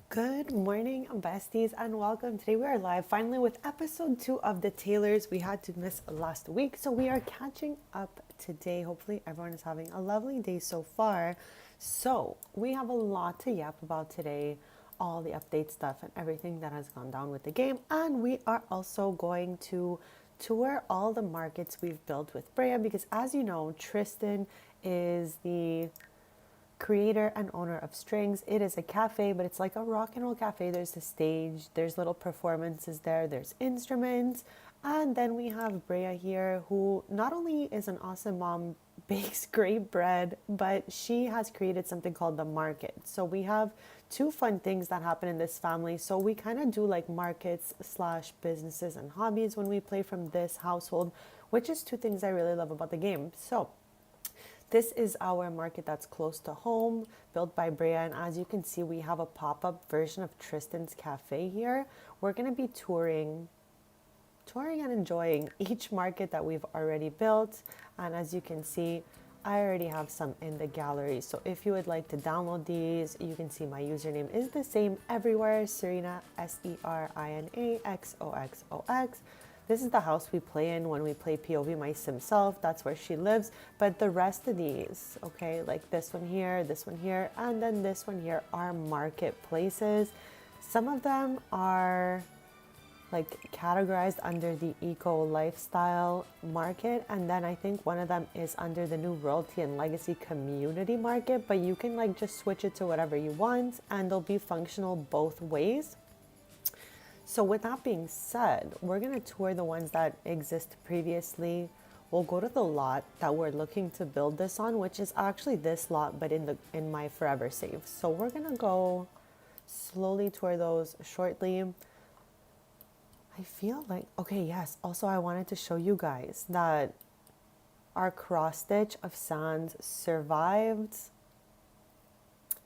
Good morning, besties, and welcome. Today we are live finally with episode 2 of the Taylors. We had to miss last week, so we are catching up today. Hopefully, everyone is having a lovely day so far. So, we have a lot to yap about today, all the update stuff and everything that has gone down with the game, and we are also going to tour all the markets we've built with Brea because, as you know, Tristan is the creator and owner of Strings. It is a cafe, but it's like a rock and roll cafe. There's a stage, there's little performances there, there's instruments. And then we have Brea here, who not only is an awesome mom, bakes great bread, but she has created something called the market. So we have two fun things that happen in this family. So we kind of do like markets slash businesses and hobbies when we play from this household, which is two things I really love about the game. So this is our market that's close to home, built by Brea, and as you can see, we have a pop-up version of Tristan's Cafe here. We're gonna be touring and enjoying each market that we've already built, and as you can see, I already have some in the gallery. So if you would like to download these, you can see my username is the same everywhere, Serena, SERINAXOXOX. This is the house we play in when we play POV My Sim Self. That's where she lives. But the rest of these, okay, like this one here, and then this one here are marketplaces. Some of them are like categorized under the eco lifestyle market, and then I think one of them is under the new royalty and legacy community market, but you can like just switch it to whatever you want and they'll be functional both ways. So with that being said, we're going to tour the ones that exist previously. We'll go to the lot that we're looking to build this on, which is actually this lot, but in my forever save. So we're going to go slowly tour those shortly. I feel like, okay, yes. Also, I wanted to show you guys that our cross stitch of Sans survived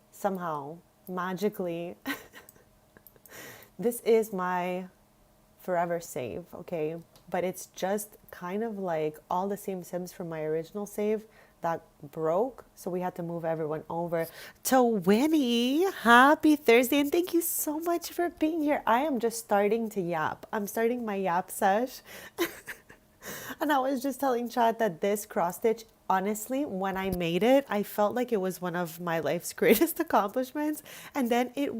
somehow, magically. This is my forever save, okay? But it's just kind of like all the same Sims from my original save that broke. So we had to move everyone over to Winnie. Happy Thursday, and thank you so much for being here. I am just starting to yap. I'm starting my yap sesh. And I was just telling Chad that this cross stitch, honestly, when I made it, I felt like it was one of my life's greatest accomplishments. And then it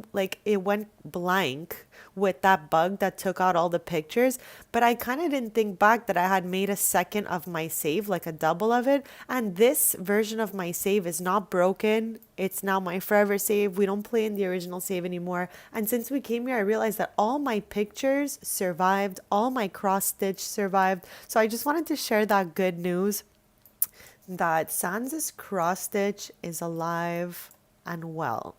went blank with that bug that took out all the pictures. But I kind of didn't think back that I had made a second of my save, like a double of it. And this version of my save is not broken. It's now my forever save. We don't play in the original save anymore. And since we came here, I realized that all my pictures survived, all my cross stitch survived. So I just wanted to share that good news that Sans's cross stitch is alive and well.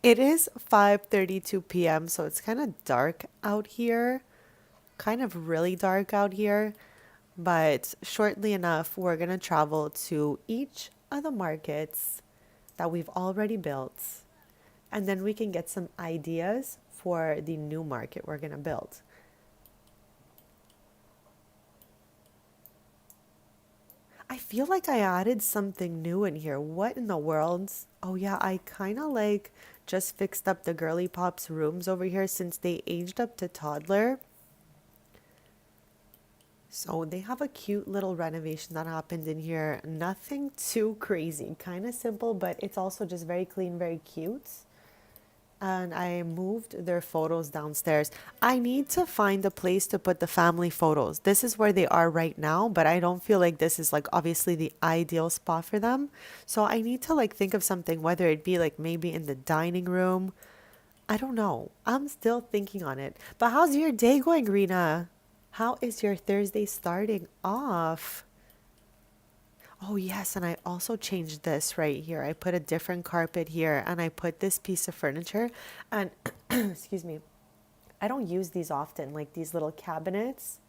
It is 5:32 p.m., so it's kind of dark out here. Kind of really dark out here. But shortly enough, we're going to travel to each of the markets that we've already built. And then we can get some ideas for the new market we're going to build. I feel like I added something new in here. What in the world? Oh yeah, I kind of like just fixed up the girly pops rooms over here since they aged up to toddler. So they have a cute little renovation that happened in here. Nothing too crazy, kind of simple, but it's also just very clean, very cute. And I moved their photos downstairs. I need to find a place to put the family photos. This is where they are right now, but I don't feel like this is like obviously the ideal spot for them. So I need to like think of something, whether it be like maybe in the dining room. I don't know. I'm still thinking on it. But how's your day going, Rena? How is your Thursday starting off? Oh, yes, and I also changed this right here. I put a different carpet here and I put this piece of furniture and excuse me. I don't use these often, like these little cabinets.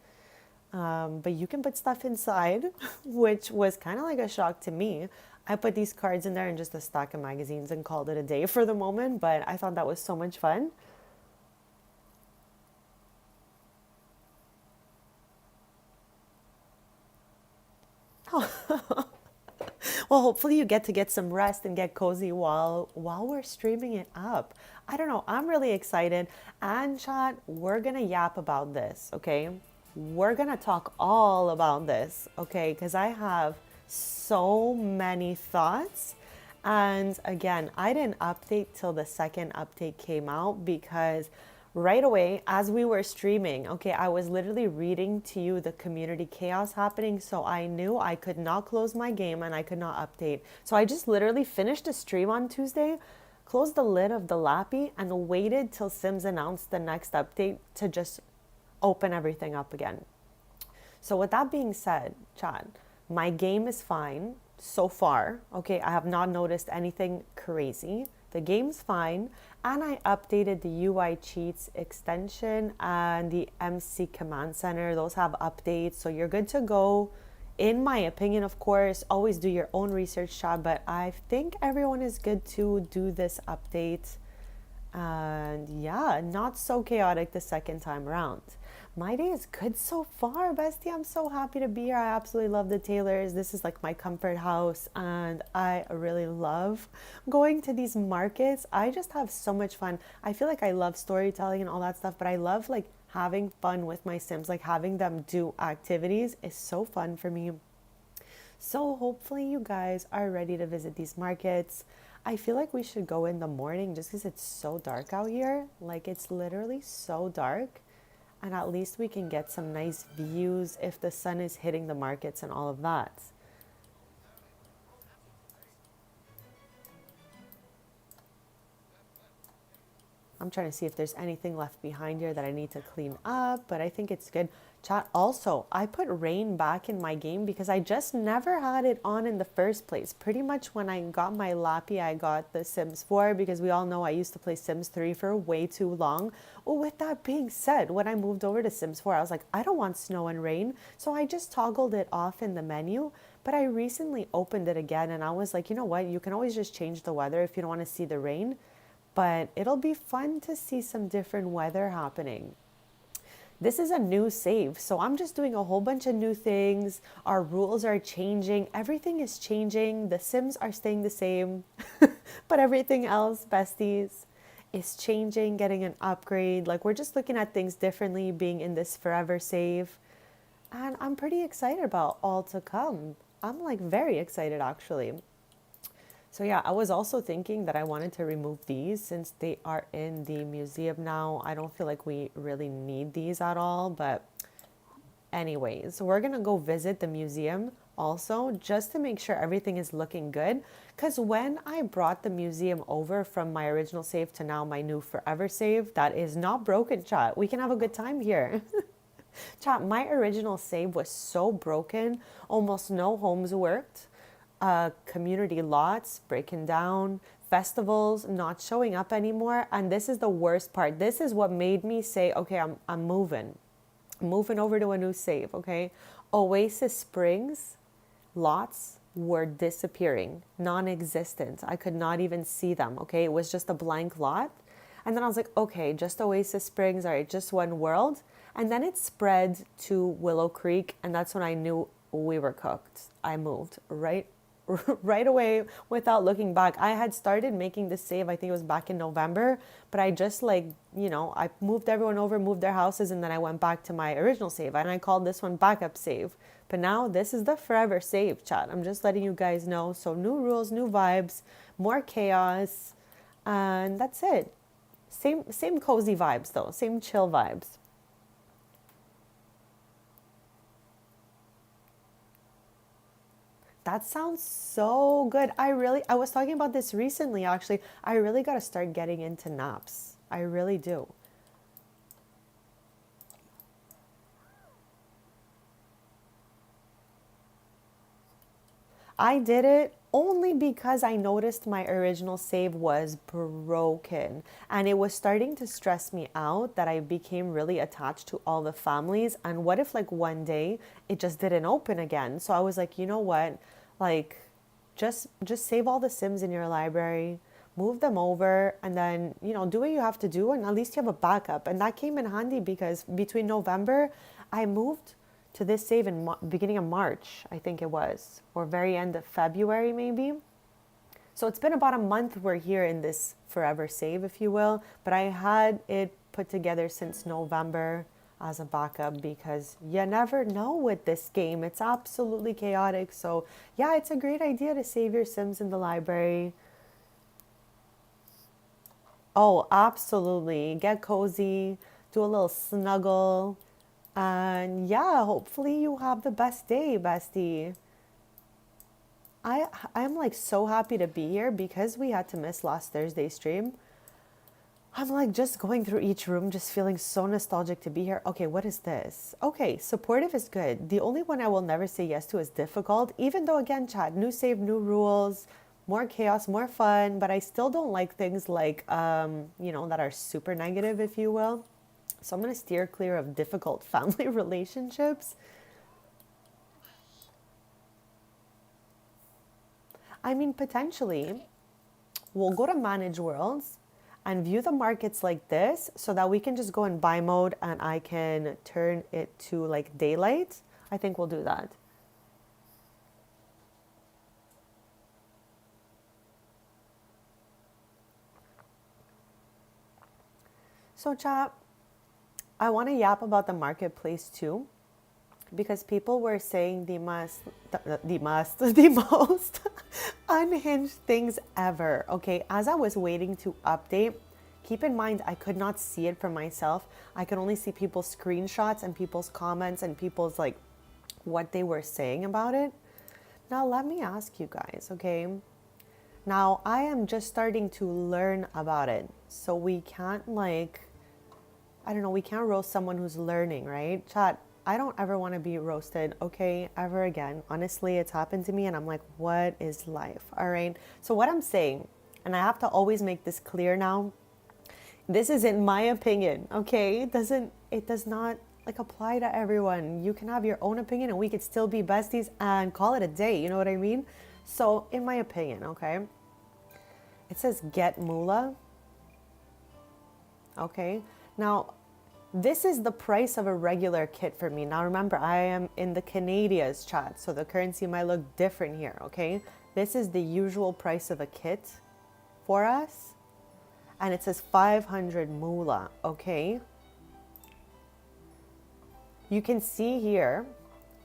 But you can put stuff inside, which was kind of like a shock to me. I put these cards in there and just a stack of magazines and called it a day for the moment, but I thought that was so much fun. Well, hopefully you get some rest and get cozy while we're streaming it up. I don't know. I'm really excited. And chat, we're gonna yap about this, okay? We're gonna talk all about this, okay? Because I have so many thoughts. And again, I didn't update till the second update came out because right away, as we were streaming, okay, I was literally reading to you the community chaos happening. So I knew I could not close my game and I could not update. So I just literally finished the stream on Tuesday, closed the lid of the Lappy, and waited till Sims announced the next update to just open everything up again. So with that being said, Chad, my game is fine so far. Okay, I have not noticed anything crazy. The game's fine, and I updated the UI cheats extension and the MC command center. Those have updates, so you're good to go. In my opinion, of course, always do your own research, Chad, but I think everyone is good to do this update. And yeah, not so chaotic the second time around. My day is good so far, bestie. I'm so happy to be here. I absolutely love the Taylors. This is like my comfort house, and I really love going to these markets. I just have so much fun. I feel like I love storytelling and all that stuff, but I love like having fun with my Sims, like having them do activities is so fun for me. So hopefully you guys are ready to visit these markets. I feel like we should go in the morning just because it's so dark out here. Like it's literally so dark. And at least we can get some nice views if the sun is hitting the markets and all of that. I'm trying to see if there's anything left behind here that I need to clean up, but I think it's good. Chat, also, I put rain back in my game because I just never had it on in the first place. Pretty much when I got my Lappy, I got the Sims 4 because we all know I used to play Sims 3 for way too long. Well, with that being said, when I moved over to Sims 4, I was like, I don't want snow and rain. So I just toggled it off in the menu. But I recently opened it again and I was like, you know what? You can always just change the weather if you don't want to see the rain. But it'll be fun to see some different weather happening. This is a new save, so I'm just doing a whole bunch of new things. Our rules are changing. Everything is changing. The Sims are staying the same, but everything else, besties, is changing, getting an upgrade. Like we're just looking at things differently, being in this forever save. And I'm pretty excited about all to come. I'm like very excited actually. So yeah, I was also thinking that I wanted to remove these since they are in the museum now. I don't feel like we really need these at all, but anyways, so we're gonna go visit the museum also just to make sure everything is looking good. Because when I brought the museum over from my original save to now my new forever save, that is not broken, chat. We can have a good time here. Chat, my original save was so broken, almost no homes worked. Community lots breaking down, festivals not showing up anymore. And this is the worst part. This is what made me say, okay, I'm moving. I'm moving over to a new save, okay? Oasis Springs lots were disappearing, non-existent. I could not even see them, okay? It was just a blank lot. And then I was like, okay, just Oasis Springs, all right, just one world. And then it spread to Willow Creek, and that's when I knew we were cooked. I moved right away without looking back. I had started making this save, I think it was back in November, but I just I moved everyone over, moved their houses, and then I went back to my original save, and I called this one backup save. But now this is the forever save, chat. I'm just letting you guys know. So new rules, new vibes, more chaos, and that's it. Same cozy vibes though, same chill vibes. That sounds so good. I was talking about this recently actually. I really got to start getting into naps. I really do. I did it only because I noticed my original save was broken and it was starting to stress me out that I became really attached to all the families. And what if like one day it just didn't open again? So I was like, you know what? Like just save all the Sims in your library, move them over, and then, do what you have to do, and at least you have a backup. And that came in handy because between November, I moved to this save in beginning of March, I think it was, or very end of February maybe. So it's been about a month we're here in this forever save, if you will. But I had it put together since November as a backup because you never know with this game. It's absolutely chaotic. So yeah, it's a great idea to save your Sims in the library. Oh, absolutely. Get cozy, do a little snuggle. And yeah, hopefully you have the best day, bestie. I'm like so happy to be here because we had to miss last Thursday's stream. I'm like just going through each room, just feeling so nostalgic to be here. Okay, what is this? Okay, supportive is good. The only one I will never say yes to is difficult, even though again, chat, new save, new rules, more chaos, more fun, but I still don't like things like, that are super negative, if you will. So I'm going to steer clear of difficult family relationships. I mean, potentially, we'll go to manage worlds and view the markets like this so that we can just go in buy mode and I can turn it to like daylight. I think we'll do that. So chat, I want to yap about the marketplace too, because people were saying the most unhinged things ever. Okay, as I was waiting to update, keep in mind I could not see it for myself. I could only see people's screenshots and people's comments and people's like what they were saying about it. Now let me ask you guys, okay? Now I am just starting to learn about it. So we can't we can't roast someone who's learning, right? Chat, I don't ever want to be roasted, okay, ever again. Honestly, it's happened to me and I'm like, what is life? All right. So what I'm saying, and I have to always make this clear now, this is in my opinion, okay? It does not like apply to everyone. You can have your own opinion and we could still be besties and call it a day, you know what I mean? So in my opinion, okay, it says get moolah. Okay. Now, this is the price of a regular kit for me. Now, remember, I am in the Canadians chat, so the currency might look different here, okay? This is the usual price of a kit for us. And it says 500 moolah, okay? You can see here,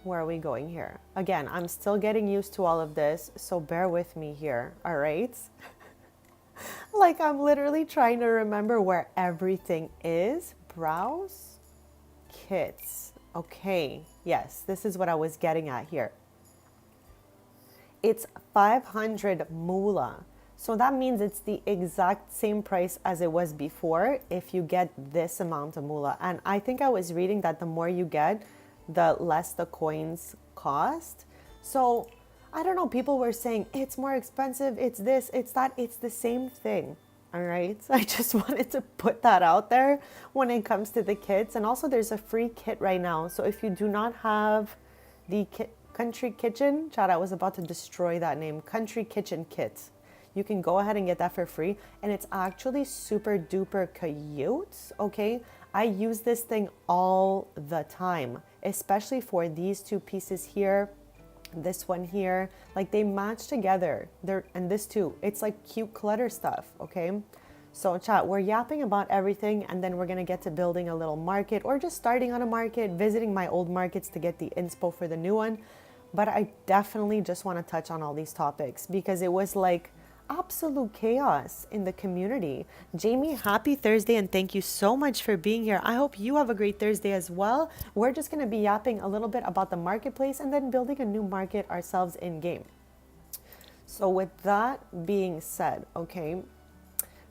where are we going here? Again, I'm still getting used to all of this, so bear with me here, all right? Like I'm literally trying to remember where everything is. Browse, kits. Okay, yes, this is what I was getting at here. It's 500 moolah. So that means it's the exact same price as it was before if you get this amount of moolah. And I think I was reading that the more you get, the less the coins cost. So I don't know, people were saying it's more expensive, it's this, it's that, it's the same thing. All right, so I just wanted to put that out there when it comes to the kits. And also there's a free kit right now. So if you do not have the Country Kitchen, chat, I was about to destroy that name, Country Kitchen kit. You can go ahead and get that for free. And it's actually super duper cute, okay? I use this thing all the time, especially for these two pieces here. This one here, like they match together. And this too, it's like cute clutter stuff, okay? So chat, we're yapping about everything and then we're gonna get to building a little market or just starting on a market, visiting my old markets to get the inspo for the new one. But I definitely just wanna touch on all these topics because it was like absolute chaos in the community. Jamie, happy Thursday and thank you so much for being here. I hope you have a great Thursday as well. We're just going to be yapping a little bit about the marketplace and then building a new market ourselves in game. So with that being said, okay,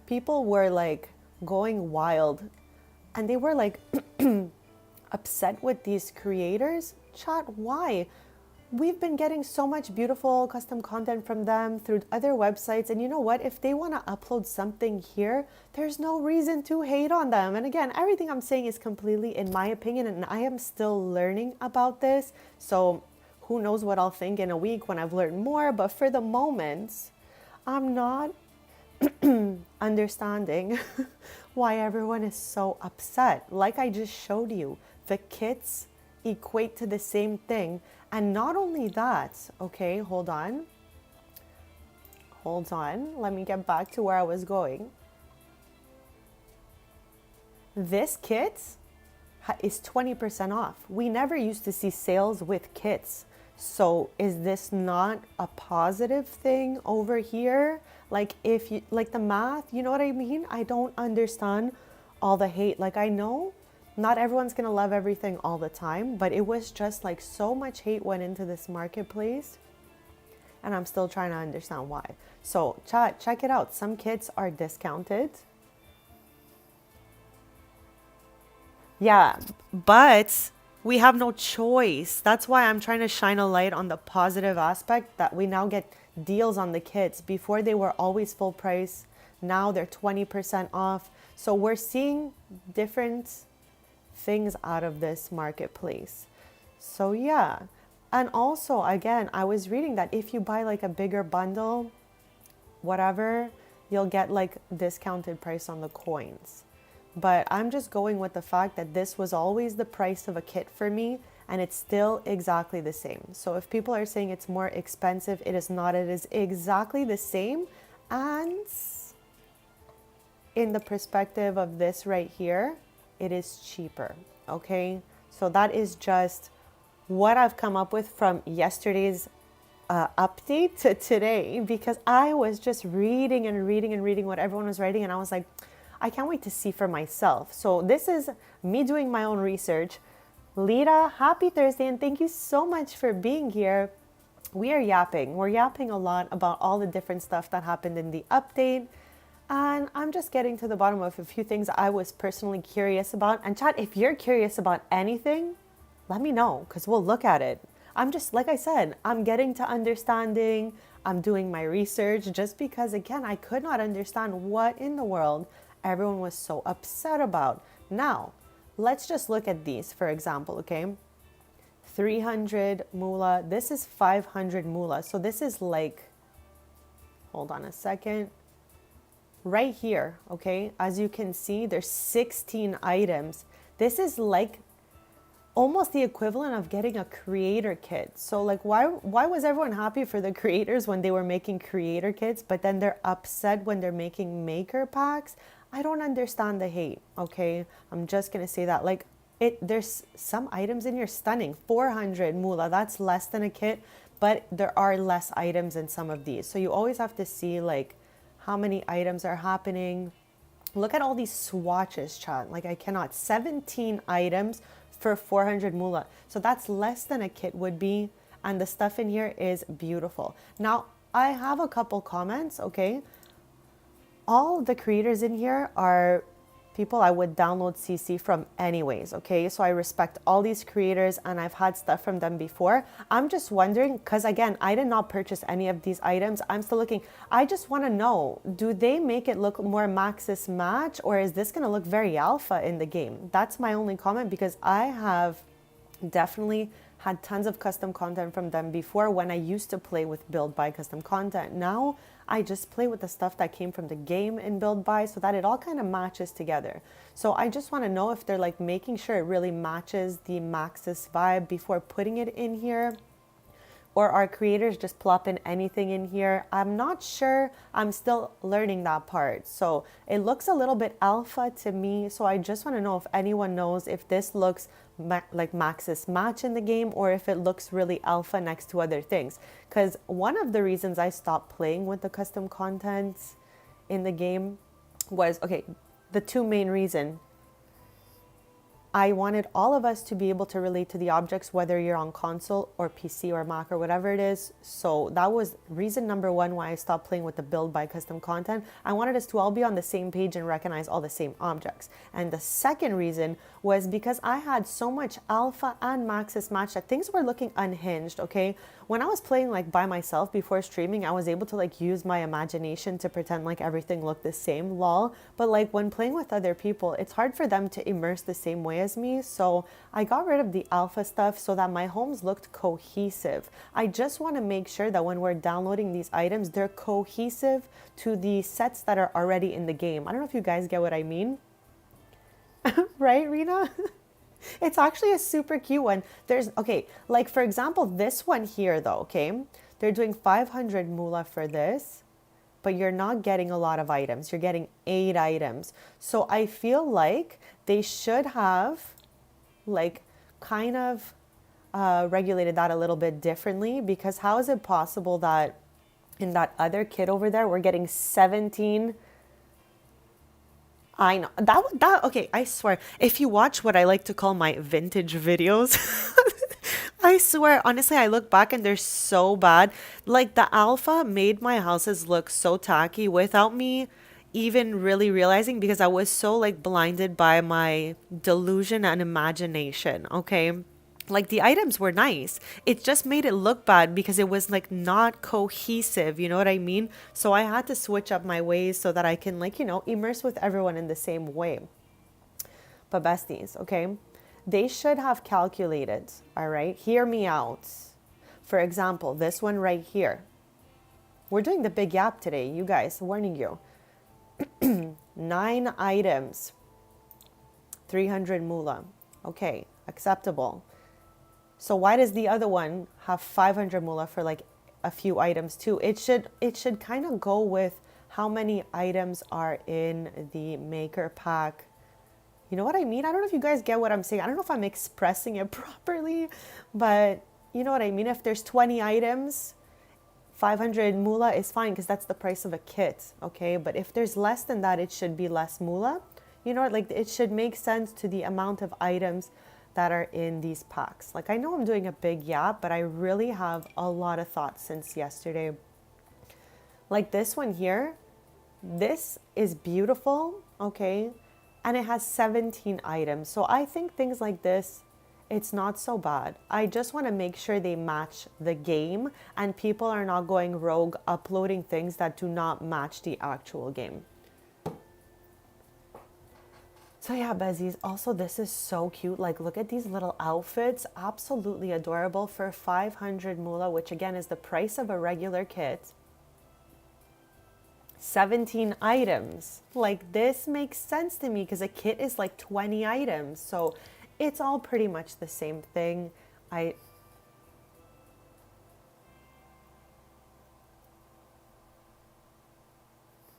people were like going wild and they were like upset with these creators. Chat, why? We've been getting so much beautiful custom content from them through other websites. And you know what? If they want to upload something here, there's no reason to hate on them. And again, everything I'm saying is completely in my opinion, and I am still learning about this. So who knows what I'll think in a week when I've learned more. But for the moment, I'm not understanding why everyone is so upset. Like I just showed you, the kits equate to the same thing. And not only that, okay, hold on. Let me get back to where I was going. This kit is 20% off. We never used to see sales with kits. So is this not a positive thing over here? Like if you like the math, you know what I mean? I don't understand all the hate. Like I know not everyone's gonna love everything all the time, but it was just like so much hate went into this marketplace, and I'm still trying to understand why. So chat, check it out. Some kits are discounted. Yeah, but we have no choice. That's why I'm trying to shine a light on the positive aspect that we now get deals on the kits. Before they were always full price. Now they're 20% off. So we're seeing different things out of this marketplace. So yeah. And also, again, I was reading that if you buy like a bigger bundle, whatever, you'll get like discounted price on the coins. But I'm just going with the fact that this was always the price of a kit for me, and it's still exactly the same. So if people are saying it's more expensive, it is not. It is exactly the same. And in the perspective of this right here, it is cheaper. Okay, so that is just what I've come up with from yesterday's update to today, because I was just reading and reading and reading what everyone was writing, and I was like, I can't wait to see for myself. So this is me doing my own research. Lita, happy Thursday, and thank you so much for being here. We are yapping. We're yapping a lot about all the different stuff that happened in the update. And I'm just getting to the bottom of a few things I was personally curious about. And chat, if you're curious about anything, let me know, because we'll look at it. I'm just, like I said, I'm getting to understanding. I'm doing my research just because, again, I could not understand what in the world everyone was so upset about. Now, let's just look at these, for example, okay? 300 moolah. This is 500 moolah. So this is like, hold on a second. Right here, okay? As you can see, there's 16 items. This is like almost the equivalent of getting a creator kit. So like why was everyone happy for the creators when they were making creator kits, but then they're upset when they're making maker packs? I don't understand the hate, okay? I'm just gonna say that. Like there's some items in here stunning. 400 moolah, that's less than a kit, but there are less items in some of these. So you always have to see like how many items are happening. Look at all these swatches, chat. Like I cannot. 17 items for 400 moolah. So that's less than a kit would be. And the stuff in here is beautiful. Now, I have a couple comments, okay? All the creators in here are people I would download CC from anyways, okay? So I respect all these creators and I've had stuff from them before. I'm just wondering, because again, I did not purchase any of these items. I'm still looking. I just want to know, do they make it look more Maxis match, or is this going to look very alpha in the game? That's my only comment, because I have definitely had tons of custom content from them before when I used to play with build buy custom content. Now I just play with the stuff that came from the game in build buy so that it all kind of matches together. So I just want to know if they're like making sure it really matches the Maxis vibe before putting it in here, or are creators just plopping anything in here? I'm not sure. I'm still learning that part. So it looks a little bit alpha to me. So I just want to know if anyone knows if this looks like Maxis match in the game, or if it looks really alpha next to other things. Because one of the reasons I stopped playing with the custom content in the game was, okay, the two main reasons. I wanted all of us to be able to relate to the objects, whether you're on console or PC or Mac or whatever it is. So that was reason number one why I stopped playing with the build by custom content. I wanted us to all be on the same page and recognize all the same objects. And the second reason was because I had so much alpha and Maxis match that things were looking unhinged, okay? When I was playing like by myself before streaming, I was able to like use my imagination to pretend like everything looked the same, lol. But like when playing with other people, it's hard for them to immerse the same way as me. So I got rid of the alpha stuff so that my homes looked cohesive. I just want to make sure that when we're downloading these items, they're cohesive to the sets that are already in the game. I don't know if you guys get what I mean. Right, Rena? It's actually a super cute one. There's, okay, like for example, this one here though, okay? They're doing 500 moolah for this, but you're not getting a lot of items. You're getting 8 items. So I feel like they should have like kind of regulated that a little bit differently, because how is it possible that in that other kit over there we're getting 17? I know that okay, I swear, if you watch what I like to call my vintage videos, I swear, honestly, I look back and they're so bad. Like the alpha made my houses look so tacky without me even really realizing, because I was so like blinded by my delusion and imagination, okay? Like the items were nice. It just made it look bad because it was like not cohesive, you know what I mean? So I had to switch up my ways so that I can like, immerse with everyone in the same way. But besties, okay? They should have calculated, all right? Hear me out. For example, this one right here. We're doing the big gap today, you guys, warning you. 9 items, 300 moolah. Okay, acceptable. So why does the other one have 500 moolah for like a few items too? It should kind of go with how many items are in the maker pack. You know what I mean? I don't know if you guys get what I'm saying. I don't know if I'm expressing it properly, but you know what I mean? If there's 20 items, 500 moolah is fine because that's the price of a kit, okay? But if there's less than that, it should be less moolah. You know, like it should make sense to the amount of items that are in these packs. Like I know I'm doing a big yap, but I really have a lot of thoughts since yesterday. Like this one here, this is beautiful, okay? And it has 17 items. So I think things like this, it's not so bad. I just want to make sure they match the game and people are not going rogue uploading things that do not match the actual game. So yeah, Bezies, also this is so cute. Like look at these little outfits, absolutely adorable for 500 moolah, which again is the price of a regular kit. 17 items. Like this makes sense to me because a kit is like 20 items. So it's all pretty much the same thing.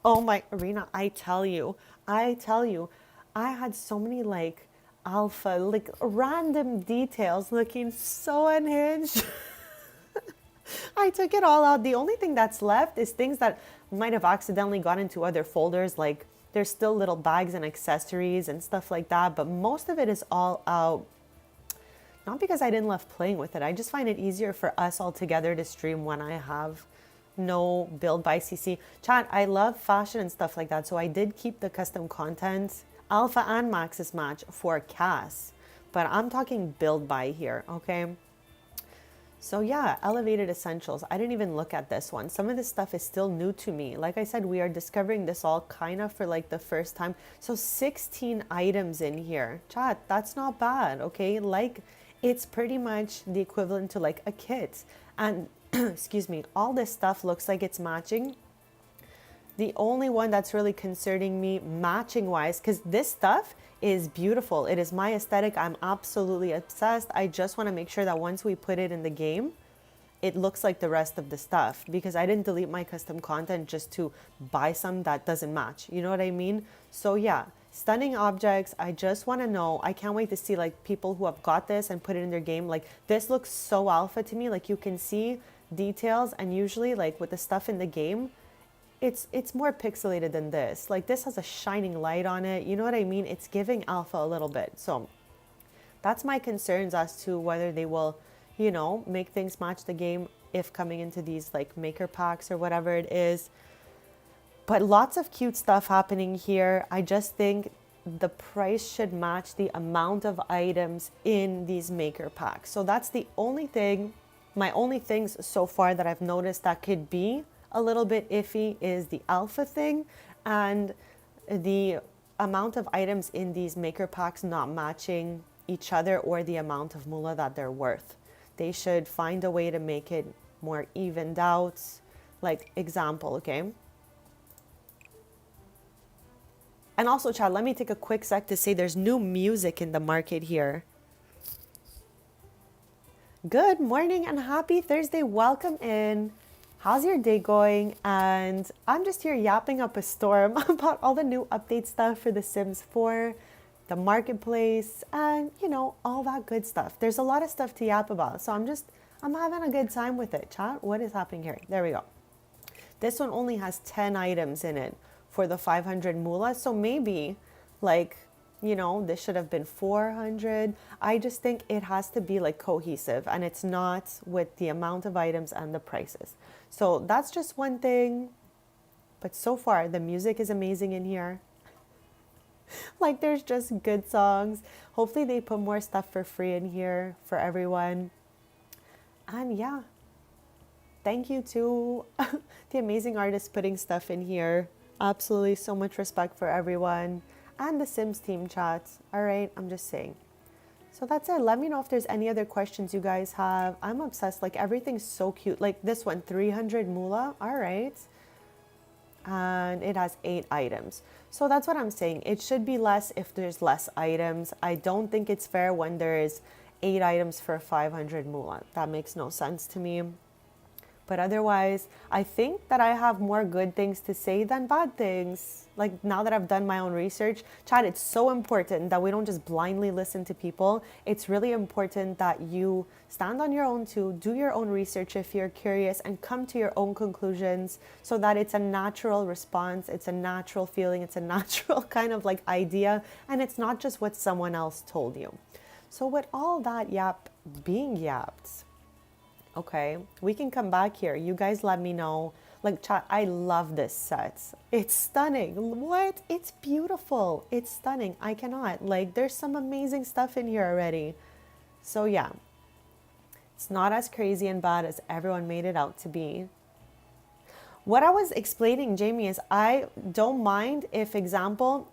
Oh my, Arena, I tell you, I had so many like alpha, like random details looking so unhinged. I took it all out. The only thing that's left is things that might have accidentally got into other folders. Like there's still little bags and accessories and stuff like that, but most of it is all out. Not because I didn't love playing with it. I just find it easier for us all together to stream when I have no build by CC. Chat, I love fashion and stuff like that. So I did keep the custom content, Alpha and Max's match for Cass. But I'm talking build by here, okay? So yeah, elevated essentials. I didn't even look at this one. Some of this stuff is still new to me. Like I said, we are discovering this all kind of for like the first time. So 16 items in here. Chat, that's not bad, okay? Like it's pretty much the equivalent to like a kit. And excuse me, all this stuff looks like it's matching. The only one that's really concerning me matching wise, because this stuff is beautiful. It is my aesthetic. I'm absolutely obsessed. I just want to make sure that once we put it in the game, it looks like the rest of the stuff, because I didn't delete my custom content just to buy some that doesn't match. You know what I mean? So yeah, stunning objects. I just want to know. I can't wait to see like people who have got this and put it in their game. Like this looks so alpha to me. Like you can see details, and usually like with the stuff in the game, it's more pixelated than this. Like this has a shining light on it. You know what I mean? It's giving alpha a little bit. So that's my concerns as to whether they will, you know, make things match the game if coming into these like maker packs or whatever it is. But lots of cute stuff happening here. I just think the price should match the amount of items in these maker packs. So that's the only thing, my only things so far that I've noticed that could be a little bit iffy is the alpha thing and the amount of items in these maker packs not matching each other or the amount of moolah that they're worth. They should find a way to make it more evened out. Like example, okay? And also, Chad, let me take a quick sec to say there's new music in the market here. Good morning and happy Thursday. Welcome in. How's your day going? And I'm just here yapping up a storm about all the new update stuff for The Sims 4, the marketplace, and all that good stuff. There's a lot of stuff to yap about. So I'm having a good time with it. Chat, what is happening here? There we go. This one only has 10 items in it for the 500 moolah. So maybe like, this should have been 400. I just think it has to be like cohesive, and it's not with the amount of items and the prices. So that's just one thing. But so far, the music is amazing in here. Like there's just good songs. Hopefully they put more stuff for free in here for everyone. And yeah, thank you to the amazing artists putting stuff in here. Absolutely so much respect for everyone. And the Sims team chats. All right, I'm just saying. So that's it. Let me know if there's any other questions you guys have. I'm obsessed. Like everything's so cute. Like this one, 300 moolah. All right. And it has 8 items. So that's what I'm saying. It should be less if there's less items. I don't think it's fair when there is 8 items for 500 moolah. That makes no sense to me. But otherwise, I think that I have more good things to say than bad things. Like now that I've done my own research, Chad, it's so important that we don't just blindly listen to people. It's really important that you stand on your own too, do your own research if you're curious, and come to your own conclusions so that it's a natural response, it's a natural feeling, it's a natural kind of like idea, and it's not just what someone else told you. So with all that being yapped, okay, we can come back here. You guys let me know. Like, chat, I love this set. It's stunning. What? It's beautiful. It's stunning. I cannot. Like, there's some amazing stuff in here already. So, yeah. It's not as crazy and bad as everyone made it out to be. What I was explaining, Jamie, is I don't mind if, example,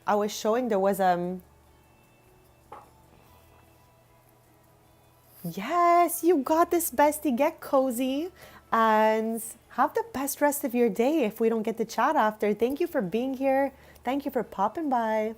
I was showing there was Yes, you got this, bestie. Get cozy and have the best rest of your day if we don't get to chat after. Thank you for being here. Thank you for popping by.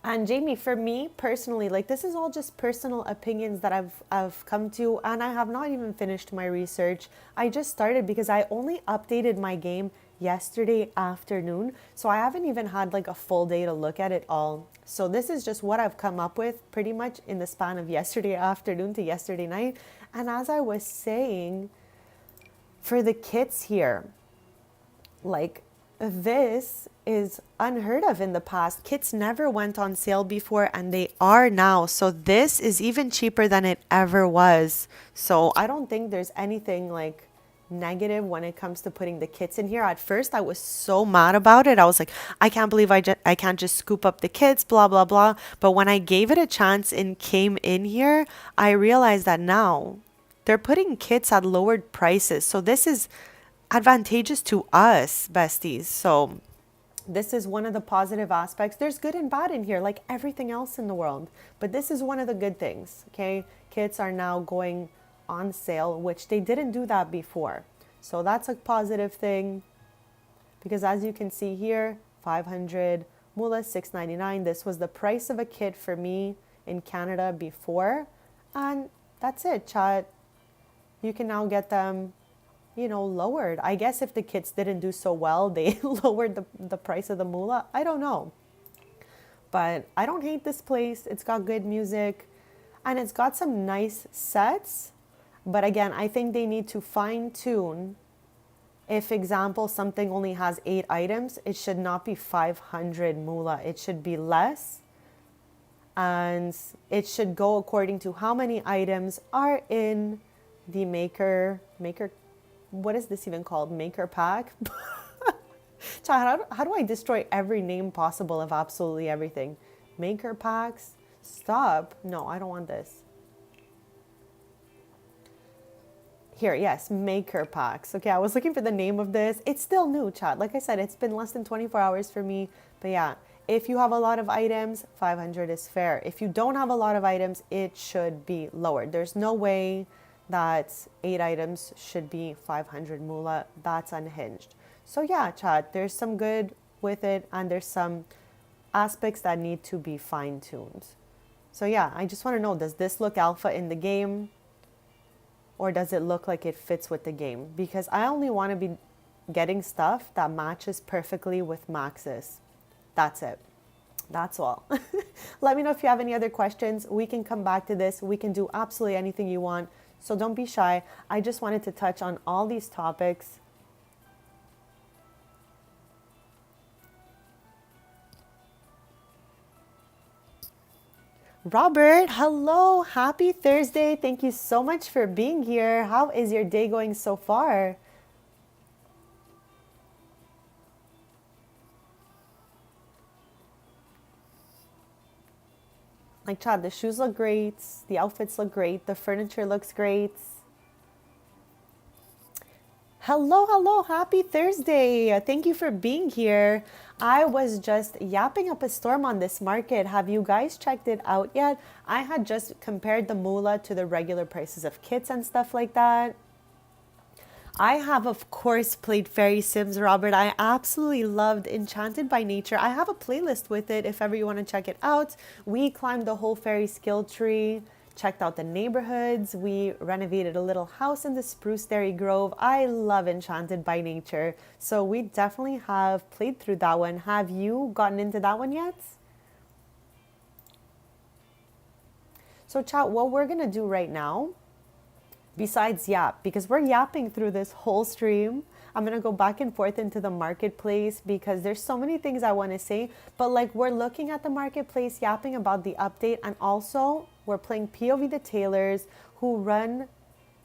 And Jamie, for me personally, like this is all just personal opinions that I've come to, and I have not even finished my research. I just started because I only updated my game yesterday afternoon, so I haven't even had like a full day to look at it all. So this is just what I've come up with pretty much in the span of yesterday afternoon to yesterday night. And as I was saying, for the kits here, like this is unheard of in the past. Kits never went on sale before, and they are now. So this is even cheaper than it ever was. So I don't think there's anything like negative when it comes to putting the kits in here. At first I was so mad about it. I was like, I can't believe I can't just scoop up the kits, blah blah blah. But when I gave it a chance and came in here, I realized that now they're putting kits at lowered prices. So this is advantageous to us, besties. So this is one of the positive aspects. There's good and bad in here, like everything else in the world. But this is one of the good things, okay? Kits are now going on sale, which they didn't do that before. So that's a positive thing. Because as you can see here, 500 moolah, $6.99. This was the price of a kit for me in Canada before. And that's it, chat. You can now get them lowered. I guess if the kits didn't do so well, they lowered the price of the moolah. I don't know. But I don't hate this place. It's got good music and it's got some nice sets. But again, I think they need to fine tune. If, example, something only has 8 items, it should not be 500 moolah. It should be less. And it should go according to how many items are in the maker, what is this even called? Maker pack? So how do I destroy every name possible of absolutely everything? Maker packs? Stop. No, I don't want this. Here, yes, maker packs. Okay, I was looking for the name of this. It's still new, chat. Like I said, it's been less than 24 hours for me. But yeah, if you have a lot of items, 500 is fair. If you don't have a lot of items, it should be lowered. There's no way that 8 items should be 500 moolah. That's unhinged. So yeah, chat, there's some good with it, and there's some aspects that need to be fine-tuned. So yeah, I just want to know, does this look alpha in the game? Or does it look like it fits with the game? Because I only want to be getting stuff that matches perfectly with Max's. That's it. That's all. Let me know if you have any other questions. We can come back to this. We can do absolutely anything you want. So don't be shy. I just wanted to touch on all these topics. Robert, hello. Happy Thursday. Thank you so much for being here. How is your day going so far? Like, Chad, the shoes look great. The outfits look great. The furniture looks great. Hello, hello. Happy Thursday. Thank you for being here. I was just yapping up a storm on this market. Have you guys checked it out yet? I had just compared the moolah to the regular prices of kits and stuff like that. I have, of course, played Fairy Sims, Robert. I absolutely loved Enchanted by Nature. I have a playlist with it if ever you want to check it out. We climbed the whole fairy skill tree, checked out the neighborhoods. We renovated a little house in the Spruceberry Grove. I love Enchanted by Nature. So we definitely have played through that one. Have you gotten into that one yet? So chat, what we're going to do right now, besides yap, because we're yapping through this whole stream. I'm going to go back and forth into the marketplace because there's so many things I want to say. But like, we're looking at the marketplace, yapping about the update. And also we're playing POV the tailors who run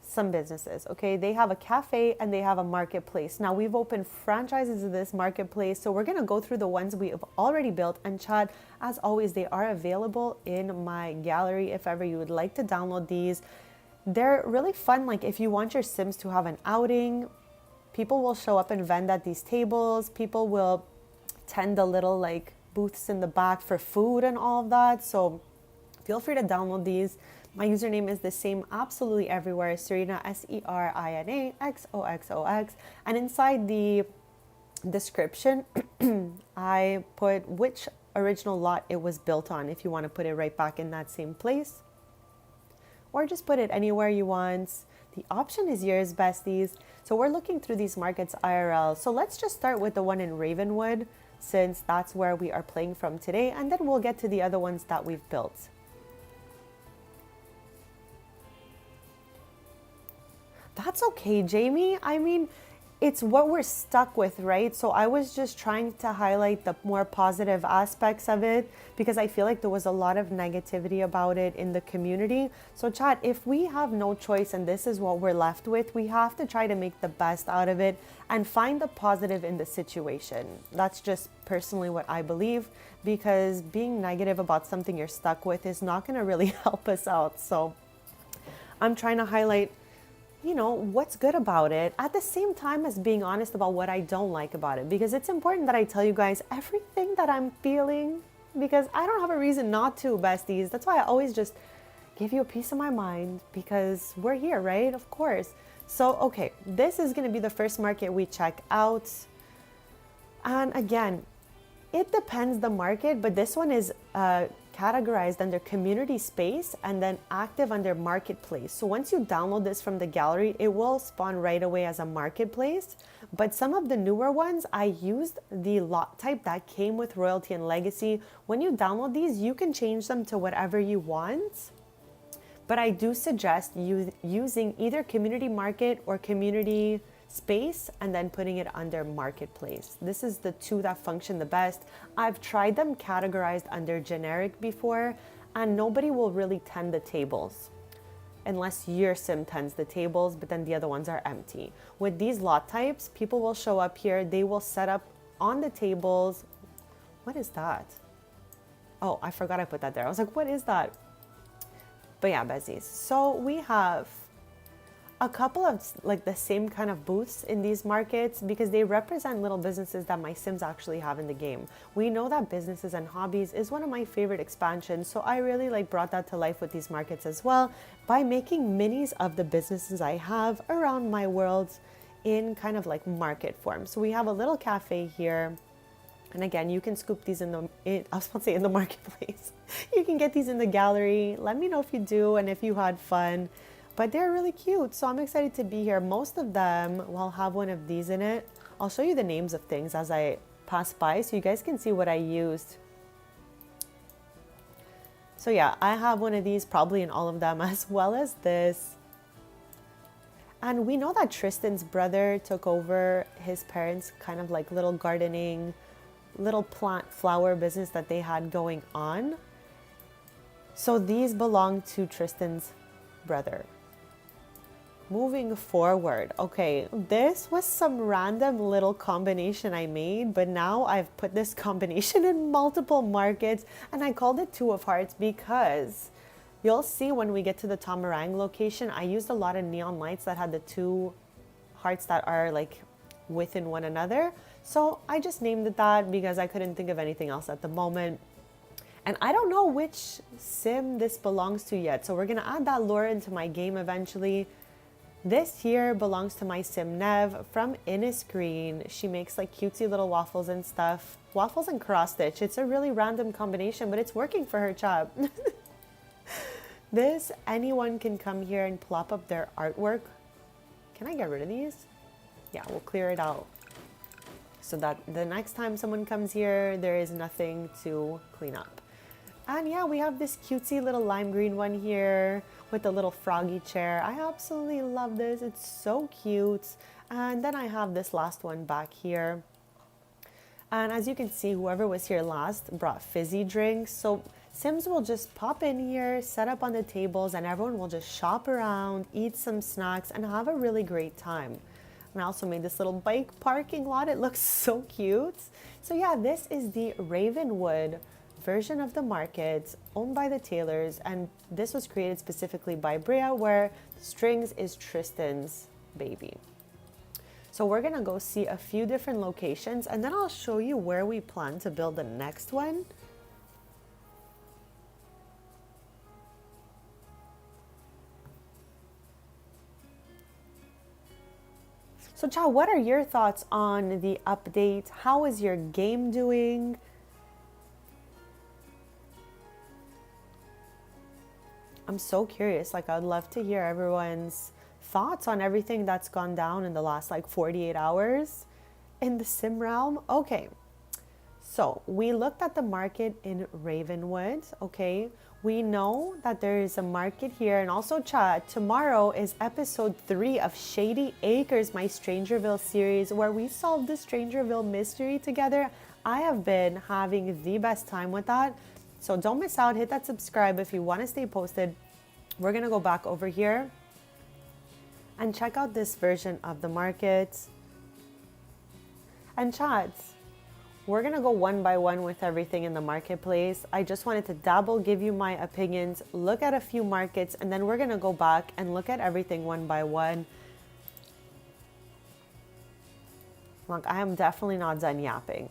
some businesses. Okay. They have a cafe and they have a marketplace. Now we've opened franchises in this marketplace. So we're going to go through the ones we have already built. And Chad, as always, they are available in my gallery. If ever you would like to download these, they're really fun. Like, if you want your Sims to have an outing, people will show up and vend at these tables. People will tend the little like booths in the back for food and all of that. So feel free to download these. My username is the same absolutely everywhere. Serena, Serina XOXOX. And inside the description, I put which original lot it was built on if you want to put it right back in that same place. Or just put it anywhere you want. The option is yours, besties. So we're looking through these markets IRL. So let's just start with the one in Ravenwood, since that's where we are playing from today, and then we'll get to the other ones that we've built. That's okay, Jamie. I mean, it's what we're stuck with, right? So I was just trying to highlight the more positive aspects of it because I feel like there was a lot of negativity about it in the community. So chat, if we have no choice and this is what we're left with, we have to try to make the best out of it and find the positive in the situation. That's just personally what I believe, because being negative about something you're stuck with is not going to really help us out. So I'm trying to highlight, you know, what's good about it at the same time as being honest about what I don't like about it, because it's important that I tell you guys everything that I'm feeling, because I don't have a reason not to, besties. That's why I always just give you a piece of my mind, because we're here, right? Of course. So, okay, this is going to be the first market we check out. And again, it depends the market, but this one is categorized under community space and then active under marketplace. So once you download this from the gallery, it will spawn right away as a marketplace. But some of the newer ones, I used the lot type that came with Royalty and Legacy. When you download these, you can change them to whatever you want. But I do suggest using either community market or community space and then putting it under marketplace. This is the two that function the best. I've tried them categorized under generic before, and nobody will really tend the tables unless your sim tends the tables, but then the other ones are empty. With these lot types, people will show up here, they will set up on the tables. What is that? Oh, I forgot I put that there. I was like, what is that? But yeah, besties. So we have a couple of like the same kind of booths in these markets because they represent little businesses that my Sims actually have in the game. We know that businesses and hobbies is one of my favorite expansions, so I really like brought that to life with these markets as well by making minis of the businesses I have around my world in kind of like market form. So we have a little cafe here. And again, you can scoop these I was about to say in the marketplace. You can get these in the gallery. Let me know if you do and if you had fun. But they're really cute, so I'm excited to be here. Most of them will have one of these in it. I'll show you the names of things as I pass by so you guys can see what I used. So yeah, I have one of these probably in all of them, as well as this. And we know that Tristan's brother took over his parents' kind of like little gardening, little plant flower business that they had going on. So these belong to Tristan's brother. Moving forward, okay, this was some random little combination I made, but now I've put this combination in multiple markets, and I called it Two of Hearts because you'll see when we get to the Tamarang location, I used a lot of neon lights that had the two hearts that are like within one another. So I just named it that because I couldn't think of anything else at the moment. And I don't know which sim this belongs to yet, so we're gonna add that lore into my game eventually. This here belongs to my sim Nev from Innisgreen. She makes like cutesy little waffles and stuff. Waffles and cross stitch. It's a really random combination, but it's working for her job. This, anyone can come here and plop up their artwork. Can I get rid of these? Yeah, we'll clear it out so that the next time someone comes here, there is nothing to clean up. And yeah, we have this cutesy little lime green one here with the little froggy chair. I absolutely love this. It's so cute. And then I have this last one back here. And as you can see, whoever was here last brought fizzy drinks. So Sims will just pop in here, set up on the tables, and everyone will just shop around, eat some snacks, and have a really great time. And I also made this little bike parking lot. It looks so cute. So yeah, this is the Ravenwood version of the market owned by the Taylors, and this was created specifically by Brea, where Strings is Tristan's baby. So we're gonna go see a few different locations, and then I'll show you where we plan to build the next one. So Cha, what are your thoughts on the update? How is your game doing? I'm so curious. Like, I'd love to hear everyone's thoughts on everything that's gone down in the last like 48 hours in the sim realm. Okay, so we looked at the market in Ravenwood. Okay, we know that there is a market here, and also Cha, tomorrow is episode 3 of Shady Acres, my Strangerville series, where we solved the Strangerville mystery together. I have been having the best time with that. So don't miss out. Hit that subscribe if you want to stay posted. We're going to go back over here and check out this version of the market. And chats, we're going to go one by one with everything in the marketplace. I just wanted to dabble, give you my opinions, look at a few markets, and then we're going to go back and look at everything one by one. Look, I am definitely not done yapping.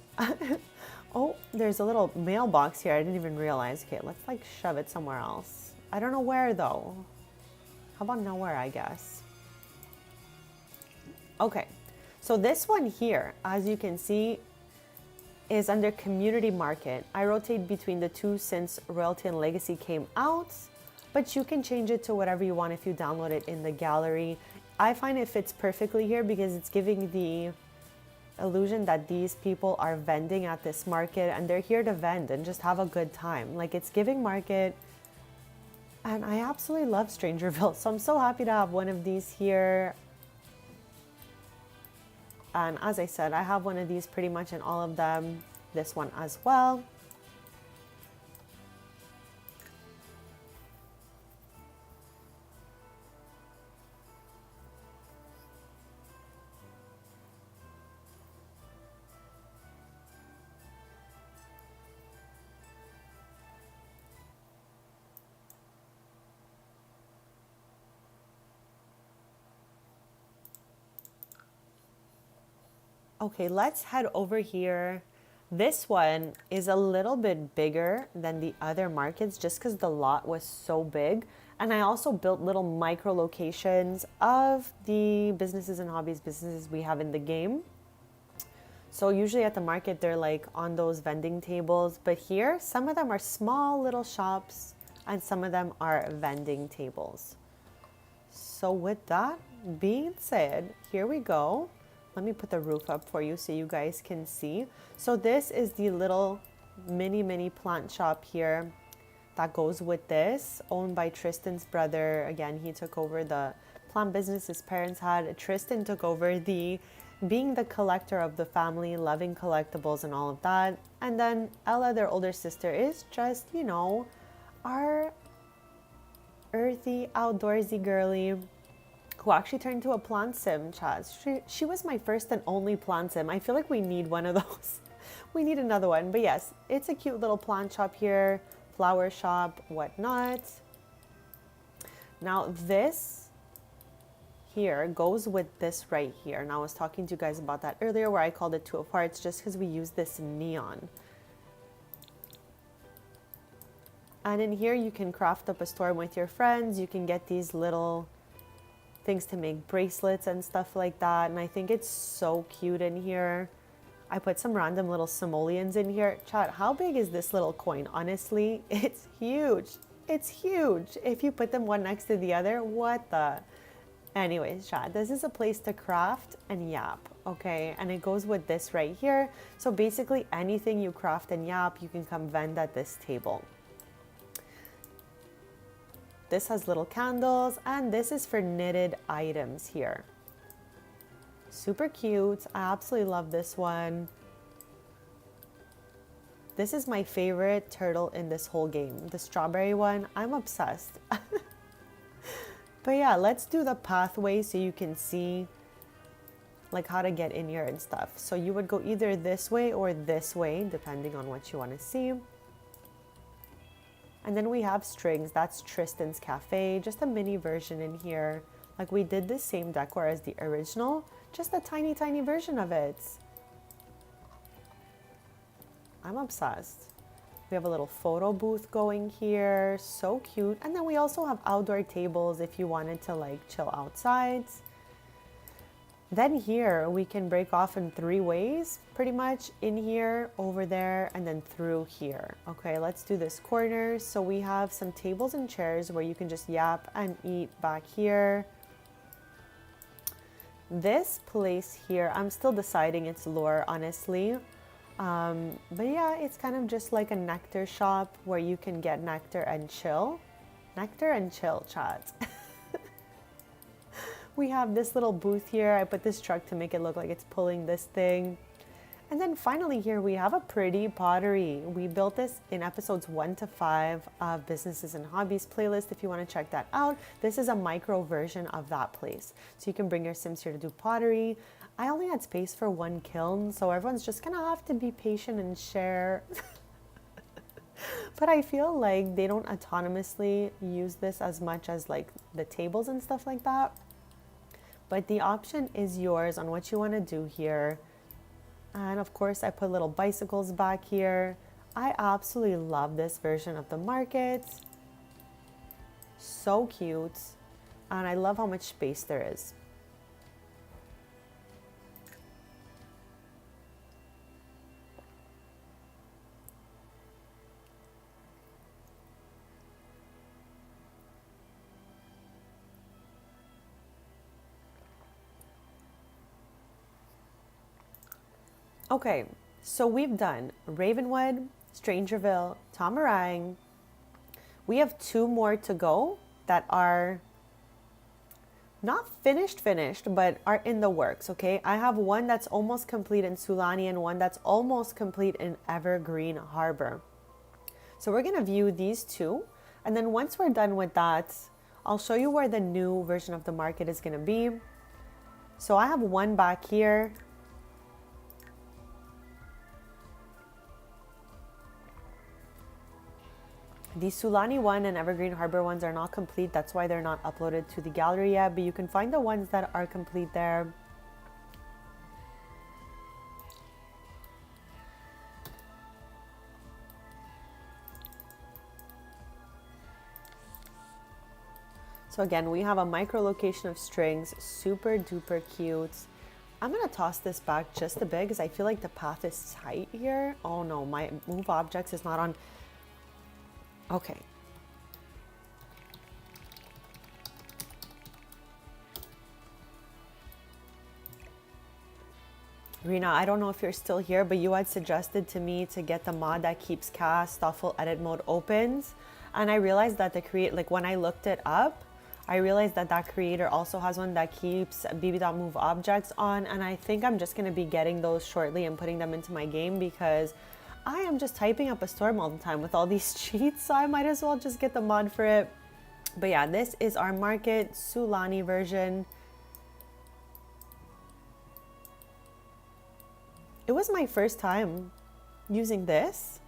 Oh, there's a little mailbox here. I didn't even realize. Okay, let's like shove it somewhere else. I don't know where though. How about nowhere, I guess? Okay, so this one here, as you can see, is under community market. I rotate between the two since Royalty and Legacy came out, but you can change it to whatever you want if you download it in the gallery. I find it fits perfectly here because it's giving the illusion that these people are vending at this market and they're here to vend and just have a good time. Like, it's giving market, and I absolutely love Strangerville. So I'm so happy to have one of these here. And as I said, I have one of these pretty much in all of them. This one as well. Okay, let's head over here. This one is a little bit bigger than the other markets just because the lot was so big. And I also built little micro locations of the businesses and hobbies businesses we have in the game. So usually at the market, they're like on those vending tables. But here, some of them are small little shops and some of them are vending tables. So with that being said, here we go. Let me put the roof up for you so you guys can see. So this is the little mini plant shop here that goes with this, owned by Tristan's brother. Again, he took over the plant business his parents had. Tristan took over the being the collector of the family, loving collectibles and all of that. And then Ella, their older sister, is just, you know, our earthy, outdoorsy girly who actually turned into a plant sim, Chaz. She was my first and only plant sim. I feel like we need one of those. We need another one. But yes, it's a cute little plant shop here, flower shop, whatnot. Now this here goes with this right here. And I was talking to you guys about that earlier where I called it Two of Hearts just because we use this neon. And in here you can craft up a storm with your friends. You can get these little things to make bracelets and stuff like that. And I think it's so cute in here. I put some random little simoleons in here. Chat, how big is this little coin? Honestly, it's huge. It's huge. If you put them one next to the other, what the... Anyways, chat, this is a place to craft and yap, okay? And it goes with this right here. So basically anything you craft and yap, you can come vend at this table. This has little candles, and this is for knitted items here. Super cute. I absolutely love this one. This is my favorite turtle in this whole game. The strawberry one, I'm obsessed. But yeah, let's do the pathway so you can see like how to get in here and stuff. So you would go either this way or this way, depending on what you want to see. And then we have strings. That's Tristan's Cafe, just a mini version in here. Like we did the same decor as the original, just a tiny version of it. I'm obsessed. We have a little photo booth going here, so cute. And then we also have outdoor tables if you wanted to like chill outside. Then here we can break off in 3 ways, pretty much in here, over there, and then through here. Okay, let's do this corner. So we have some tables and chairs where you can just yap and eat back here. This place here, I'm still deciding its lore, honestly. But yeah, it's kind of just like a nectar shop where you can get nectar and chill. Nectar and chill, chat. We have this little booth here. I put this truck to make it look like it's pulling this thing. And then finally here we have a pretty pottery. We built this in episodes 1 to 5 of Businesses and Hobbies playlist if you want to check that out. This is a micro version of that place. So you can bring your Sims here to do pottery. I only had space for 1 kiln, so everyone's just gonna have to be patient and share. But I feel like they don't autonomously use this as much as like the tables and stuff like that. But the option is yours on what you want to do here. And of course, I put little bicycles back here. I absolutely love this version of the market. So cute. And I love how much space there is. Okay, so we've done Ravenwood, Strangerville, Tomarang. We have 2 more to go that are not finished, but are in the works, okay? I have one that's almost complete in Sulani and one that's almost complete in Evergreen Harbor. So we're gonna view these 2. And then once we're done with that, I'll show you where the new version of the market is gonna be. So I have one back here. The Sulani one and Evergreen Harbor ones are not complete. That's why they're not uploaded to the gallery yet, but you can find the ones that are complete there. So again, we have a micro location of strings, super duper cute. I'm gonna toss this back just a bit because I feel like the path is tight here. Oh no, my move objects is not on. Okay. Rena, I don't know if you're still here, but you had suggested to me to get the mod that keeps cast thoughtful edit mode opens. And I realized that like when I looked it up, I realized that that creator also has one that keeps bb.move objects on. And I think I'm just going to be getting those shortly and putting them into my game because I am just typing up a storm all the time with all these cheats. So I might as well just get the mod for it. But yeah, this is our market Sulani version. It was my first time using this,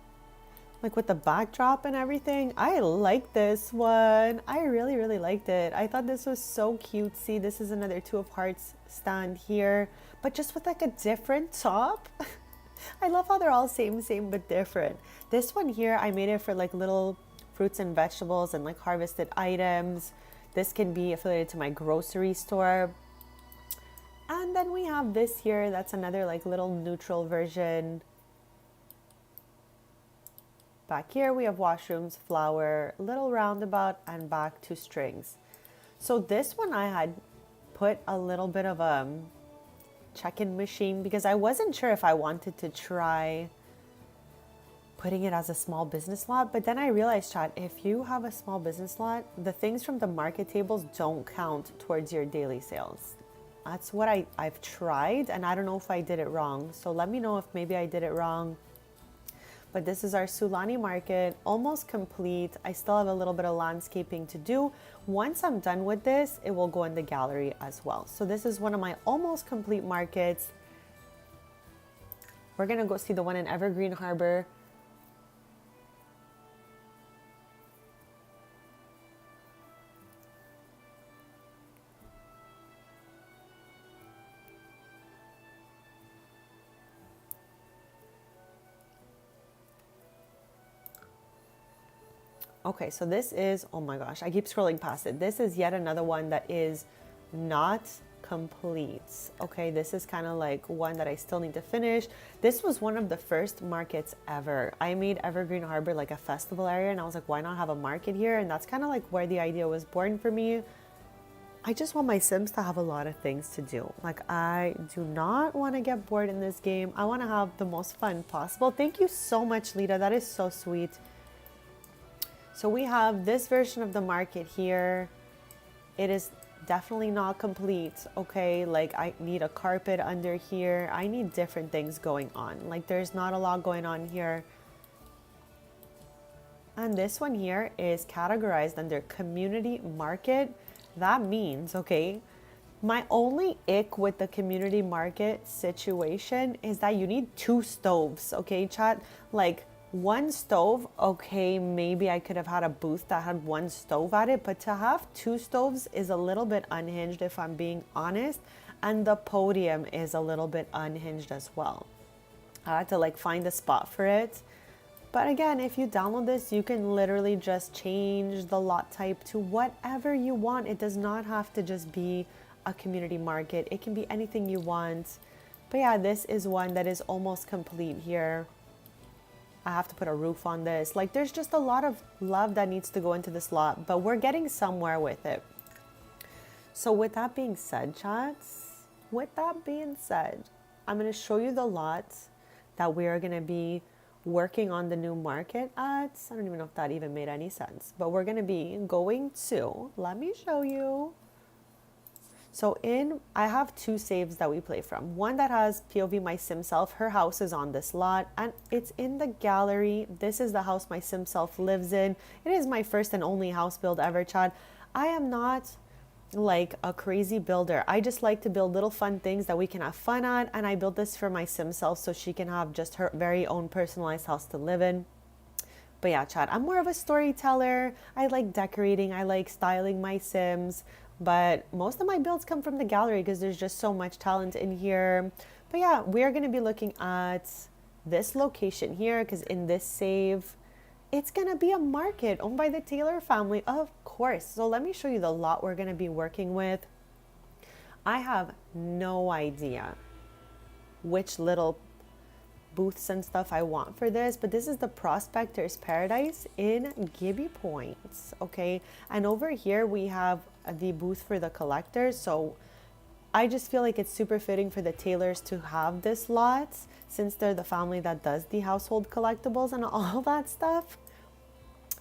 like with the backdrop and everything. I like this one. I really, really liked it. I thought this was so cutesy. This is another Two of Hearts stand here, but just with like a different top. I love how they're all same, but different. This one here, I made it for like little fruits and vegetables and like harvested items. This can be affiliated to my grocery store. And then we have this here, that's another like little neutral version. Back here we have washrooms, flower, little roundabout, and back to strings. So this one I had put a little bit of a check-in machine because I wasn't sure if I wanted to try putting it as a small business lot, but then I realized, chat, if you have a small business lot, the things from the market tables don't count towards your daily sales. That's what I've tried, and I don't know if I did it wrong. So let me know if maybe I did it wrong. But this is our Sulani market, almost complete. I still have a little bit of landscaping to do. Once I'm done with this, it will go in the gallery as well. So this is one of my almost complete markets. We're gonna go see the one in Evergreen Harbor. Okay, so this is, oh my gosh, I keep scrolling past it. This is yet another one that is not complete. Okay, this is kind of like one that I still need to finish. This was one of the first markets ever. I made Evergreen Harbor like a festival area, and I was like, why not have a market here? And that's kind of like where the idea was born for me. I just want my Sims to have a lot of things to do. Like, I do not want to get bored in this game. I want to have the most fun possible. Thank you so much, Lita. That is so sweet. So we have this version of the market here. It is definitely not complete, okay? Like, I need a carpet under here. I need different things going on. Like, there's not a lot going on here. And this one here is categorized under community market. That means, okay, my only ick with the community market situation is that you need 2 stoves, okay, chat? Like, 1 stove, okay, maybe I could have had a booth that had 1 stove at it, but to have 2 stoves is a little bit unhinged if I'm being honest, and the podium is a little bit unhinged as well. I had to like find a spot for it. But again, if you download this, you can literally just change the lot type to whatever you want. It does not have to just be a community market. It can be anything you want. But yeah, this is one that is almost complete here. I have to put a roof on this. Like, there's just a lot of love that needs to go into this lot, but we're getting somewhere with it. So with that being said, chats, I'm going to show you the lot that we are going to be working on the new market at. I don't even know if that even made any sense, but we're going to be going to, let me show you. So I have 2 saves that we play from. One that has POV my sim self. Her house is on this lot and it's in the gallery. This is the house my sim self lives in. It is my first and only house build ever, Chad. I am not like a crazy builder. I just like to build little fun things that we can have fun at. And I built this for my sim self so she can have just her very own personalized house to live in. But yeah, Chad, I'm more of a storyteller. I like decorating. I like styling my Sims. But most of my builds come from the gallery because there's just so much talent in here. But yeah, we're going to be looking at this location here because in this save, it's going to be a market owned by the Taylor family, of course. So let me show you the lot we're going to be working with. I have no idea which little booths and stuff I want for this, but this is the Prospector's Paradise in Gibby Points, okay? And over here we have the booth for the collectors, so I just feel like it's super fitting for the Taylors to have this lot since they're the family that does the household collectibles and all that stuff.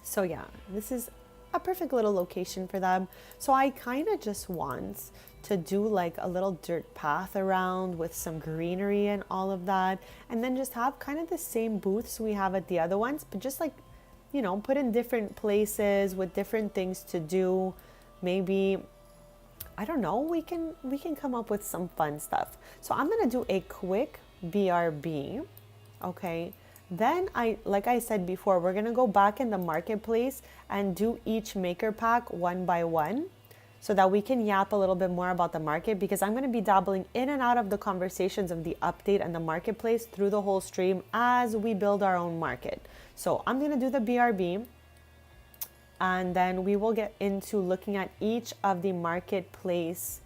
So yeah, this is a perfect little location for them. So I kind of just want to do like a little dirt path around with some greenery and all of that, and then just have kind of the same booths we have at the other ones, but just like, you know, put in different places with different things to do. Maybe, I don't know, we can come up with some fun stuff. So I'm gonna do a quick BRB, okay? Then like I said before, we're gonna go back in the marketplace and do each maker pack one by one so that we can yap a little bit more about the market, because I'm gonna be dabbling in and out of the conversations of the update and the marketplace through the whole stream as we build our own market. So I'm gonna do the BRB, and then we will get into looking at each of the marketplace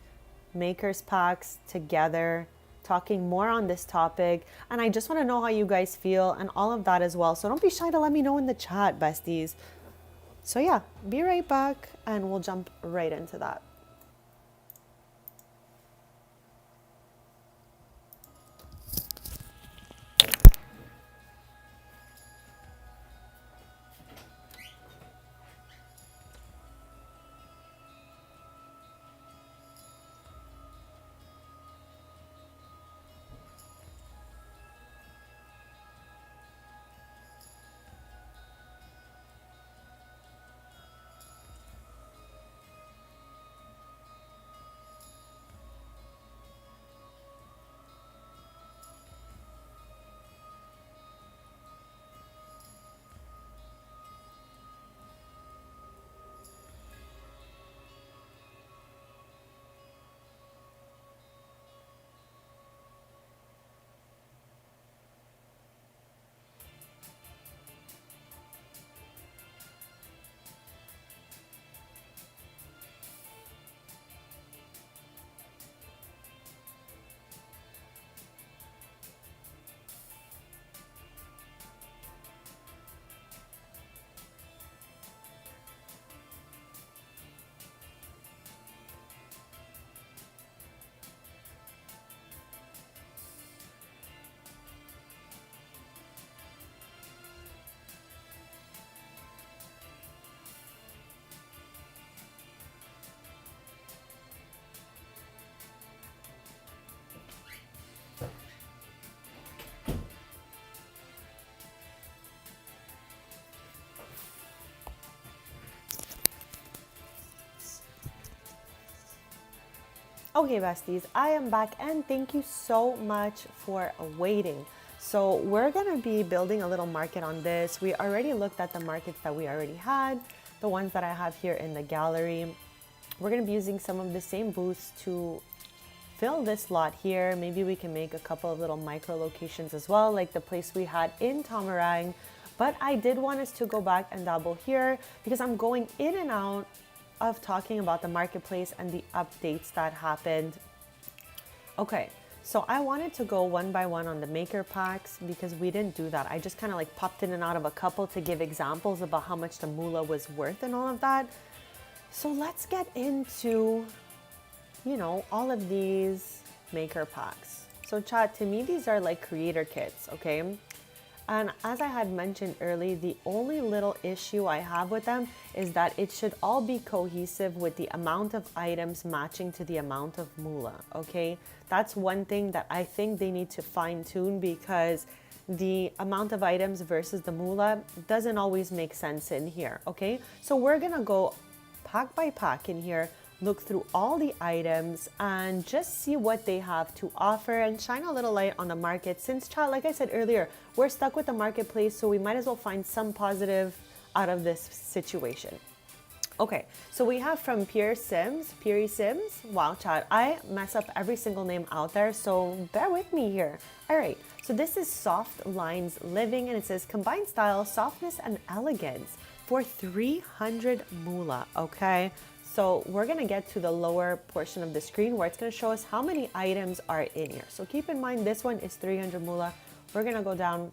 makers packs together, talking more on this topic. And I just want to know how you guys feel and all of that as well. So don't be shy to let me know in the chat, besties. So yeah, be right back and we'll jump right into that. Okay, besties, I am back and thank you so much for waiting. So we're gonna be building a little market on this. We already looked at the markets that we already had, the ones that I have here in the gallery. We're gonna be using some of the same booths to fill this lot here. Maybe we can make a couple of little micro locations as well, like the place we had in Tamarang. But I did want us to go back and dabble here because I'm going in and out of talking about the marketplace and the updates that happened. Okay, so I wanted to go one by one on the maker packs because we didn't do that. I just kind of like popped in and out of a couple to give examples about how much the moolah was worth and all of that. So let's get into, you know, all of these maker packs. So chat, to me, these are like creator kits, okay? And as I had mentioned earlier, the only little issue I have with them is that it should all be cohesive with the amount of items matching to the amount of moolah, okay? That's one thing that I think they need to fine tune, because the amount of items versus the moolah doesn't always make sense in here, okay? So we're gonna go pack by pack in here, look through all the items and just see what they have to offer and shine a little light on the market. Since, child, like I said earlier, we're stuck with the marketplace, so we might as well find some positive out of this situation. Okay, so we have from Pierre Sims. Wow, chat, I mess up every single name out there, so bear with me here. All right, so this is Soft Lines Living, and it says combined style, softness, and elegance for 300 moolah, okay? So we're gonna get to the lower portion of the screen where it's gonna show us how many items are in here. So keep in mind, this one is 300 mula. We're gonna go down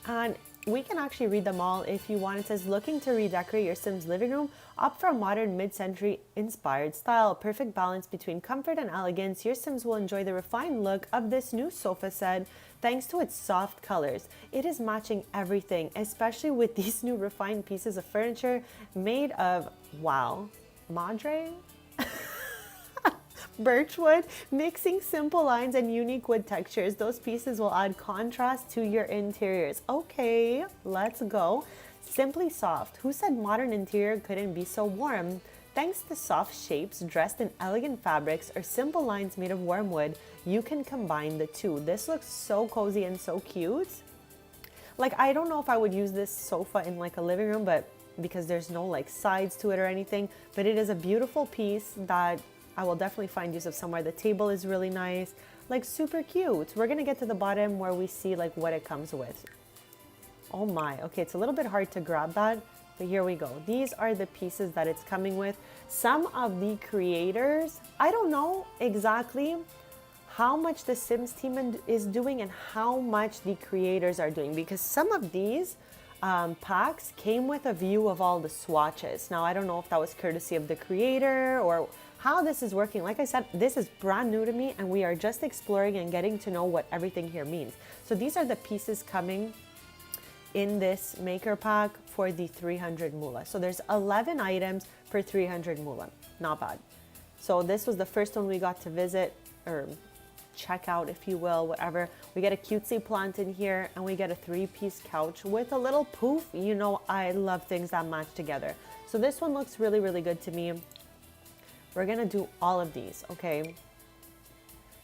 and we can actually read them all if you want. It says, looking to redecorate your Sims living room? Opt for a modern mid-century inspired style. Perfect balance between comfort and elegance. Your Sims will enjoy the refined look of this new sofa set thanks to its soft colors. It is matching everything, especially with these new refined pieces of furniture made of, wow, madre? Birchwood, mixing simple lines and unique wood textures. Those pieces will add contrast to your interiors. Okay, let's go. Simply soft. Who said modern interior couldn't be so warm? Thanks to soft shapes dressed in elegant fabrics or simple lines made of warm wood, you can combine the two. This looks so cozy and so cute. Like, I don't know if I would use this sofa in like a living room, but because there's no like sides to it or anything, but it is a beautiful piece that I will definitely find use of somewhere. The table is really nice, like super cute. We're gonna get to the bottom where we see like what it comes with. Oh my, okay, it's a little bit hard to grab that, but here we go. These are the pieces that it's coming with. Some of the creators, I don't know exactly how much the Sims team is doing and how much the creators are doing, because some of these packs came with a view of all the swatches. Now, I don't know if that was courtesy of the creator or how this is working. Like I said, this is brand new to me and we are just exploring and getting to know what everything here means. So these are the pieces coming in this maker pack for the 300 mula. So there's 11 items for 300 mula. Not bad. So this was the first one we got to visit or check out, if you will, whatever. We get a cutesy plant in here and we get a 3-piece couch with a little poof. You know, I love things that match together. So this one looks really, really good to me. We're gonna do all of these, okay?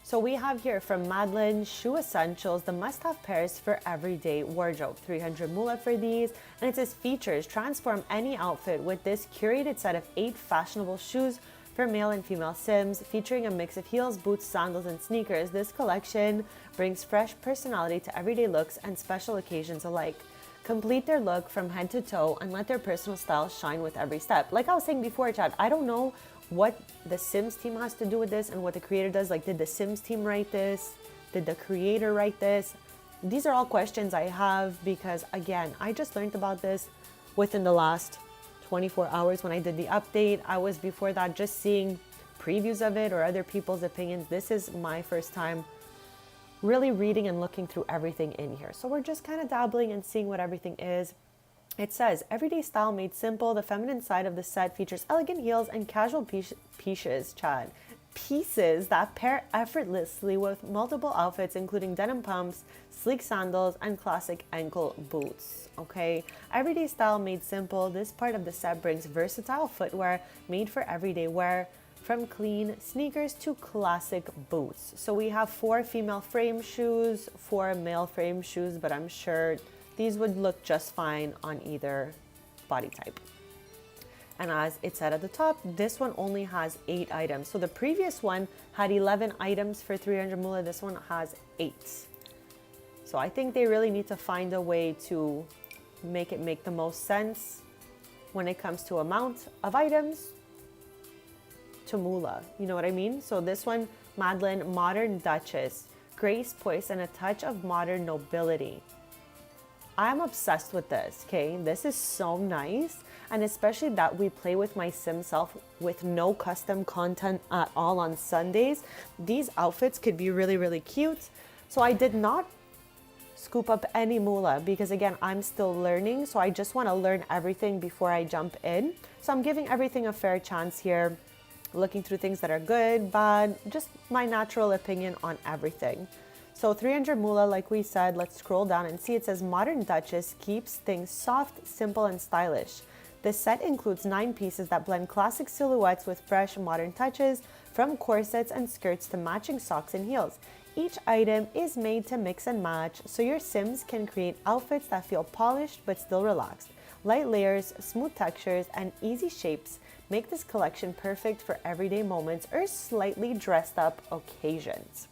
So we have here from Madeline, Shoe Essentials, the must-have pairs for everyday wardrobe. 300 mula for these. And it says features, transform any outfit with this curated set of 8 fashionable shoes for male and female Sims, featuring a mix of heels, boots, sandals, and sneakers. This collection brings fresh personality to everyday looks and special occasions alike. Complete their look from head to toe and let their personal style shine with every step. Like I was saying before, Chad, I don't know what the Sims team has to do with this and what the creator does. Like, did the Sims team write this? Did the creator write this? These are all questions I have because, again, I just learned about this within the last 24 hours when I did the update. I was before that just seeing previews of it or other people's opinions. This is my first time really reading and looking through everything in here. So we're just kind of dabbling and seeing what everything is. It says, everyday style made simple. The feminine side of the set features elegant heels and casual pieces, Chad. Pieces that pair effortlessly with multiple outfits, including denim pumps, sleek sandals, and classic ankle boots. Okay, everyday style made simple. This part of the set brings versatile footwear made for everyday wear, from clean sneakers to classic boots. So we have 4 female frame shoes, 4 male frame shoes, but I'm sure these would look just fine on either body type. And as it said at the top, this one only has 8 items. So the previous one had 11 items for 300 mula. This one has 8. So I think they really need to find a way to make it make the most sense when it comes to amount of items to mula. You know what I mean? So this one, Madeline, modern duchess, grace, poise, and a touch of modern nobility. I'm obsessed with this, okay? This is so nice. And especially that we play with my Sim self with no custom content at all on Sundays. These outfits could be really, really cute. So I did not scoop up any mula because, again, I'm still learning. So I just want to learn everything before I jump in. So I'm giving everything a fair chance here, looking through things that are good, bad, just my natural opinion on everything. So 300 mula, like we said, let's scroll down and see. It says Modern Duchess keeps things soft, simple, and stylish. This set includes 9 pieces that blend classic silhouettes with fresh, modern touches, from corsets and skirts to matching socks and heels. Each item is made to mix and match, so your Sims can create outfits that feel polished but still relaxed. Light layers, smooth textures, and easy shapes make this collection perfect for everyday moments or slightly dressed up occasions.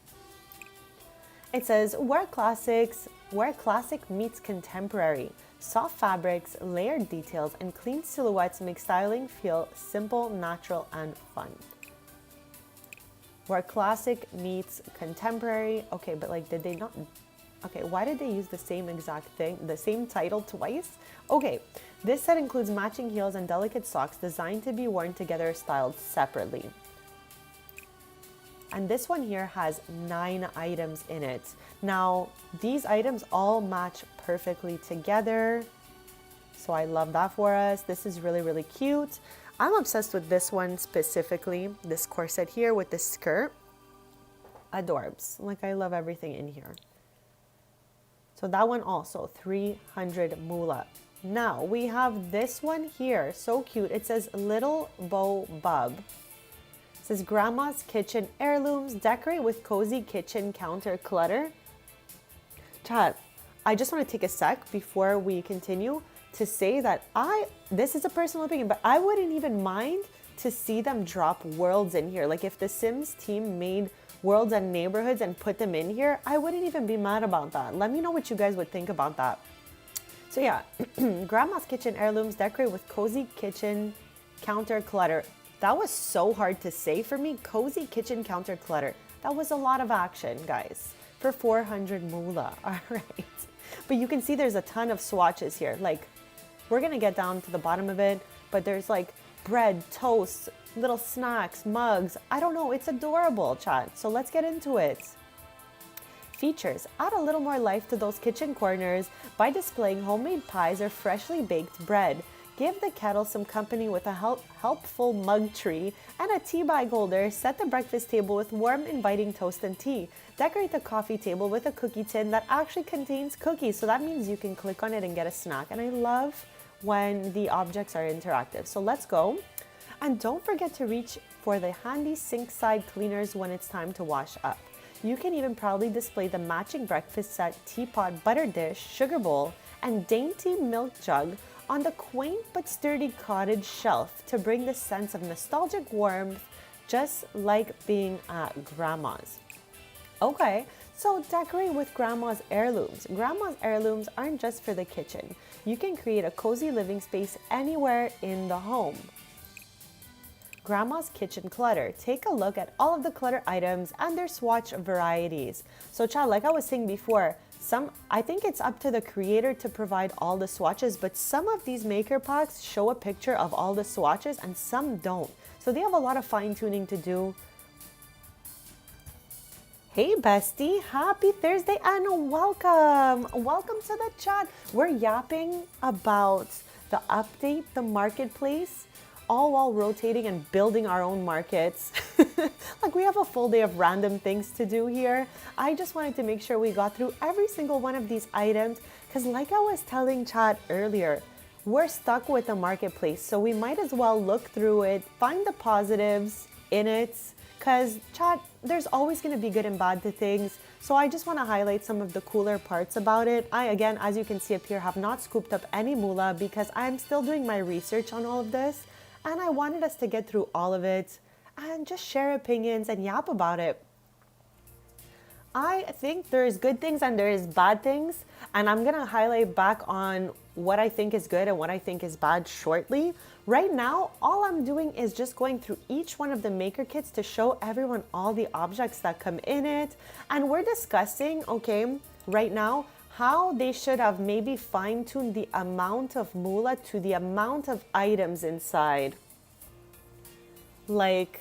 It says, where classic meets contemporary. Soft fabrics, layered details, and clean silhouettes make styling feel simple, natural, and fun. Where classic meets contemporary. Okay, but like, did they not? Okay, why did they use the same exact thing, the same title twice? Okay, this set includes matching heels and delicate socks designed to be worn together, styled separately. And this one here has 9 items in it. Now, these items all match perfectly together. So I love that for us. This is really, really cute. I'm obsessed with this one specifically, this corset here with this skirt. Adorbs. Like, I love everything in here. So that one also, 300 moolah. Now, we have this one here. So cute. It says Little Bow Bub. It says Grandma's Kitchen Heirlooms. Decorate with cozy kitchen counter clutter. Chat, I just want to take a sec before we continue to say that this is a personal opinion, but I wouldn't even mind to see them drop worlds in here. Like, if the Sims team made worlds and neighborhoods and put them in here, I wouldn't even be mad about that. Let me know what you guys would think about that. So yeah, Grandma's Kitchen Heirlooms, decorate with cozy kitchen counter clutter. That was so hard to say for me. Cozy kitchen counter clutter. That was a lot of action, guys, for 400 moolah. All right. But you can see there's a ton of swatches here. Like, we're going to get down to the bottom of it, but there's like bread, toast, little snacks, mugs. I don't know. It's adorable, chat. So let's get into it. Features. Add a little more life to those kitchen corners by displaying homemade pies or freshly baked bread. Give the kettle some company with a helpful mug tree and a tea bag holder. Set the breakfast table with warm, inviting toast and tea. Decorate the coffee table with a cookie tin that actually contains cookies. So that means you can click on it and get a snack. And I love when the objects are interactive. So let's go. And don't forget to reach for the handy sink side cleaners when it's time to wash up. You can even proudly display the matching breakfast set, teapot, butter dish, sugar bowl, and dainty milk jug on the quaint but sturdy cottage shelf to bring the sense of nostalgic warmth, just like being at Grandma's. Okay, so decorate with Grandma's heirlooms. Grandma's heirlooms aren't just for the kitchen. You can create a cozy living space anywhere in the home. Grandma's Kitchen Clutter. Take a look at all of the clutter items and their swatch varieties. So child, like I was saying before, I think it's up to the creator to provide all the swatches, but some of these maker packs show a picture of all the swatches and some don't. So they have a lot of fine tuning to do. Hey bestie, happy Thursday and welcome. Welcome to the chat. We're yapping about the update, the marketplace, all while rotating and building our own markets. Like, we have a full day of random things to do here. I just wanted to make sure we got through every single one of these items because, like I was telling chat earlier, we're stuck with the marketplace. So we might as well look through it, find the positives in it, because chat, there's always going to be good and bad to things. So I just want to highlight some of the cooler parts about it. I, again, as you can see up here, have not scooped up any moolah because I'm still doing my research on all of this. And I wanted us to get through all of it and just share opinions and yap about it. I think there is good things and there is bad things. And I'm going to highlight back on what I think is good and what I think is bad shortly. Right now, all I'm doing is just going through each one of the maker kits to show everyone all the objects that come in it. And we're discussing, okay, right now, how they should have maybe fine-tuned the amount of moolah to the amount of items inside. Like,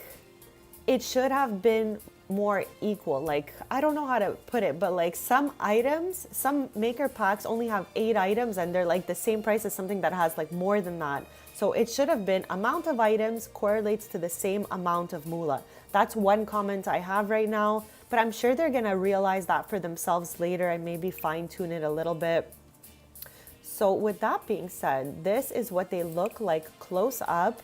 it should have been more equal. Like, I don't know how to put it, but like some items, some maker packs only have 8 items and they're like the same price as something that has like more than that. So it should have been amount of items correlates to the same amount of moolah. That's one comment I have right now. But I'm sure they're going to realize that for themselves later and maybe fine tune it a little bit. So with that being said, this is what they look like close up.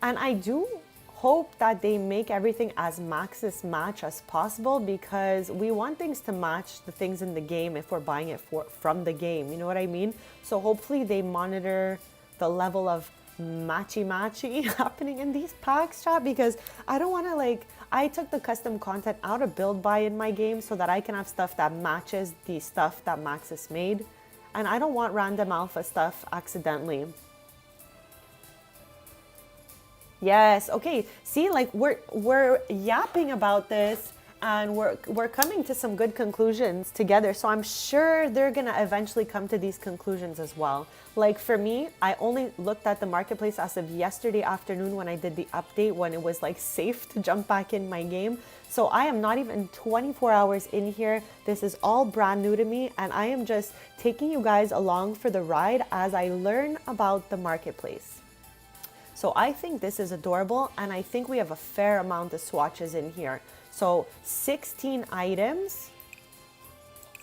And I do hope that they make everything as maxis match as possible because we want things to match the things in the game if we're buying it from the game. You know what I mean? So hopefully they monitor the level of matchy happening in these packs, chat, because I don't want to like, I took the custom content out of build buy in my game so that I can have stuff that matches the stuff that Maxis made. and I don't want random alpha stuff accidentally. Yes, okay. See, like we're yapping about this and we're coming to some good conclusions together. So I'm sure they're going to eventually come to these conclusions as well. Like for me, I only looked at the marketplace as of yesterday afternoon when I did the update, when it was like safe to jump back in my game. So I am not even 24 hours in here. This is all brand new to me, and I am just taking you guys along for the ride as I learn about the marketplace. So I think this is adorable, and I think we have a fair amount of swatches in here. So 16 items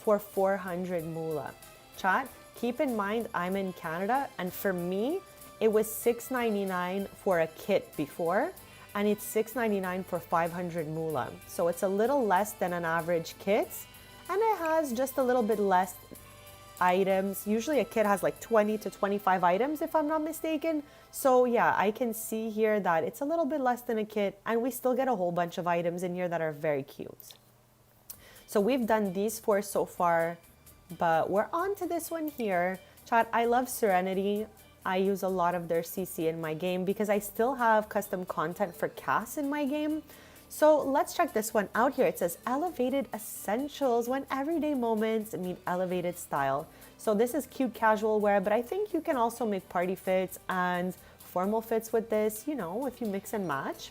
for 400 moolah. Chat, keep in mind I'm in Canada, and for me, it was $6.99 for a kit before, and it's $6.99 for 500 moolah. So it's a little less than an average kit, and it has just a little bit less items. Usually a kit has like 20 to 25 items if I'm not mistaken. So yeah, I can see here that it's a little bit less than a kit, and we still get a whole bunch of items in here that are very cute. So we've done these 4 so far, but we're on to this one here. Chat, I love Serenity. I use a lot of their CC in my game because I still have custom content for Cass in my game. So let's check this one out here. It says elevated essentials when everyday moments meet elevated style. So this is cute casual wear, but I think you can also make party fits and formal fits with this, you know, if you mix and match.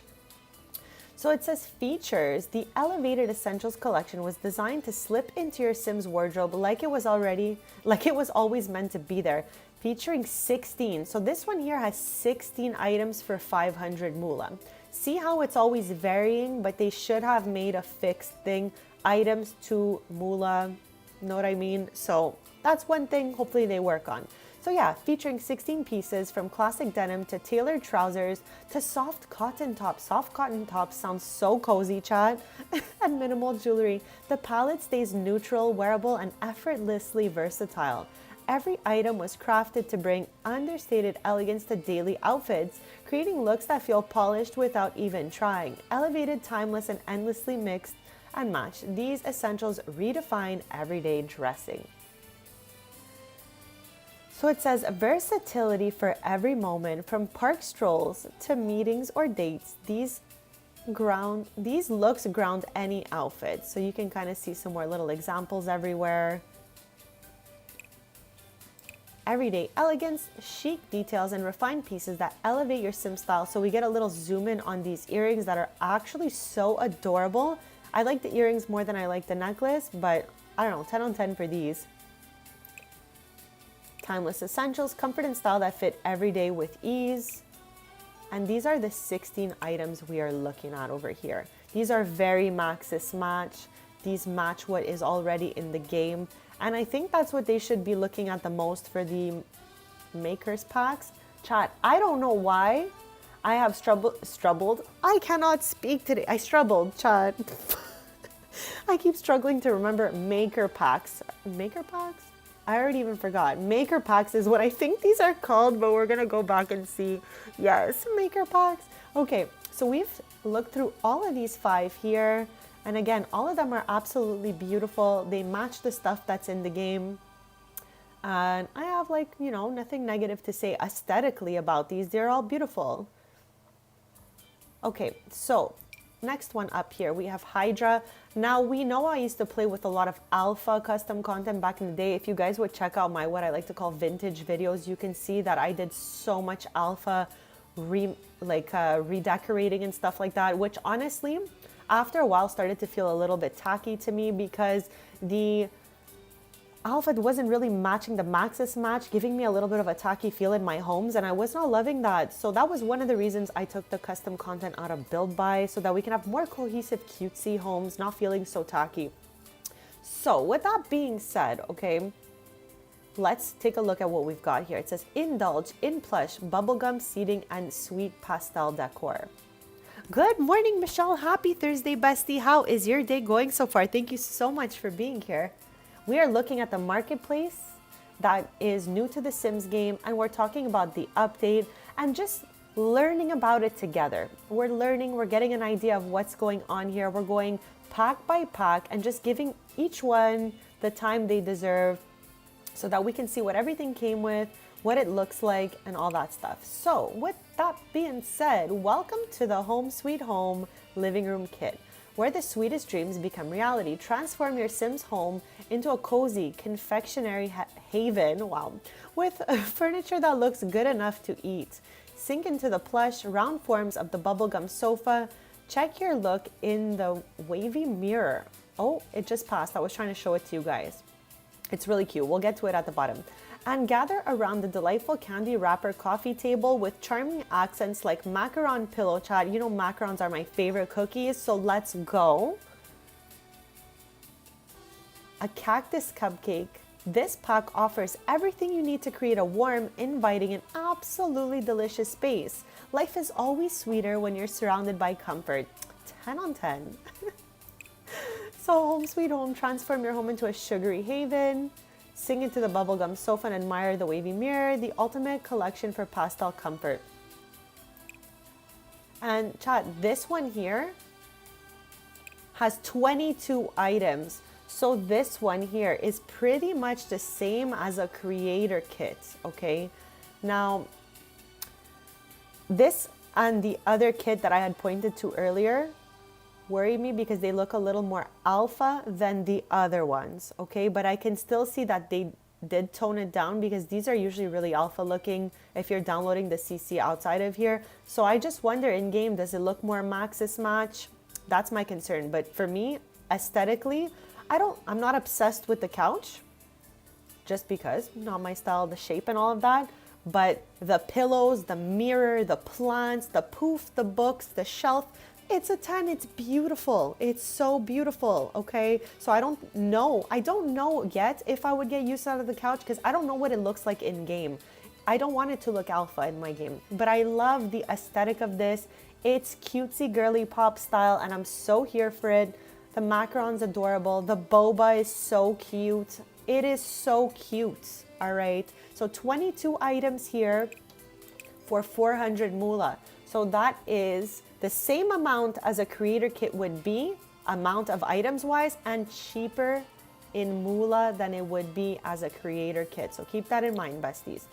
So it says features. The elevated essentials collection was designed to slip into your Sims wardrobe like it was always meant to be there. Featuring 16. So this one here has 16 items for 500 moolah. See how it's always varying, but they should have made a fixed thing. Items to moolah, know what I mean? So that's one thing hopefully they work on. So yeah, featuring 16 pieces from classic denim to tailored trousers to soft cotton tops. Soft cotton tops sounds so cozy, chat. And minimal jewelry. The palette stays neutral, wearable, and effortlessly versatile. Every item was crafted to bring understated elegance to daily outfits, creating looks that feel polished without even trying. Elevated, timeless, and endlessly mixed and matched. These essentials redefine everyday dressing. So it says versatility for every moment, from park strolls to meetings or dates. These looks ground any outfit. So you can kind of see some more little examples everywhere. Everyday elegance, chic details, and refined pieces that elevate your sim style. So we get a little zoom in on these earrings that are actually so adorable. I like the earrings more than I like the necklace, but I don't know, 10 on 10 for these. Timeless essentials, comfort and style that fit every day with ease. And these are the 16 items we are looking at over here. These are very Maxis match. These match what is already in the game. And I think that's what they should be looking at the most for the makers packs. Chat, I don't know why I have struggled. I cannot speak today. I struggled, chat. I keep struggling to remember maker packs. Maker packs? I already even forgot. Maker packs is what I think these are called, but we're gonna go back and see. Yes, maker packs. Okay, so we've looked through all of these 5 here. And again, all of them are absolutely beautiful. They match the stuff that's in the game. And I have nothing negative to say aesthetically about these. They're all beautiful. Okay, so next one up here, we have Hydra. Now we know I used to play with a lot of alpha custom content back in the day. If you guys would check out my, what I like to call vintage videos, you can see that I did so much alpha redecorating and stuff like that, which honestly, after a while started to feel a little bit tacky to me because the alpha wasn't really matching the Maxis match, giving me a little bit of a tacky feel in my homes, and I was not loving that. So that was one of the reasons I took the custom content out of Build Buy, so that we can have more cohesive, cutesy homes, not feeling so tacky. So with that being said, okay, let's take a look at what we've got here. It says indulge in plush, bubblegum seating, and sweet pastel decor. Good morning, Michelle. Happy Thursday, bestie. How is your day going so far? Thank you so much for being here. We are looking at the marketplace that is new to the Sims game, and we're talking about the update and just learning about it together. We're learning, we're getting an idea of what's going on here. We're going pack by pack and just giving each one the time they deserve so that we can see what everything came with, what it looks like, and all that stuff. So with that being said, welcome to the Home Sweet Home Living Room Kit, where the sweetest dreams become reality. Transform your Sims home into a cozy confectionery haven, wow, with furniture that looks good enough to eat. Sink into the plush, round forms of the bubblegum sofa. Check your look in the wavy mirror. Oh, it just passed. I was trying to show it to you guys. It's really cute. We'll get to it at the bottom. And gather around the delightful candy wrapper coffee table with charming accents like macaron pillow chat. You know, macarons are my favorite cookies, so let's go. A cactus cupcake. This pack offers everything you need to create a warm, inviting, and absolutely delicious space. Life is always sweeter when you're surrounded by comfort. 10 on 10. So Home Sweet Home, transform your home into a sugary haven. Sink into the bubblegum sofa and admire the wavy mirror, the ultimate collection for pastel comfort. And chat, this one here has 22 items. So this one here is pretty much the same as a creator kit, okay? Now, this and the other kit that I had pointed to earlier worry me because they look a little more alpha than the other ones, okay? But I can still see that they did tone it down because these are usually really alpha looking if you're downloading the CC outside of here. So I just wonder in game, does it look more Maxis match? That's my concern. But for me, aesthetically, I'm not obsessed with the couch just because, not my style, the shape and all of that. But the pillows, the mirror, the plants, the poof, the books, the shelf, it's a 10. It's beautiful. It's so beautiful, okay? So I don't know yet if I would get used out of the couch because I don't know what it looks like in game. I don't want it to look alpha in my game, but I love the aesthetic of this. It's cutesy girly pop style and I'm so here for it. The macaron's adorable. The boba is so cute. It is so cute, all right? So 22 items here for 400 moolah. So that is the same amount as a creator kit would be, amount of items wise, and cheaper in moolah than it would be as a creator kit. So keep that in mind, besties.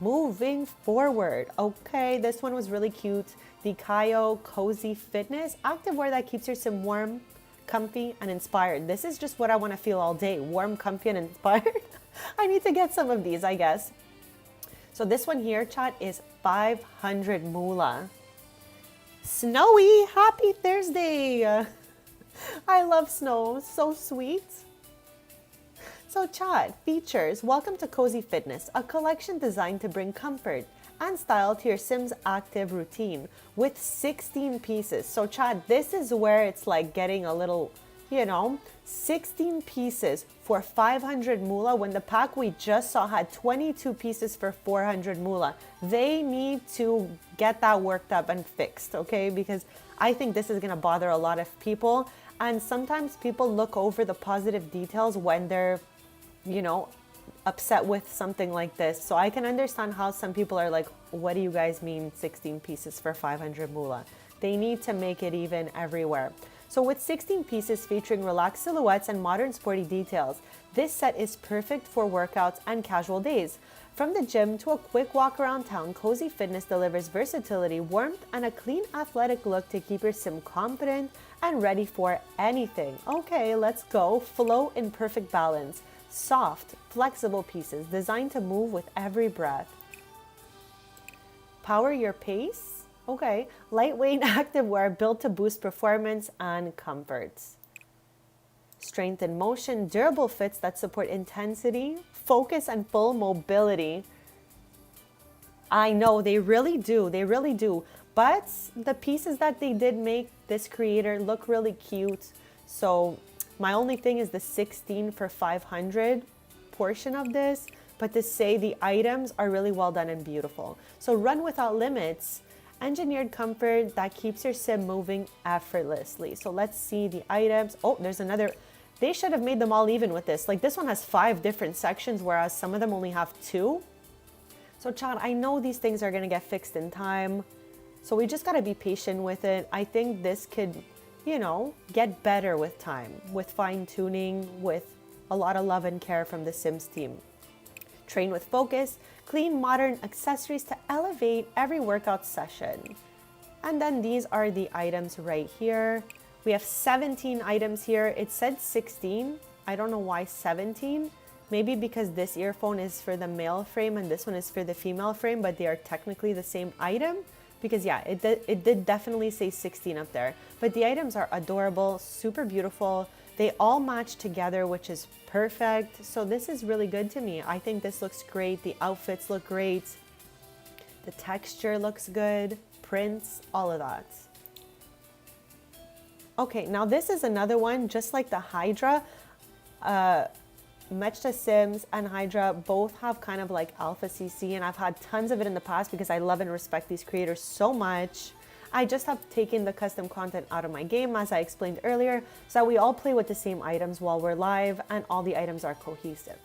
Moving forward, okay, this one was really cute. The Kayo Cozy Fitness, activewear that keeps your sim warm, comfy, and inspired. This is just what I want to feel all day, warm, comfy, and inspired. I need to get some of these, I guess. So this one here, chat, is 500 moolah. Snowy, happy Thursday. I love snow, so sweet. So chat, features, welcome to Cozy Fitness, a collection designed to bring comfort and style to your Sims active routine with 16 pieces. So chat, this is where it's like getting a little, 16 pieces for 500 moolah when the pack we just saw had 22 pieces for 400 moolah. They need to get that worked up and fixed, okay? Because I think this is gonna bother a lot of people. And sometimes people look over the positive details when they're, upset with something like this. So I can understand how some people are like, what do you guys mean 16 pieces for 500 moolah? They need to make it even everywhere. So with 16 pieces featuring relaxed silhouettes and modern sporty details, this set is perfect for workouts and casual days. From the gym to a quick walk around town, Cozy Fitness delivers versatility, warmth, and a clean athletic look to keep your sim confident and ready for anything. Okay, let's go. Flow in perfect balance. Soft, flexible pieces designed to move with every breath. Power your pace. Okay, lightweight activewear built to boost performance and comforts. Strength in motion, durable fits that support intensity, focus, and full mobility. I know, they really do. But the pieces that they did make this creator look really cute. So my only thing is the 16 for 500 portion of this. But to say the items are really well done and beautiful. So run without limits. Engineered comfort that keeps your sim moving effortlessly. So let's see the items. Oh, there's another. They should have made them all even with this. Like this one has 5 different sections, whereas some of them only have 2. So chat, I know these things are gonna get fixed in time. So we just gotta be patient with it. I think this could, get better with time, with fine tuning, with a lot of love and care from the Sims team. Train with focus, clean modern accessories to elevate every workout session. And then these are the items right here. We have 17 items here. It said 16. I don't know why 17. Maybe because this earphone is for the male frame and this one is for the female frame, but they are technically the same item. Because yeah, it did definitely say 16 up there. But the items are adorable, super beautiful. They all match together, which is perfect. So this is really good to me. I think this looks great. The outfits look great. The texture looks good. Prints, all of that. Okay, now this is another one, just like the Hydra. Mechta Sims and Hydra both have kind of like alpha CC, and I've had tons of it in the past because I love and respect these creators so much. I just have taken the custom content out of my game, as I explained earlier, so that we all play with the same items while we're live and all the items are cohesive.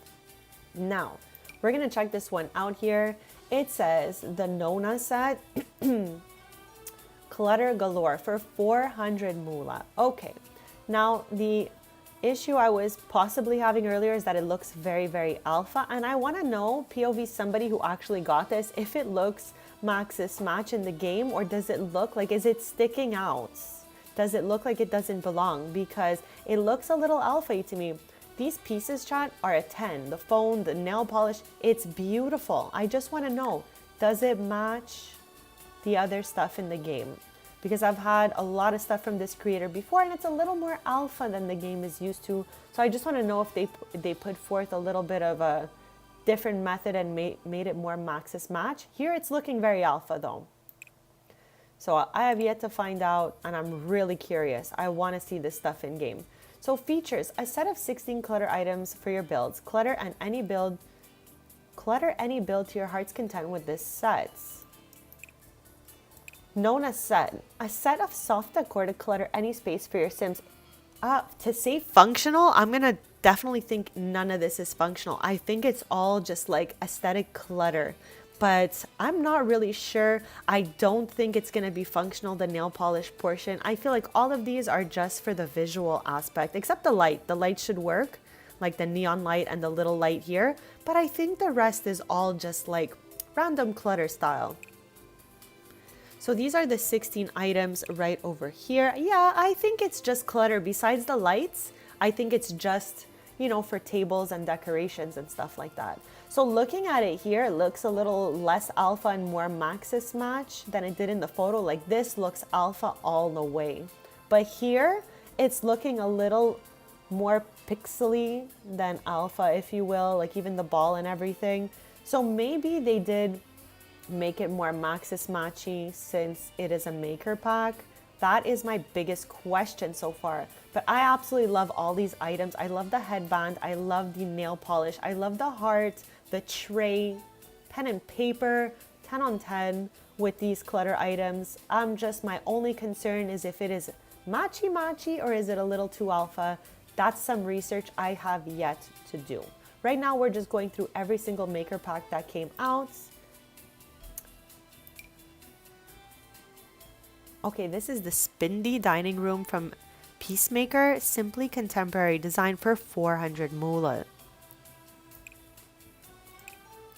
Now, we're gonna check this one out here. It says the Nona set, Clutter Galore for 400 moolah. Okay, now the issue I was possibly having earlier is that it looks very, very alpha, and I want to know, POV somebody who actually got this, if it looks Max's match in the game, or does it look like, is it sticking out? Does it look like it doesn't belong? Because it looks a little alpha to me. These pieces, chat, are a 10. The phone, the nail polish, it's beautiful. I just want to know, does it match the other stuff in the game? Because I've had a lot of stuff from this creator before and it's a little more alpha than the game is used to. So I just want to know if they put forth a little bit of a different method and made it more Max's match. Here it's looking very alpha though. So I have yet to find out and I'm really curious. I want to see this stuff in game. So features, a set of 16 clutter items for your builds. Clutter any build to your heart's content with this set. Nona set, a set of soft decor to clutter any space for your Sims. To say functional, I'm gonna definitely think none of this is functional. I think it's all just like aesthetic clutter, but I'm not really sure. I don't think it's gonna be functional, the nail polish portion. I feel like all of these are just for the visual aspect, except the light. The light should work, like the neon light and the little light here, but I think the rest is all just like random clutter style. So these are the 16 items right over here. Yeah, I think it's just clutter. Besides the lights, I think it's just, you know, for tables and decorations and stuff like that. So looking at it here, it looks a little less alpha and more Max's match than it did in the photo. Like this looks alpha all the way. But here, it's looking a little more pixely than alpha, if you will, like even the ball and everything. So maybe they did make it more Max's matchy since it is a maker pack. That is my biggest question so far. But I absolutely love all these items. I love the headband. I love the nail polish. I love the heart, the tray, pen and paper, 10 on 10 with these clutter items. My only concern is if it is matchy or is it a little too alpha? That's some research I have yet to do. Right now, we're just going through every single maker pack that came out. Okay, this is the Spindy dining room from Peacemaker, simply contemporary, design for 400 moolah.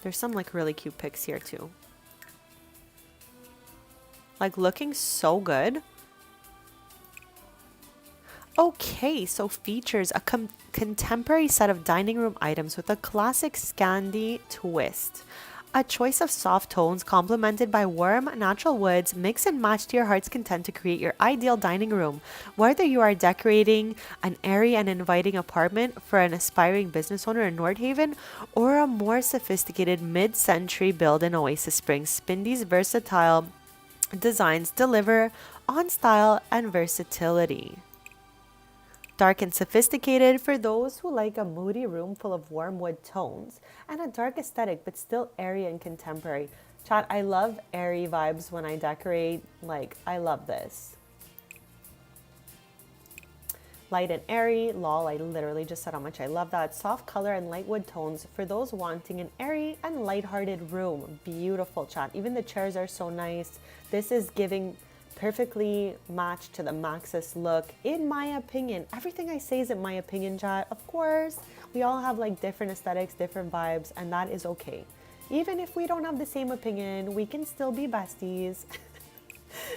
There's some like really cute pics here too. Like looking so good. Okay, so features a contemporary set of dining room items with a classic Scandi twist. A choice of soft tones complemented by warm, natural woods mix and match to your heart's content to create your ideal dining room. Whether you are decorating an airy and inviting apartment for an aspiring business owner in Nordhaven or a more sophisticated mid-century build in Oasis Springs, Spindy's versatile designs deliver on style and versatility. Dark and sophisticated for those who like a moody room full of warm wood tones and a dark aesthetic but still airy and contemporary. Chat, I love airy vibes when I decorate. Like, I love this. Light and airy, lol, I literally just said how much I love that. Soft color and light wood tones for those wanting an airy and lighthearted room. Beautiful, chat. Even the chairs are so nice. This is giving perfectly match to the Maxis look, in my opinion. Everything I say is in my opinion, chat. Of course, we all have like different aesthetics, different vibes, and that is okay. Even if we don't have the same opinion, we can still be besties.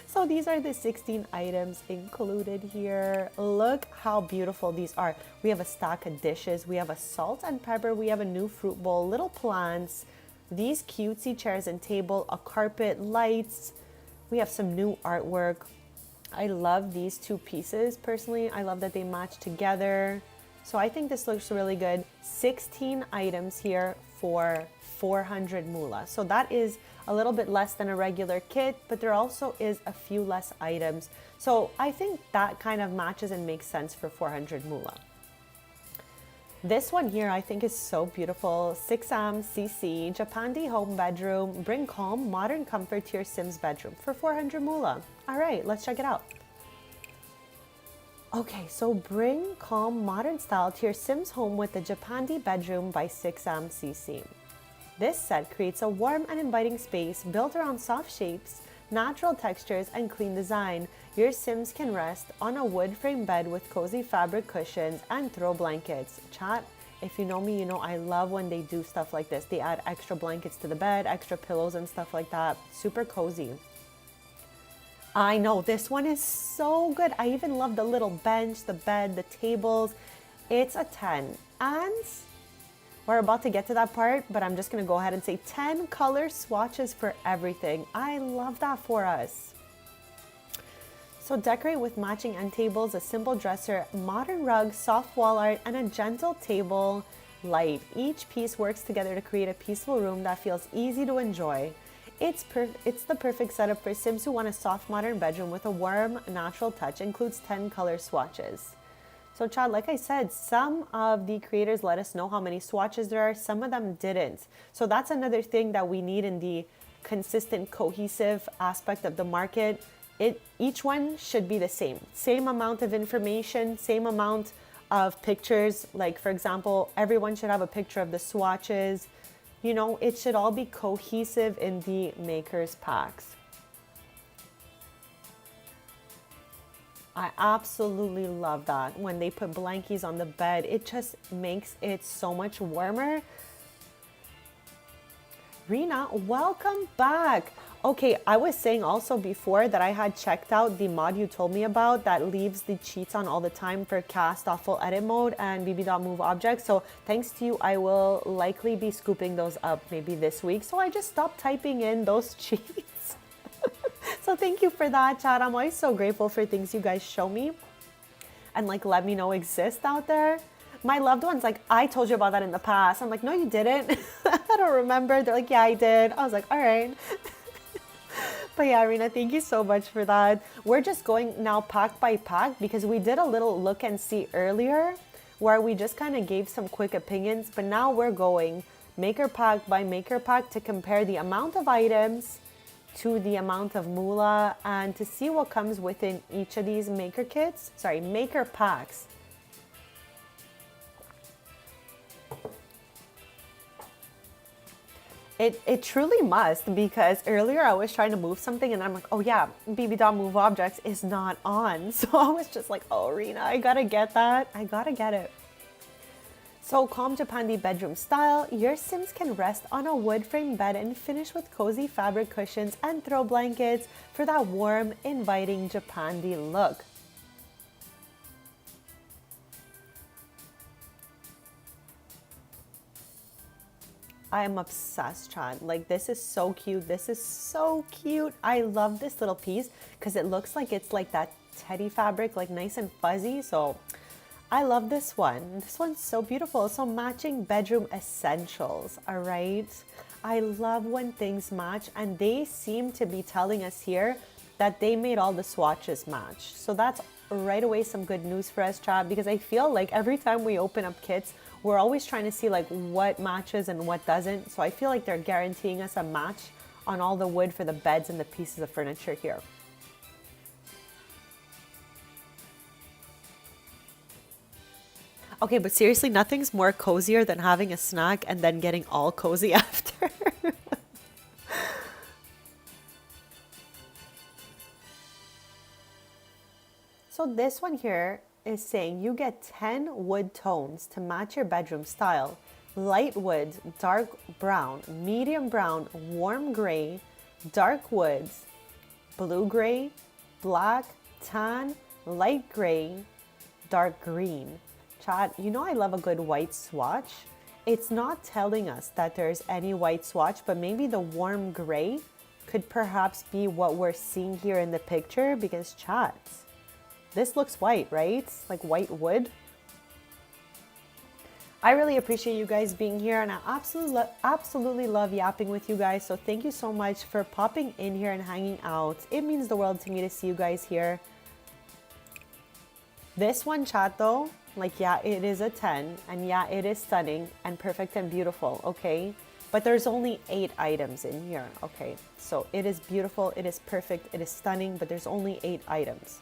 So these are the 16 items included here. Look how beautiful these are. We have a stack of dishes. We have a salt and pepper. We have a new fruit bowl, little plants, these cutesy chairs and table, a carpet, lights. We have some new artwork. I love these two pieces. Personally, I love that they match together. So I think this looks really good. 16 items here for 400 moolah. So that is a little bit less than a regular kit, but there also is a few less items. So I think that kind of matches and makes sense for 400 moolah. This one here I think is so beautiful. 6am CC, Japandi home bedroom. Bring calm, modern comfort to your Sims bedroom for 400 moolah. All right, let's check it out. Okay, so bring calm, modern style to your Sims home with the Japandi bedroom by 6am CC. This set creates a warm and inviting space built around soft shapes, natural textures, and clean design. Your Sims can rest on a wood frame bed with cozy fabric cushions and throw blankets. Chat, if you know me, you know I love when they do stuff like this. They add extra blankets to the bed, extra pillows and stuff like that. Super cozy. I know, this one is so good. I even love the little bench, the bed, the tables. It's a 10. And we're about to get to that part, but I'm just gonna go ahead and say 10 color swatches for everything. I love that for us. So decorate with matching end tables, a simple dresser, modern rug, soft wall art, and a gentle table light. Each piece works together to create a peaceful room that feels easy to enjoy. It's the perfect setup for Sims who want a soft modern bedroom with a warm, natural touch. Includes 10 color swatches. So Chad, like I said, some of the creators let us know how many swatches there are. Some of them didn't. So that's another thing that we need in the consistent, cohesive aspect of the market. Each one should be the same amount of information, same amount of pictures. Like for example, everyone should have a picture of the swatches. You know, it should all be cohesive in the makers packs. I absolutely love that. When they put blankies on the bed, it just makes it so much warmer. Rena, welcome back. Okay, I was saying also before that I had checked out the mod you told me about that leaves the cheats on all the time for cast off full edit mode and bb.move objects. So thanks to you, I will likely be scooping those up maybe this week. So I just stopped typing in those cheats. So thank you for that, chat. I'm always so grateful for things you guys show me and like let me know exist out there. My loved ones, like, I told you about that in the past. I'm like, no, you didn't. I don't remember. They're like, yeah, I did. I was like, all right. But yeah, Rena, thank you so much for that. We're just going now pack by pack because we did a little look and see earlier where we just kind of gave some quick opinions. But now we're going maker pack by maker pack to compare the amount of items to the amount of moolah and to see what comes within each of these maker packs. It truly must, because earlier I was trying to move something and I'm like, oh yeah, bb.move objects is not on. So I was just like, oh Rena, I gotta get that. I gotta get it. So calm Japandi bedroom style, your Sims can rest on a wood frame bed and finish with cozy fabric cushions and throw blankets for that warm, inviting Japandi look. I am obsessed, Chan. Like, this is so cute. This is so cute. I love this little piece because it looks like it's like that teddy fabric, like nice and fuzzy. So I love this one. This one's so beautiful. So matching bedroom essentials, all right? I love when things match, and they seem to be telling us here that they made all the swatches match. So that's right away some good news for us, chat, because I feel like every time we open up kits, we're always trying to see like what matches and what doesn't. So I feel like they're guaranteeing us a match on all the wood for the beds and the pieces of furniture here. Okay, but seriously, nothing's more cozier than having a snack and then getting all cozy after. So this one here is saying you get 10 wood tones to match your bedroom style. Light woods, dark brown, medium brown, warm gray, dark woods, blue gray, black, tan, light gray, dark green. Chad, you know I love a good white swatch. It's not telling us that there's any white swatch, but maybe the warm gray could perhaps be what we're seeing here in the picture, because Chad, this looks white, right? Like white wood. I really appreciate you guys being here, and I absolutely love yapping with you guys. So thank you so much for popping in here and hanging out. It means the world to me to see you guys here. This one, chat though, like, yeah, it is a 10, and yeah, it is stunning and perfect and beautiful, okay? But there's only 8 items in here, okay? So it is beautiful, it is perfect, it is stunning, but there's only 8 items.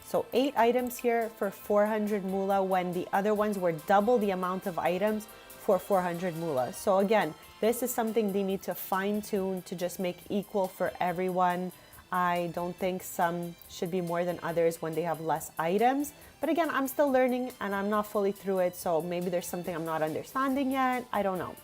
So 8 items here for 400 moolah, when the other ones were double the amount of items for 400 moolah. So again, this is something they need to fine tune to just make equal for everyone. I don't think some should be more than others when they have less items. But again, I'm still learning and I'm not fully through it. So maybe there's something I'm not understanding yet. I don't know.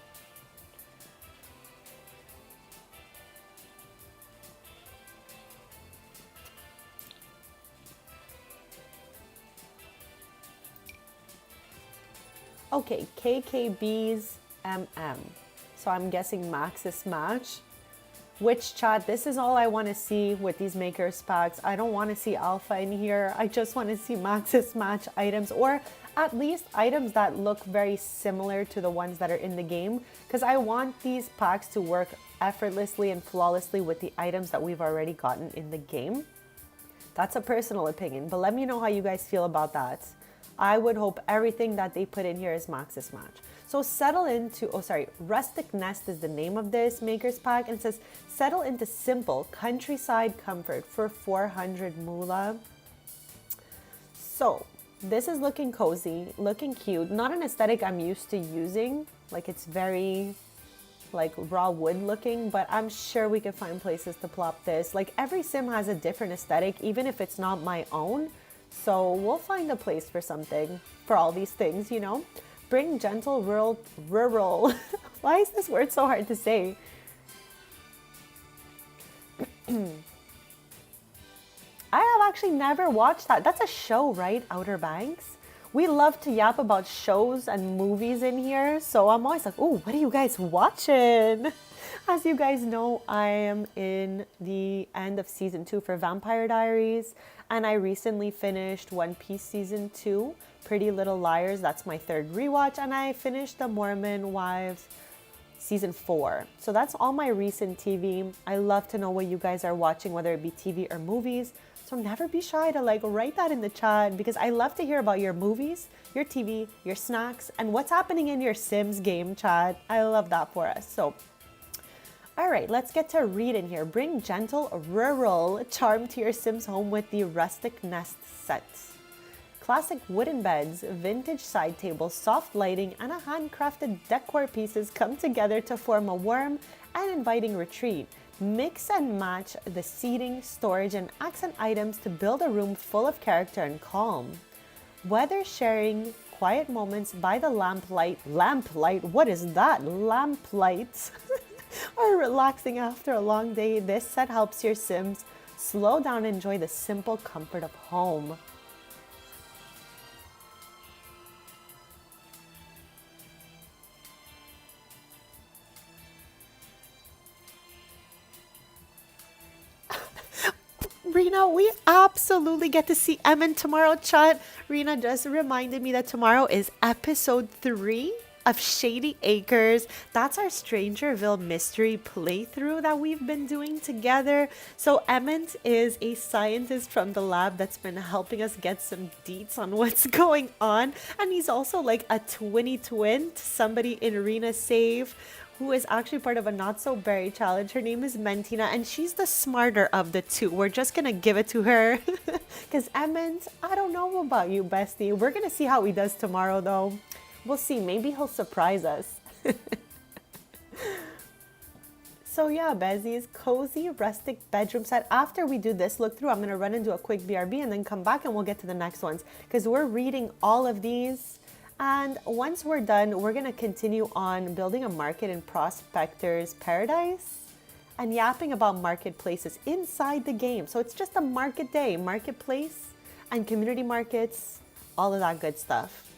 Okay, KKB's MM. So I'm guessing Maxis Match. Which, chat, this is all I want to see with these makers packs. I don't want to see alpha in here. I just want to see Maxis Match items, or at least items that look very similar to the ones that are in the game, because I want these packs to work effortlessly and flawlessly with the items that we've already gotten in the game. That's a personal opinion, but let me know how you guys feel about that. I would hope everything that they put in here is Maxis Match. So settle into, Rustic Nest is the name of this maker's pack, and it says settle into simple countryside comfort for 400 moolah. So this is looking cozy, looking cute, not an aesthetic I'm used to using. Like, it's very like raw wood looking, but I'm sure we can find places to plop this. Like, every sim has a different aesthetic, even if it's not my own. So we'll find a place for something for all these things, you know. Bring gentle rural. Why is this word so hard to say? I have actually never watched that. That's a show, right? Outer Banks. We love to yap about shows and movies in here. So I'm always like, oh, what are you guys watching? As you guys know, I am in the end of season 2 for Vampire Diaries. And I recently finished One Piece season 2, Pretty Little Liars. That's my 3rd rewatch. And I finished The Mormon Wives season 4. So that's all my recent TV. I love to know what you guys are watching, whether it be TV or movies. So never be shy to like write that in the chat, because I love to hear about your movies, your TV, your snacks, and what's happening in your Sims game, chat. I love that for us. So all right, let's get to reading here. Bring gentle rural charm to your Sims home with the Rustic Nest set. Classic wooden beds, vintage side tables, soft lighting, and a handcrafted decor pieces come together to form a warm and inviting retreat. Mix and match the seating, storage, and accent items to build a room full of character and calm. Whether sharing quiet moments by the lamplight, what is that? Lamplight. Or relaxing after a long day, this set helps your Sims slow down and enjoy the simple comfort of home. Rena, we absolutely get to see Emin tomorrow, chat. Rena just reminded me that tomorrow is episode 3 of Shady Acres. That's our Strangerville mystery playthrough that we've been doing together. So Emmett is a scientist from the lab that's been helping us get some deets on what's going on. And he's also like a twin to somebody in Arena Save, who is actually part of a Not So Berry challenge. Her name is Mentina, and she's the smarter of the two. We're just gonna give it to her. Because Emmett, I don't know about you, bestie. We're gonna see how he does tomorrow, though. We'll see. Maybe he'll surprise us. So yeah, Bezzy's cozy rustic bedroom set. After we do this look through, I'm gonna run and do a quick BRB and then come back and we'll get to the next ones because we're reading all of these. And once we're done, we're gonna continue on building a market in Prospector's Paradise and yapping about marketplaces inside the game. So it's just a market day, marketplace and community markets, all of that good stuff.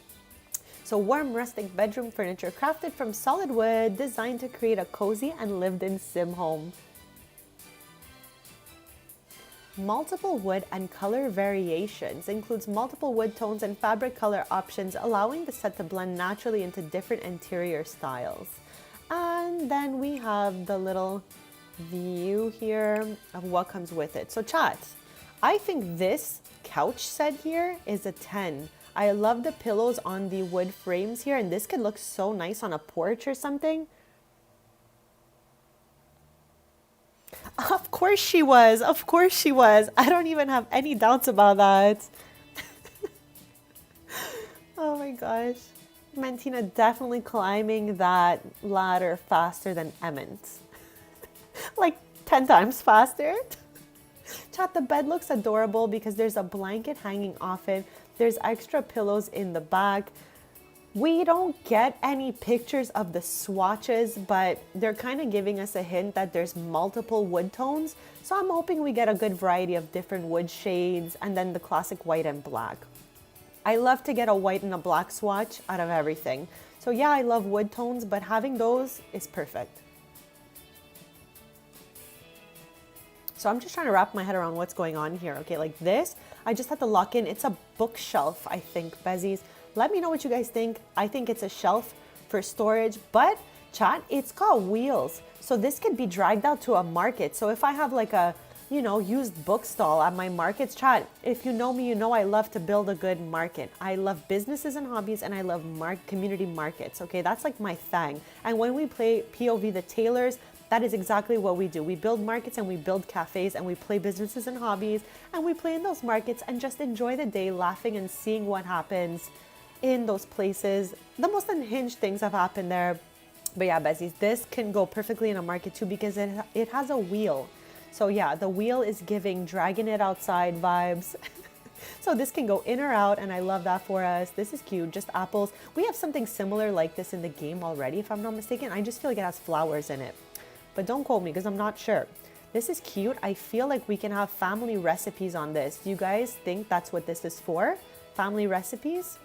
So warm rustic bedroom furniture crafted from solid wood, designed to create a cozy and lived-in sim home. Multiple wood and color variations includes multiple wood tones and fabric color options, allowing the set to blend naturally into different interior styles. And then we have the little view here of what comes with it. So chat, I think this couch set here is a 10. I love the pillows on the wood frames here, and this could look so nice on a porch or something. Of course she was. Of course she was. I don't even have any doubts about that. Oh my gosh. Mantina definitely climbing that ladder faster than Emmett. Like 10 times faster. Chat, the bed looks adorable because there's a blanket hanging off it. There's extra pillows in the back. We don't get any pictures of the swatches, but they're kind of giving us a hint that there's multiple wood tones. So I'm hoping we get a good variety of different wood shades and then the classic white and black. I love to get a white and a black swatch out of everything. So yeah, I love wood tones, but having those is perfect. So I'm just trying to wrap my head around what's going on here. Okay, like this, I just had to lock in. It's a bookshelf, I think, Bezzies. Let me know what you guys think. I think it's a shelf for storage, but chat, it's got wheels. So this could be dragged out to a market. So if I have like a, used book stall at my markets, chat, if you know me, you know I love to build a good market. I love businesses and hobbies, and I love community markets. Okay, that's like my thing. And when we play POV the Tailors, that is exactly what we do. We build markets and we build cafes and we play businesses and hobbies and we play in those markets and just enjoy the day laughing and seeing what happens in those places. The most unhinged things have happened there. But yeah, Bezzies, this can go perfectly in a market too because it has a wheel. So yeah, the wheel is giving dragging it outside vibes. So this can go in or out, and I love that for us. This is cute, just apples. We have something similar like this in the game already, if I'm not mistaken. I just feel like it has flowers in it. But don't quote me because I'm not sure. This is cute. I feel like we can have family recipes on this. Do you guys think that's what this is for? Family recipes?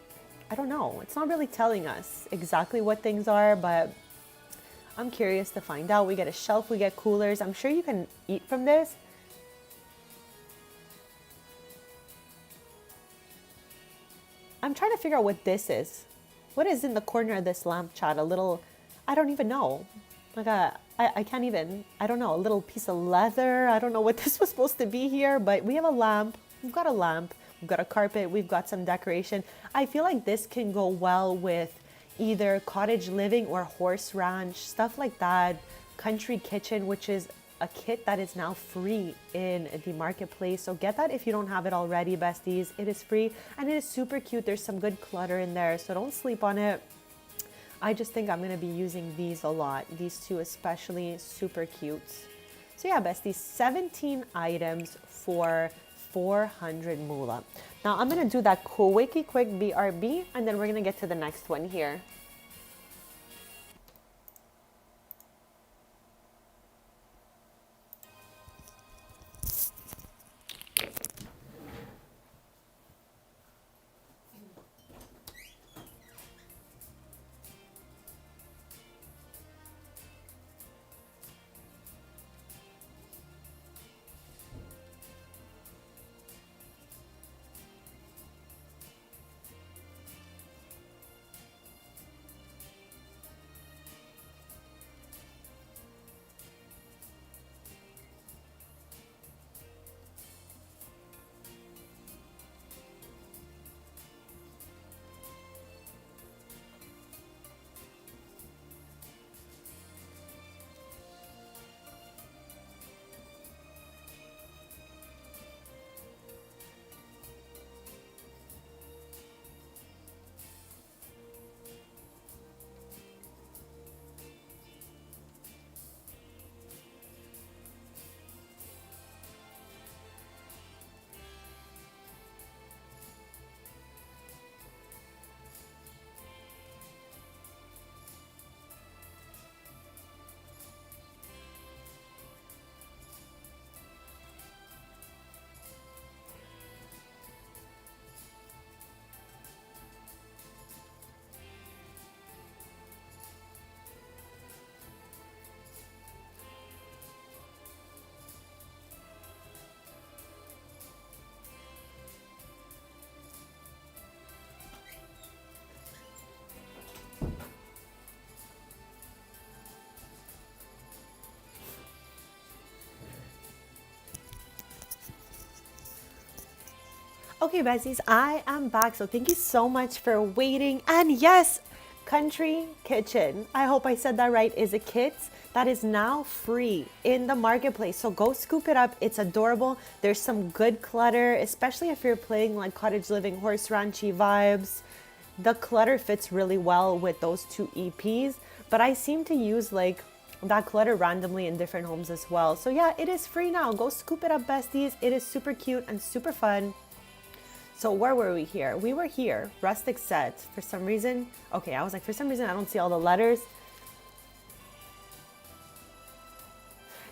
I don't know. It's not really telling us exactly what things are, but I'm curious to find out. We get a shelf, we get coolers. I'm sure you can eat from this. I'm trying to figure out what this is. What is in the corner of this lamp, chat? A little, I don't even know. Like I can't even, I don't know, a little piece of leather. I don't know what this was supposed to be here, but we have a lamp. We've got a lamp. We've got a carpet. We've got some decoration. I feel like this can go well with either cottage living or horse ranch, stuff like that. Country kitchen, which is a kit that is now free in the marketplace. So get that if you don't have it already, besties. It is free and it is super cute. There's some good clutter in there, so don't sleep on it. I just think I'm going to be using these a lot. These two especially, super cute. So yeah, besties, 17 items for 400 moolah. Now I'm going to do that quick BRB, and then we're going to get to the next one here. Okay, besties, I am back. So thank you so much for waiting. And yes, Country Kitchen, I hope I said that right, is a kit that is now free in the marketplace. So go scoop it up. It's adorable. There's some good clutter, especially if you're playing like cottage living, horse ranchy vibes. The clutter fits really well with those two EPs, but I seem to use like that clutter randomly in different homes as well. So yeah, it is free now. Go scoop it up, besties. It is super cute and super fun. So where were we here? We were here, rustic set. For some reason, okay, I was like, for some reason, I don't see all the letters.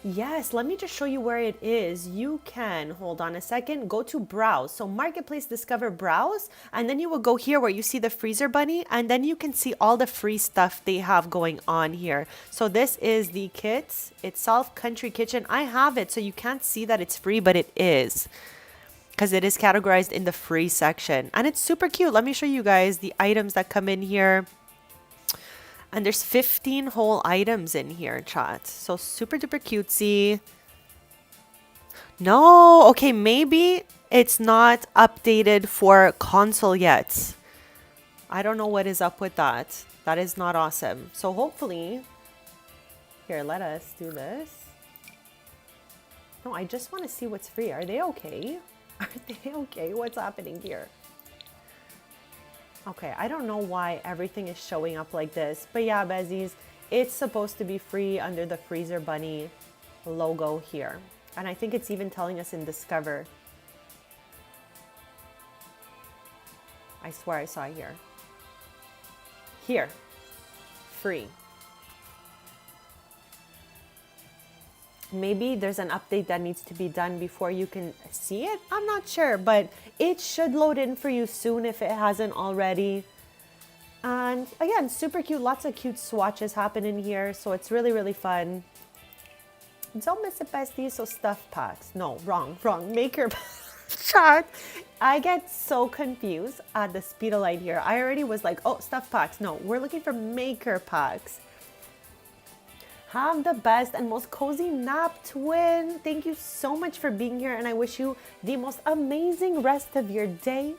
Yes, let me just show you where it is. You can, hold on a second, go to browse. So marketplace, discover, browse, and then you will go here where you see the freezer bunny, and then you can see all the free stuff they have going on here. So this is the kit itself, Country Kitchen. I have it, so you can't see that it's free, but it is, because it is categorized in the free section. And it's super cute. Let me show you guys the items that come in here. And there's 15 whole items in here, chat. So super duper cutesy. No, okay, maybe it's not updated for console yet. I don't know what is up with that. That is not awesome. So hopefully, here, let us do this. No, I just want to see what's free. Are they okay? Are they okay? What's happening here? Okay, I don't know why everything is showing up like this. But yeah, Bezies, it's supposed to be free under the Freezer Bunny logo here. And I think it's even telling us in Discover. I swear I saw it here. Here. Free. Maybe there's an update that needs to be done before you can see it. I'm not sure, but it should load in for you soon if it hasn't already. And again, super cute. Lots of cute swatches happen in here. So it's really, really fun. Don't miss it, besties. So stuff packs. No, wrong. Maker chat. I get so confused at the speed of light here. I already was like, oh, stuff packs. No, we're looking for maker packs. Have the best and most cozy nap, twin. Thank you so much for being here, and I wish you the most amazing rest of your day.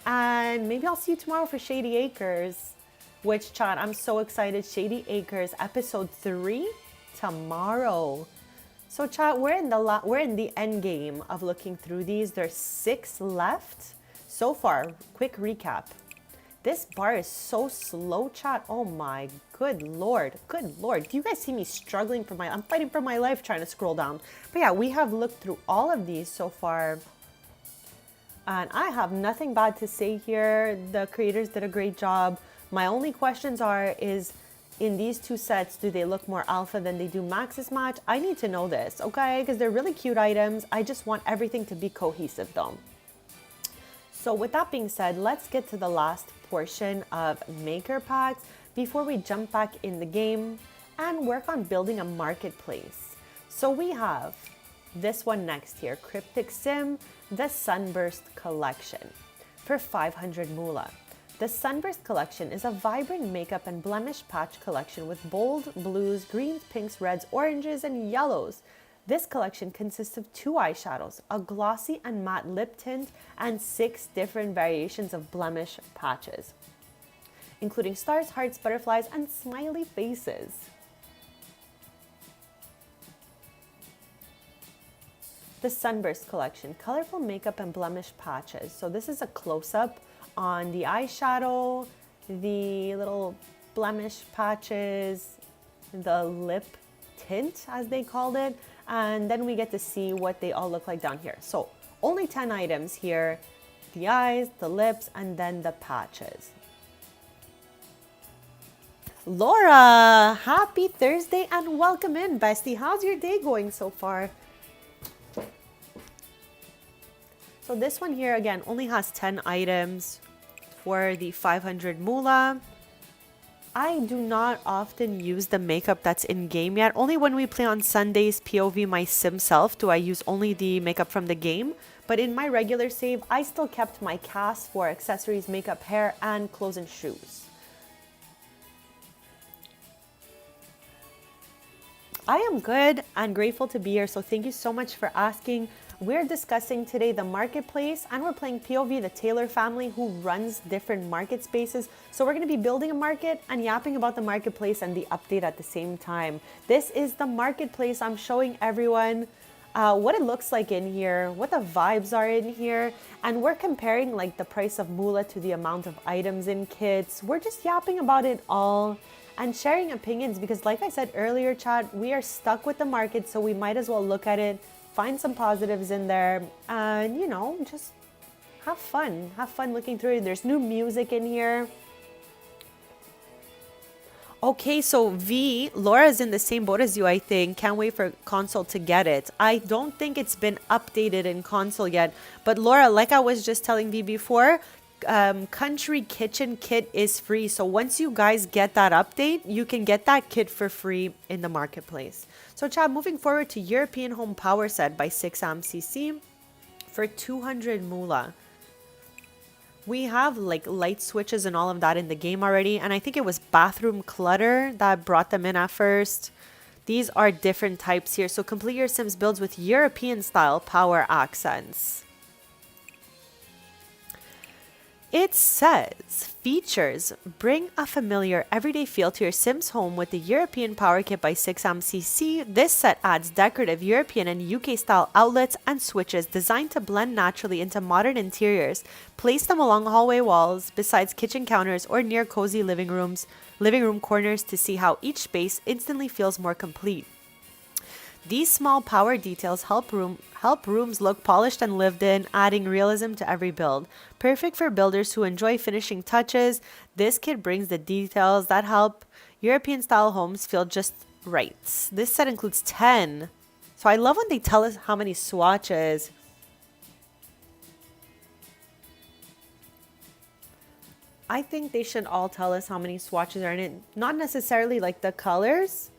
And maybe I'll see you tomorrow for Shady Acres, which, chat, I'm so excited. Shady Acres episode 3 tomorrow. So chat, we're in the end game of looking through these. There's 6 left so far. Quick recap. This bar is so slow, chat. Oh my good lord. Good lord. Do you guys see me struggling for I'm fighting for my life trying to scroll down. But yeah, we have looked through all of these so far. And I have nothing bad to say here. The creators did a great job. My only questions is in these 2 sets, do they look more alpha than they do Max's match? I need to know this, okay? Because they're really cute items. I just want everything to be cohesive though. So with that being said, let's get to the last portion of maker packs before we jump back in the game and work on building a marketplace. So we have this one next here, Cryptic Sim, the Sunburst Collection for 500 moolah. The Sunburst Collection is a vibrant makeup and blemish patch collection with bold blues, greens, pinks, reds, oranges, and yellows. This collection consists of 2 eyeshadows, a glossy and matte lip tint, and 6 different variations of blemish patches, including stars, hearts, butterflies, and smiley faces. The Sunburst Collection, colorful makeup and blemish patches. So this is a close-up on the eyeshadow, the little blemish patches, the lip tint, as they called it, and then we get to see what they all look like down here. So only 10 items here, the eyes, the lips, and then the patches. Laura, happy Thursday and welcome in, bestie. How's your day going so far? So this one here, again, only has 10 items for the 500 moolah. I do not often use the makeup that's in game yet. Only when we play on Sundays POV my sim self do I use only the makeup from the game. But in my regular save, I still kept my cast for accessories, makeup, hair, and clothes and shoes. I am good and grateful to be here. So thank you so much for asking. We're discussing today the marketplace, and we're playing POV, the Taylor family who runs different market spaces. So we're going to be building a market and yapping about the marketplace and the update at the same time. This is the marketplace. I'm showing everyone what it looks like in here, what the vibes are in here, and we're comparing like the price of moolah to the amount of items in kits. We're just yapping about it all and sharing opinions because, like I said earlier, chat, we are stuck with the market, so we might as well look at it, find some positives in there, and just have fun. Have fun looking through it. There's new music in here. Okay, so V, Laura's in the same boat as you, I think. Can't wait for console to get it. I don't think it's been updated in console yet. But Laura, like I was just telling V before, Country Kitchen kit is free. So once you guys get that update, you can get that kit for free in the marketplace. So chat, moving forward to European Home Power Set by 6amcc for 200 moolah. We have like light switches and all of that in the game already. And I think it was bathroom clutter that brought them in at first. These are different types here. So complete your Sims builds with European style power accents. It says, features, bring a familiar everyday feel to your Sims home with the European Power Kit by 6amcc. This set adds decorative European and UK style outlets and switches designed to blend naturally into modern interiors. Place them along hallway walls, besides kitchen counters or near cozy living room corners to see how each space instantly feels more complete. These small power details help rooms look polished and lived in, adding realism to every build. Perfect for builders who enjoy finishing touches, this kit brings the details that help European-style homes feel just right. This set includes 10. So I love when they tell us how many swatches. I think they should all tell us how many swatches are in it. Not necessarily like the colors,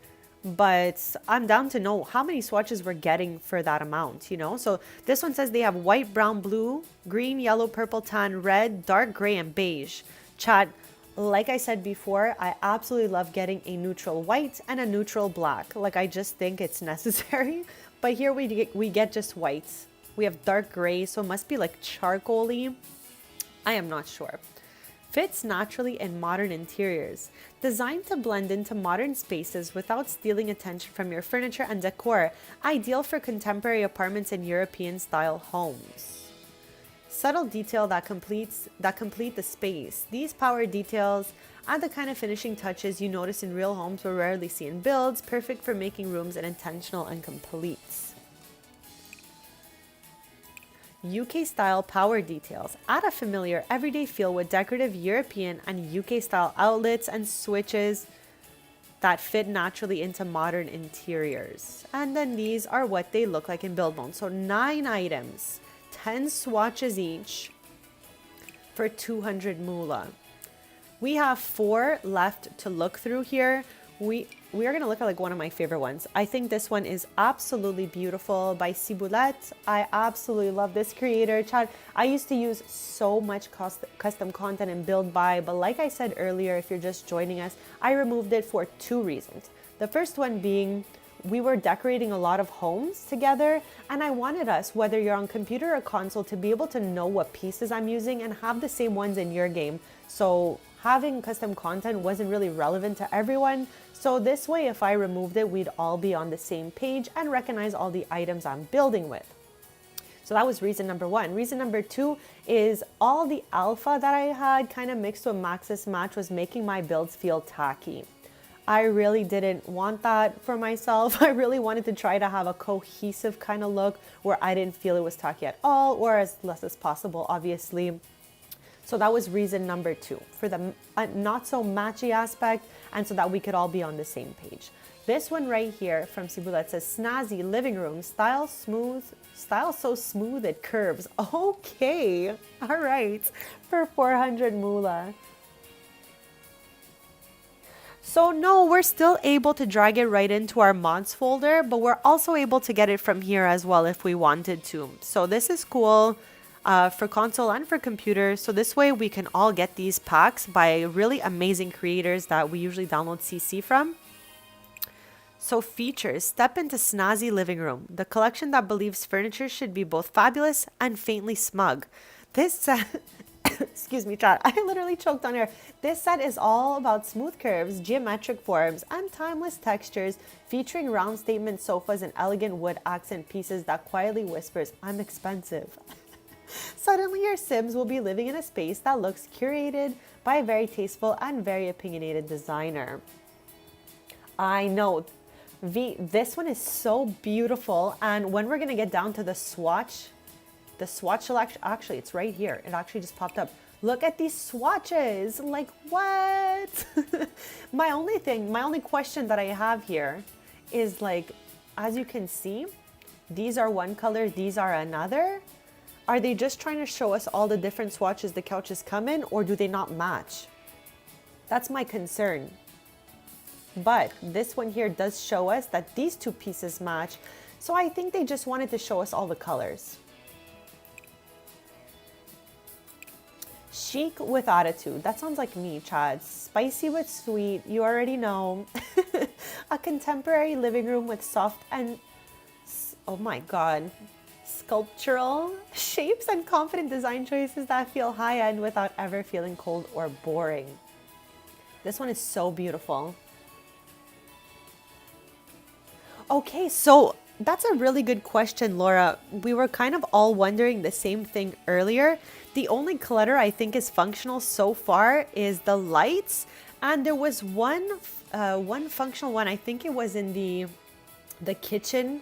but I'm down to know how many swatches we're getting for that amount, So this one says they have white, brown, blue, green, yellow, purple, tan, red, dark gray, and beige. Chat, like I said before, I absolutely love getting a neutral white and a neutral black. Like, I just think it's necessary. But here we get just whites. We have dark gray, so it must be like charcoaly. I am not sure. Fits naturally in modern interiors. Designed to blend into modern spaces without stealing attention from your furniture and decor. Ideal for contemporary apartments and European-style homes. Subtle detail that complete the space. These power details add the kind of finishing touches you notice in real homes but rarely see in builds. Perfect for making rooms intentional and complete. UK-style power details. Add a familiar everyday feel with decorative European and UK-style outlets and switches that fit naturally into modern interiors. And then these are what they look like in build mode. So 9 items, 10 swatches each for 200 moolah. We have 4 left to look through here. We are going to look at like one of my favorite ones. I think this one is absolutely beautiful by Ciboulette. I absolutely love this creator. Chad, I used to use so much custom content in Build By, but like I said earlier, if you're just joining us, I removed it for 2 reasons. The first one being we were decorating a lot of homes together, and I wanted us, whether you're on computer or console, to be able to know what pieces I'm using and have the same ones in your game. So having custom content wasn't really relevant to everyone. So this way, if I removed it, we'd all be on the same page and recognize all the items I'm building with. So that was reason number 1. Reason number 2 is all the alpha that I had kind of mixed with Maxis Match was making my builds feel tacky. I really didn't want that for myself. I really wanted to try to have a cohesive kind of look where I didn't feel it was tacky at all, or as less as possible, obviously. So that was reason number 2, for the not so matchy aspect, and so that we could all be on the same page. This one right here from Ciboulette says, snazzy living room, style so smooth it curves. Okay, all right, for 400 moolah. So no, we're still able to drag it right into our mods folder, but we're also able to get it from here as well if we wanted to. So this is cool. For console and for computer. So this way we can all get these packs by really amazing creators that we usually download CC from. So features, step into snazzy living room, the collection that believes furniture should be both fabulous and faintly smug. This set, excuse me, chat, I literally choked on air. This set is all about smooth curves, geometric forms, and timeless textures, featuring round statement sofas and elegant wood accent pieces that quietly whispers, I'm expensive. Suddenly your Sims will be living in a space that looks curated by a very tasteful and very opinionated designer. I know. This one is so beautiful, and when we're gonna get down to the swatch selection, actually it's right here. It actually just popped up. Look at these swatches, like what? My only question that I have here is like, as you can see, these are one color, these are another. Are they just trying to show us all the different swatches the couches come in, or do they not match? That's my concern. But this one here does show us that these two pieces match. So I think they just wanted to show us all the colors. Chic with attitude. That sounds like me, Chad. Spicy with sweet. You already know. A contemporary living room with soft and, oh my God, sculptural shapes and confident design choices that feel high-end without ever feeling cold or boring. This one is so beautiful. Okay, so that's a really good question, Laura. We were kind of all wondering the same thing earlier. The only clutter I think is functional so far is the lights, and there was one functional one. I think it was in the kitchen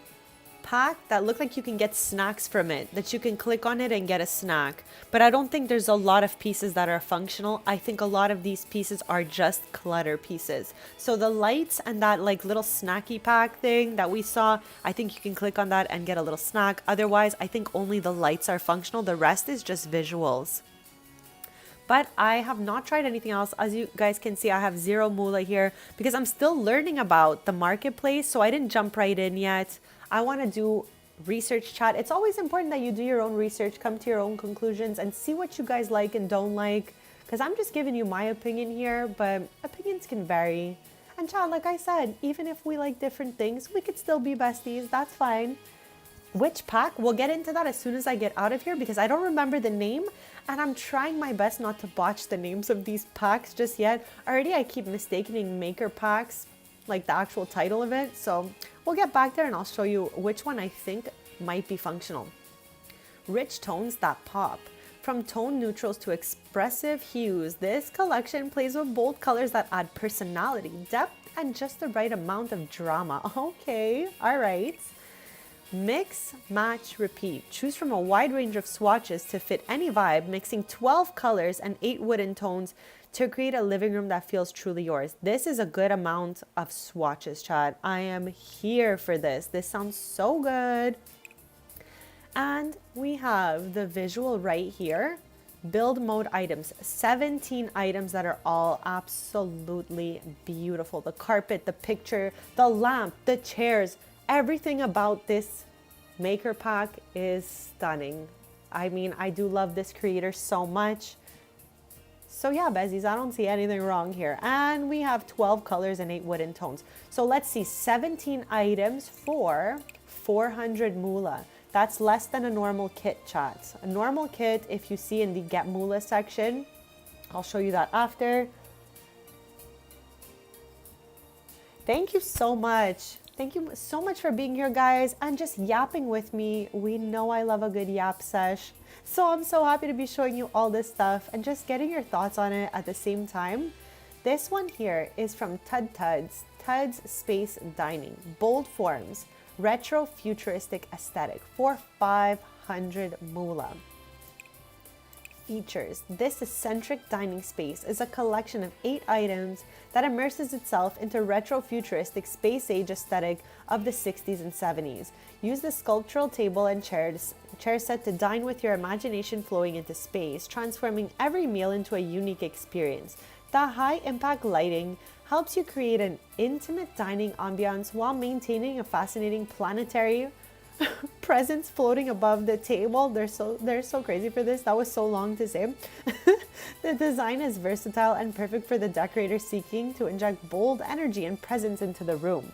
pack that looked like you can get snacks from it, that you can click on it and get a snack. But I don't think there's a lot of pieces that are functional. I think a lot of these pieces are just clutter pieces. So the lights and that like little snacky pack thing that we saw, I think you can click on that and get a little snack. Otherwise, I think only the lights are functional. The rest is just visuals. But I have not tried anything else. As you guys can see, I have zero moolah here because I'm still learning about the marketplace. So I didn't jump right in yet. I want to do research, chat. It's always important that you do your own research, come to your own conclusions, and see what you guys like and don't like. Because I'm just giving you my opinion here, but opinions can vary. And chat, like I said, even if we like different things, we could still be besties. That's fine. Which pack? We'll get into that as soon as I get out of here because I don't remember the name. And I'm trying my best not to botch the names of these packs just yet. Already I keep mistaking maker packs, like the actual title of it. So we'll get back there and I'll show you which one I think might be functional. Rich tones that pop. From tone neutrals to expressive hues, this collection plays with bold colors that add personality, depth, and just the right amount of drama. Okay, all right. Mix, match, repeat. Choose from a wide range of swatches to fit any vibe, mixing 12 colors and 8 wooden tones to create a living room that feels truly yours. This is a good amount of swatches, Chad. I am here for this. This sounds so good. And we have the visual right here. Build mode items, 17 items that are all absolutely beautiful. The carpet, the picture, the lamp, the chairs, everything about this maker pack is stunning. I mean, I do love this creator so much. So yeah, Besties, I don't see anything wrong here. And we have 12 colors and 8 wooden tones. So let's see, 17 items for 400 moolah. That's less than a normal kit, chat. A normal kit, if you see in the Get Moolah section, I'll show you that after. Thank you so much. Thank you so much for being here, guys, and just yapping with me. We know I love a good yap sesh. So I'm so happy to be showing you all this stuff and just getting your thoughts on it at the same time. This one here is from Tud's Space Dining. Bold forms, retro futuristic aesthetic for 500 moolah. Features. This eccentric dining space is a collection of 8 items that immerses itself into retro futuristic space age aesthetic of the 60s and 70s. Use the sculptural table and chair set to dine with your imagination flowing into space, transforming every meal into a unique experience. The high impact lighting helps you create an intimate dining ambiance while maintaining a fascinating planetary presence floating above the table. They're so crazy for this. That was so long to say. The design is versatile and perfect for the decorator seeking to inject bold energy and presence into the room.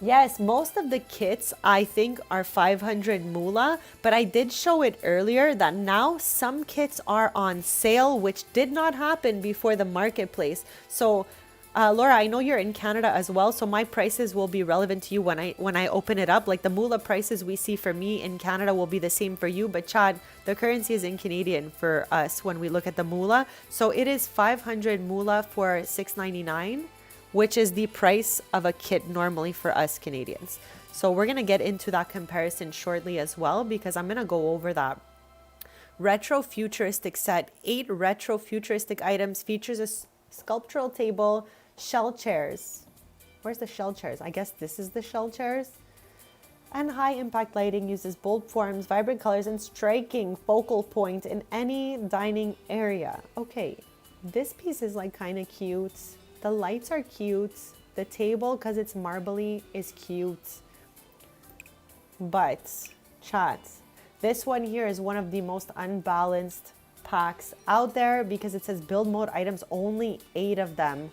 Yes, most of the kits I think are 500 moolah, but I did show it earlier that now some kits are on sale, which did not happen before the marketplace. So, Laura, I know you're in Canada as well, so my prices will be relevant to you when I open it up. Like the moolah prices we see for me in Canada will be the same for you, but Chad, the currency is in Canadian for us when we look at the moolah. So it is 500 moolah for $6.99, which is the price of a kit normally for us Canadians. So we're going to get into that comparison shortly as well, because I'm going to go over that. Retro futuristic set, 8 retro futuristic items, features a sculptural table, shell chairs. Where's the shell chairs? I guess this is the shell chairs. And high impact lighting uses bold forms, vibrant colors, and striking focal point in any dining area. Okay, this piece is like kind of cute. The lights are cute. The table, because it's marbly, is cute. But, chat, this one here is one of the most unbalanced packs out there because it says build mode items, only 8 of them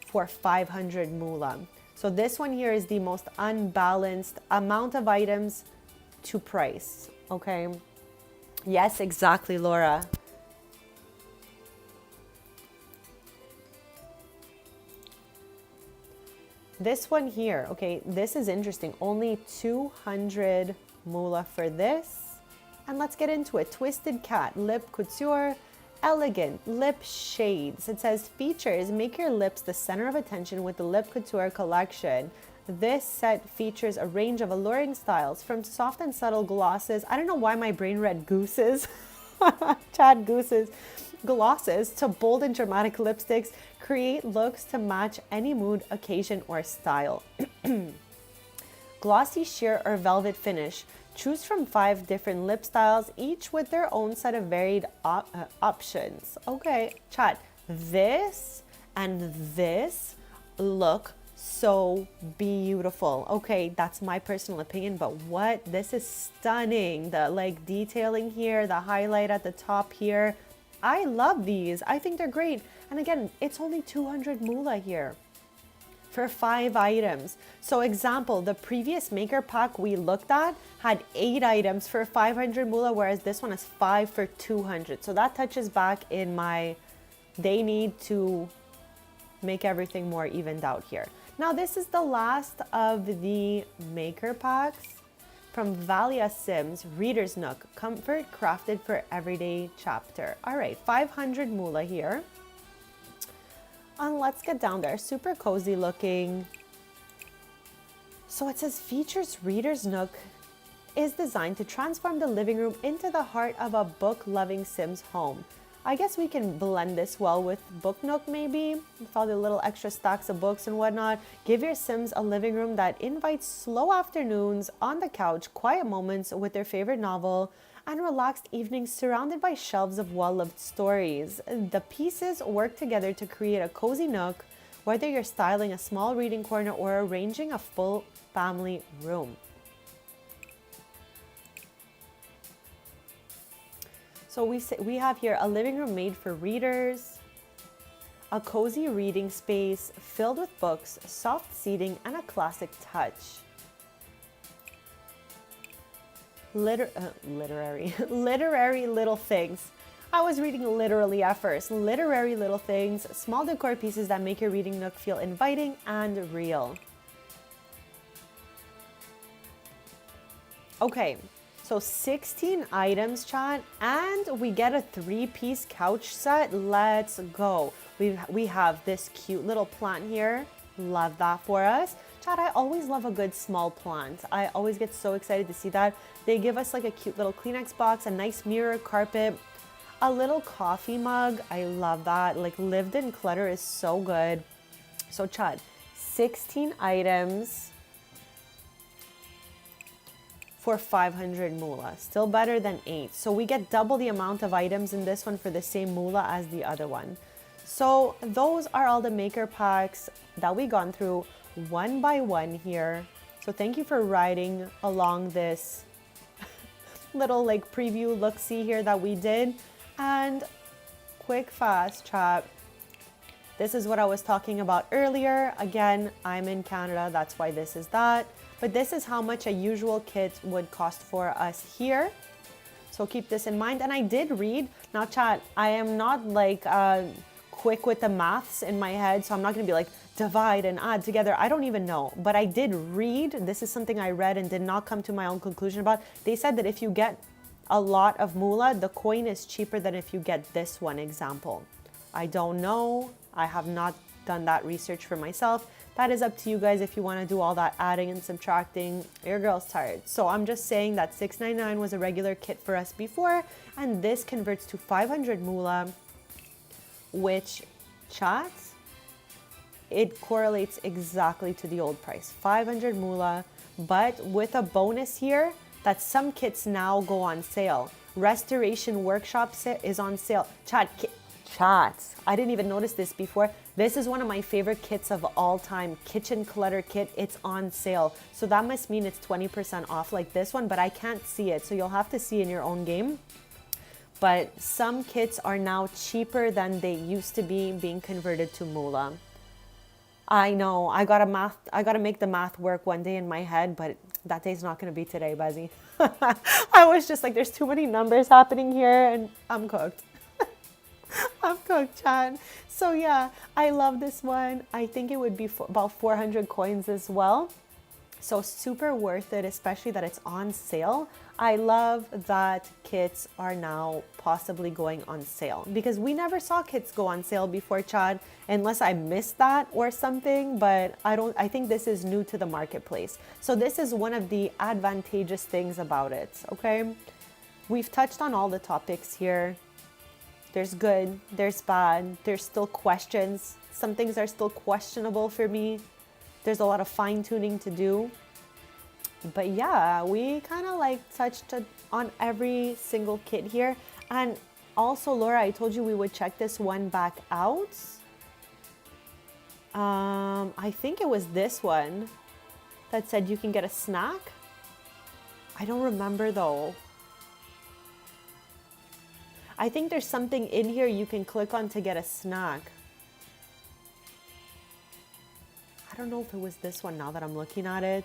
for 500 moolah. So this one here is the most unbalanced amount of items to price. Okay. Yes, exactly, Laura. This one here, okay, this is interesting. Only 200 moolah for this. And let's get into it. Twisted Cat, Lip Couture, Elegant Lip Shades. It says features, make your lips the center of attention with the Lip Couture collection. This set features a range of alluring styles from soft and subtle glosses. I don't know why my brain read gooses. Chad gooses. Glosses to bold and dramatic lipsticks. Create looks to match any mood, occasion, or style. Glossy sheer or velvet finish. Choose from 5 different lip styles, each with their own set of varied options. Okay, chat. This and this look so beautiful. Okay, that's my personal opinion, but what? This is stunning. The like detailing here, the highlight at the top here. I love these. I think they're great. And again, it's only 200 moolah here for 5 items. So example, the previous maker pack we looked at had 8 items for 500 moolah, whereas this one is 5 for 200. So that touches back in my, they need to make everything more evened out here. Now this is the last of the maker packs from Valia Sims, Reader's Nook, comfort crafted for everyday chapter. All right, 500 moolah here. And let's get down there. Super cozy looking. So it says features Reader's Nook is designed to transform the living room into the heart of a book-loving Sims home. I guess we can blend this well with Book Nook maybe, with all the little extra stacks of books and whatnot. Give your Sims a living room that invites slow afternoons on the couch, quiet moments with their favorite novel, and relaxed evenings surrounded by shelves of well-loved stories. The pieces work together to create a cozy nook, whether you're styling a small reading corner or arranging a full family room. So we have here a living room made for readers, a cozy reading space filled with books, soft seating, and a classic touch. Literary little things. I was reading literally at first. Literary little things, small decor pieces that make your reading nook feel inviting and real. Okay, so 16 items, chat, and we get a 3-piece couch set. Let's go. We have this cute little plant here. Love that for us. Chat, I always love a good small plant. I always get so excited to see that. They give us like a cute little Kleenex box, a nice mirror, carpet, a little coffee mug. I love that. Like lived in clutter is so good. So chat, 16 items for 500 moolah. Still better than 8. So we get double the amount of items in this one for the same moolah as the other one. So those are all the maker packs that we gone through one by one here. So thank you for riding along this little like preview look-see here that we did. And quick fast chat, This is what I was talking about earlier. Again, I'm in Canada, that's why this is that. But this is how much a usual kit would cost for us here. So keep this in mind. And I did read, now chat, I am not like quick with the maths in my head, so I'm not gonna be like divide and add together. I don't even know, but I did read, this is something I read and did not come to my own conclusion about. They said that if you get a lot of moolah, the coin is cheaper than if you get this one example. I don't know. I have not done that research for myself. That is up to you guys if you want to do all that adding and subtracting. Your girl's tired. So I'm just saying that $6.99 was a regular kit for us before, and this converts to 500 moolah, which chats, it correlates exactly to the old price, 500 moolah, but with a bonus here that some kits now go on sale. Restoration Workshop is on sale. Chats, I didn't even notice this before. This is one of my favorite kits of all time. Kitchen Clutter Kit, it's on sale. So that must mean it's 20% off like this one, but I can't see it. So you'll have to see in your own game. But some kits are now cheaper than they used to be being converted to moolah. I know, I gotta make the math work one day in my head, but that day's not gonna be today, Buzzy. I was just like, there's too many numbers happening here and I'm cooked. I'm cooked, chat. So yeah, I love this one. I think it would be about 400 coins as well. So super worth it, especially that it's on sale. I love that kits are now possibly going on sale because we never saw kits go on sale before, Chad, unless I missed that or something, but I think this is new to the marketplace. So this is one of the advantageous things about it, okay? We've touched on all the topics here. There's good, there's bad, there's still questions. Some things are still questionable for me. There's a lot of fine tuning to do. But yeah, we kind of like touched on every single kit here. And also, Laura, I told you we would check this one back out. I think it was this one that said you can get a snack. I don't remember though. I think there's something in here you can click on to get a snack. I don't know if it was this one now that I'm looking at it.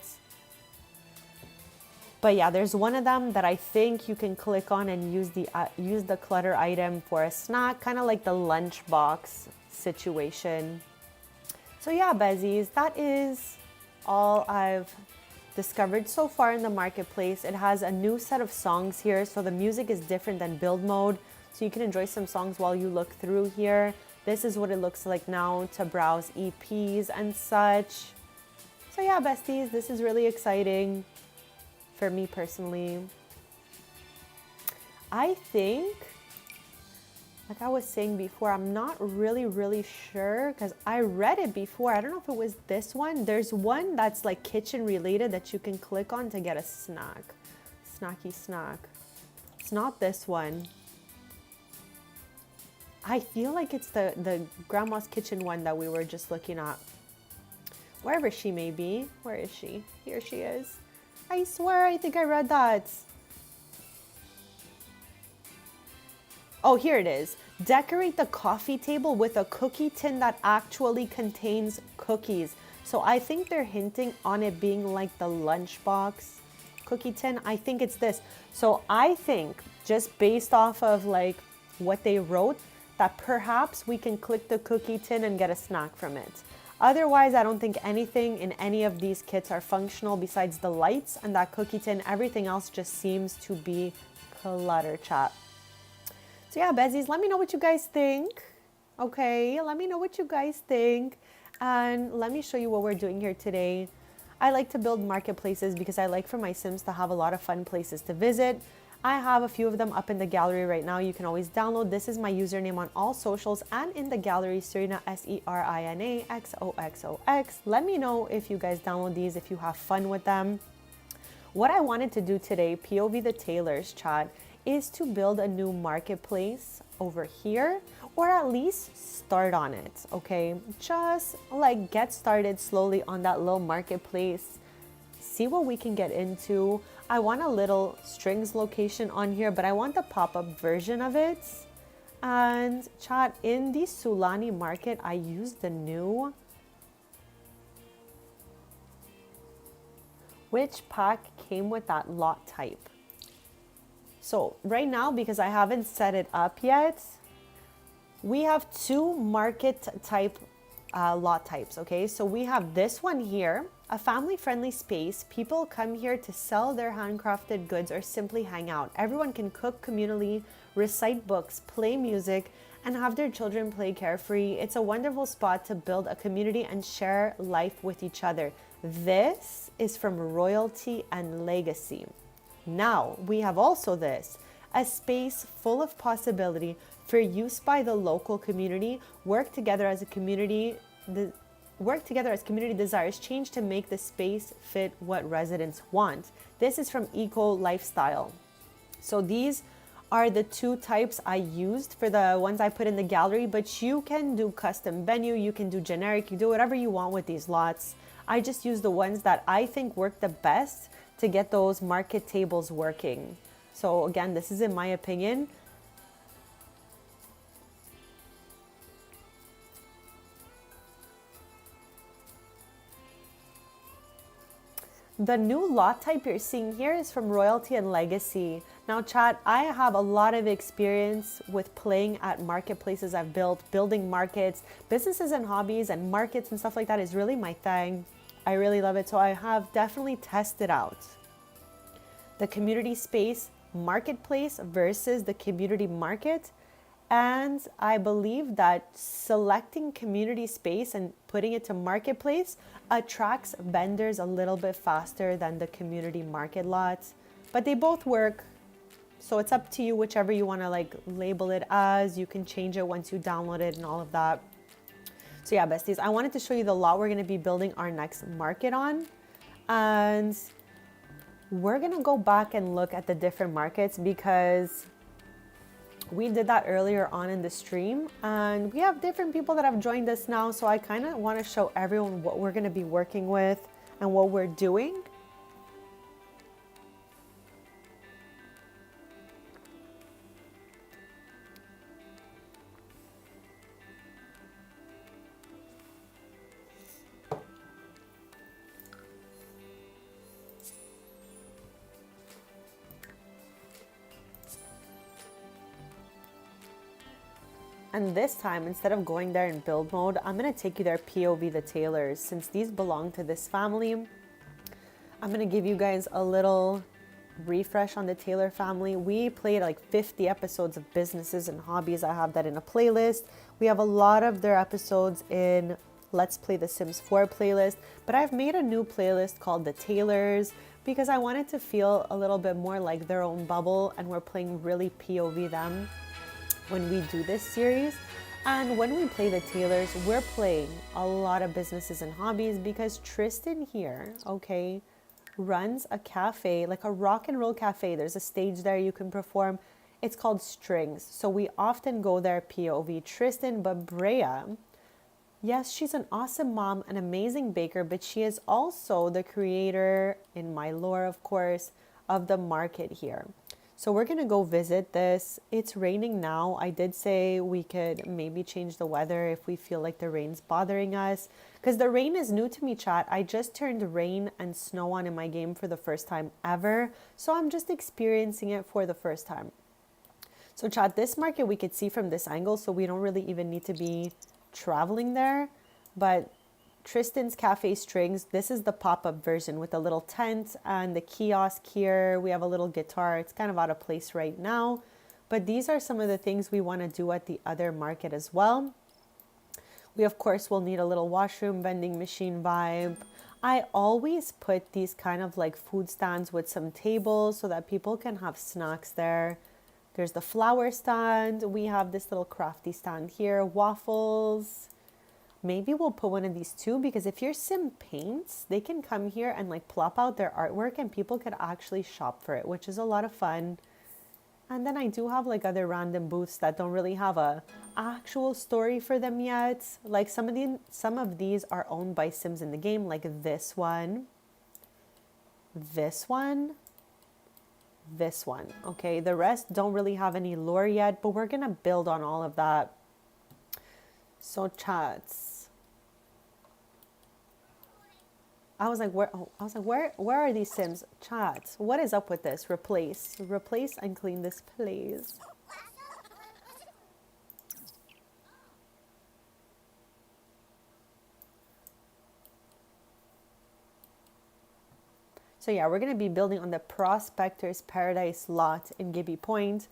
But yeah, there's one of them that I think you can click on and use the clutter item for a snack, kind of like the lunchbox situation. So yeah, Bezies, that is all I've discovered so far in the marketplace. It has a new set of songs here, so the music is different than build mode. So you can enjoy some songs while you look through here. This is what it looks like now to browse EPs and such. So yeah, besties, this is really exciting for me personally. I think, like I was saying before, I'm not really sure because I read it before. I don't know if it was this one. There's one that's like kitchen related that you can click on to get a snack. Snacky snack. It's not this one. I feel like it's the grandma's kitchen one that we were just looking at. Wherever she may be. Where is she? Here she is. I swear I think I read that. Oh, here it is. Decorate the coffee table with a cookie tin that actually contains cookies. So I think they're hinting on it being like the lunchbox cookie tin. I think it's this. So I think just based off of like what they wrote, that perhaps we can click the cookie tin and get a snack from it. Otherwise, I don't think anything in any of these kits are functional besides the lights and that cookie tin. Everything else just seems to be clutter, chat. So yeah, Bezies, let me know what you guys think. Okay, let me know what you guys think. And let me show you what we're doing here today. I like to build marketplaces because I like for my Sims to have a lot of fun places to visit. I have a few of them up in the gallery right now. You can always download. This is my username on all socials and in the gallery, Serena, SerinaXOXOX. Let me know if you guys download these, if you have fun with them. What I wanted to do today, POV the Tailors chat, is to build a new marketplace over here, or at least start on it, okay? Just like get started slowly on that little marketplace. See what we can get into. I want a little strings location on here, but I want the pop-up version of it. And chat, in the Sulani market, I used the new, which pack came with that lot type. So right now, because I haven't set it up yet, we have two market type lot types, okay? So we have this one here, a family-friendly space. People come here to sell their handcrafted goods or simply hang out. Everyone can cook communally, recite books, play music, and have their children play carefree. It's a wonderful spot to build a community and share life with each other. This is from Royalty and Legacy. Now, we have also this, a space full of possibility for use by the local community. Work together as community desires change to make the space fit what residents want. This is from Eco Lifestyle. So these are the two types I used for the ones I put in the gallery, but you can do custom venue, you can do generic, you do whatever you want with these lots. I just use the ones that I think work the best to get those market tables working. So again, this is in my opinion. The new lot type you're seeing here is from Royalty and Legacy. Now chat, I have a lot of experience with playing at marketplaces I've built, building markets, businesses and hobbies and markets and stuff like that is really my thing. I really love it. So I have definitely tested out the community space marketplace versus the community market. And I believe that selecting community space and putting it to marketplace attracts vendors a little bit faster than the community market lots. But they both work. So it's up to you, whichever you want to like label it as. You can change it once you download it and all of that. So yeah, besties, I wanted to show you the lot we're going to be building our next market on. And we're going to go back and look at the different markets because we did that earlier on in the stream and we have different people that have joined us now. So I kind of want to show everyone what we're going to be working with and what we're doing. And this time, instead of going there in build mode, I'm going to take you there POV the Taylors. Since these belong to this family, I'm going to give you guys a little refresh on the Taylor family. We played like 50 episodes of businesses and hobbies. I have that in a playlist. We have a lot of their episodes in Let's Play The Sims 4 playlist. But I've made a new playlist called The Taylors because I wanted to feel a little bit more like their own bubble, and we're playing really POV them when we do this series. And when we play the Taylors, we're playing a lot of businesses and hobbies because Tristan here, okay, runs a cafe, like a rock and roll cafe. There's a stage there you can perform. It's called Strings. So we often go there POV Tristan. But Brea, yes, she's an awesome mom, an amazing baker, but she is also the creator, in my lore of course, of the market here. So we're going to go visit this. It's raining now. I did say we could maybe change the weather if we feel like the rain's bothering us. Because the rain is new to me, chat. I just turned rain and snow on in my game for the first time ever. So I'm just experiencing it for the first time. So chat, this market we could see from this angle. So we don't really even need to be traveling there. But Tristan's Cafe Strings, this is the pop-up version with a little tent and the kiosk here. We have a little guitar. It's kind of out of place right now, but these are some of the things we want to do at the other market as well. We of course will need a little washroom, vending machine vibe. I always put these kind of like food stands with some tables so that people can have snacks there. There's the flower stand. We have this little crafty stand here, waffles. Maybe we'll put one of these too, because if your sim paints, they can come here and like plop out their artwork and people could actually shop for it, which is a lot of fun. And then I do have like other random booths that don't really have a actual story for them yet. Like some of these are owned by Sims in the game, like this one, this one. Okay, the rest don't really have any lore yet, but we're gonna build on all of that. So chats. I was like, where are these Sims? Chats. What is up with this? Replace and clean this, please. So yeah, we're going to be building on the Prospector's Paradise lot in Gibby Point.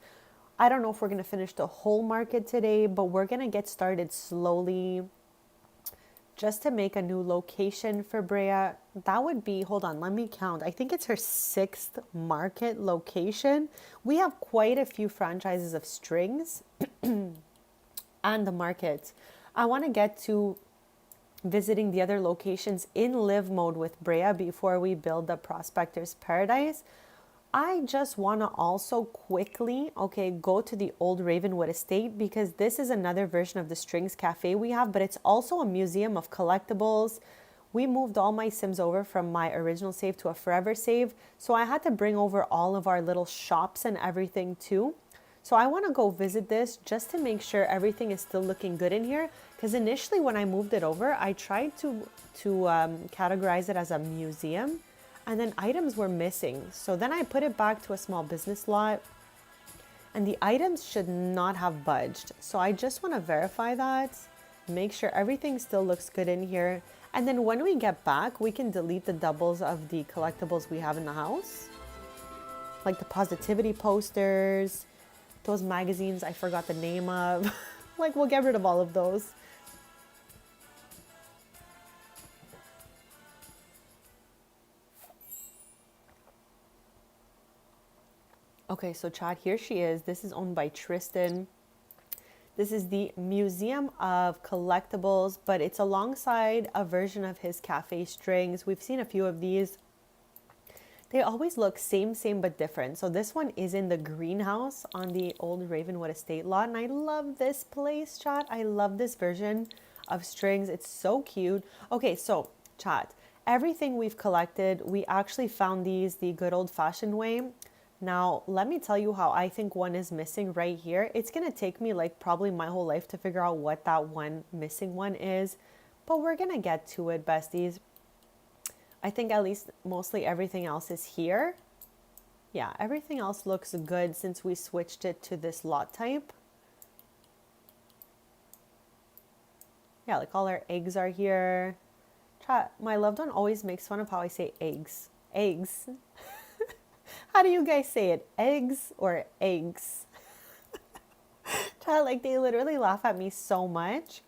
I don't know if we're going to finish the whole market today, but we're going to get started slowly just to make a new location for Brea. That would be, hold on, let me count. I think it's her 6th market location. We have quite a few franchises of strings and the market. I want to get to visiting the other locations in live mode with Brea before we build the Prospector's Paradise. I just want to also quickly, go to the old Ravenwood estate because this is another version of the Strings Cafe we have, but it's also a museum of collectibles. We moved all my Sims over from my original save to a forever save, so I had to bring over all of our little shops and everything too. So I want to go visit this just to make sure everything is still looking good in here. Because initially when I moved it over, I tried to categorize it as a museum and then items were missing. So then I put it back to a small business lot and the items should not have budged. So I just want to verify that, make sure everything still looks good in here. And then when we get back, we can delete the doubles of the collectibles we have in the house. Like the positivity posters, those magazines I forgot the name of. Like, we'll get rid of all of those. Okay, so chat, here she is. This is owned by Tristan. This is the Museum of Collectibles, but it's alongside a version of his cafe strings. We've seen a few of these. They always look same, but different. So this one is in the greenhouse on the old Ravenwood estate lot. And I love this place, chat. I love this version of strings. It's so cute. Okay, so chat, everything we've collected, we actually found these the good old fashioned way. Now, let me tell you how I think one is missing right here. It's going to take me like probably my whole life to figure out what that one missing one is. But we're going to get to it, besties. I think at least mostly everything else is here. Yeah, everything else looks good since we switched it to this lot type. Yeah, like all our eggs are here. Chat, my loved one always makes fun of how I say eggs. Eggs. How do you guys say it? Eggs or eggs? Chat, like they literally laugh at me so much.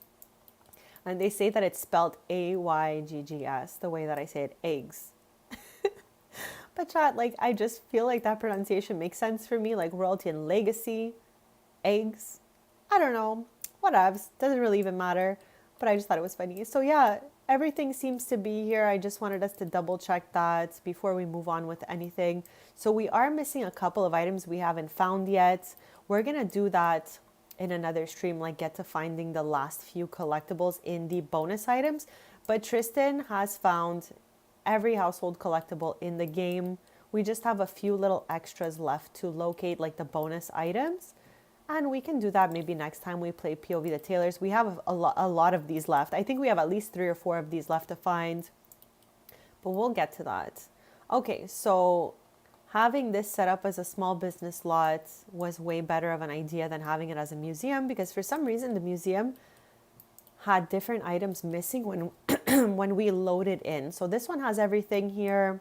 And they say that it's spelled A-Y-G-G-S, the way that I say it, eggs. But chat, like, I just feel like that pronunciation makes sense for me, like royalty and legacy, eggs. I don't know, whatevs, doesn't really even matter, but I just thought it was funny. So yeah, everything seems to be here. I just wanted us to double check that before we move on with anything. So we are missing a couple of items we haven't found yet. We're gonna do that in another stream, like get to finding the last few collectibles in the bonus items. But Tristan has found every household collectible in the game. We just have a few little extras left to locate, like the bonus items. And we can do that maybe next time we play POV the Tailors. We have a lot of these left. I think we have at least 3 or 4 of these left to find. But we'll get to that. Okay, so having this set up as a small business lot was way better of an idea than having it as a museum, because for some reason the museum had different items missing when when we loaded in. So this one has everything here,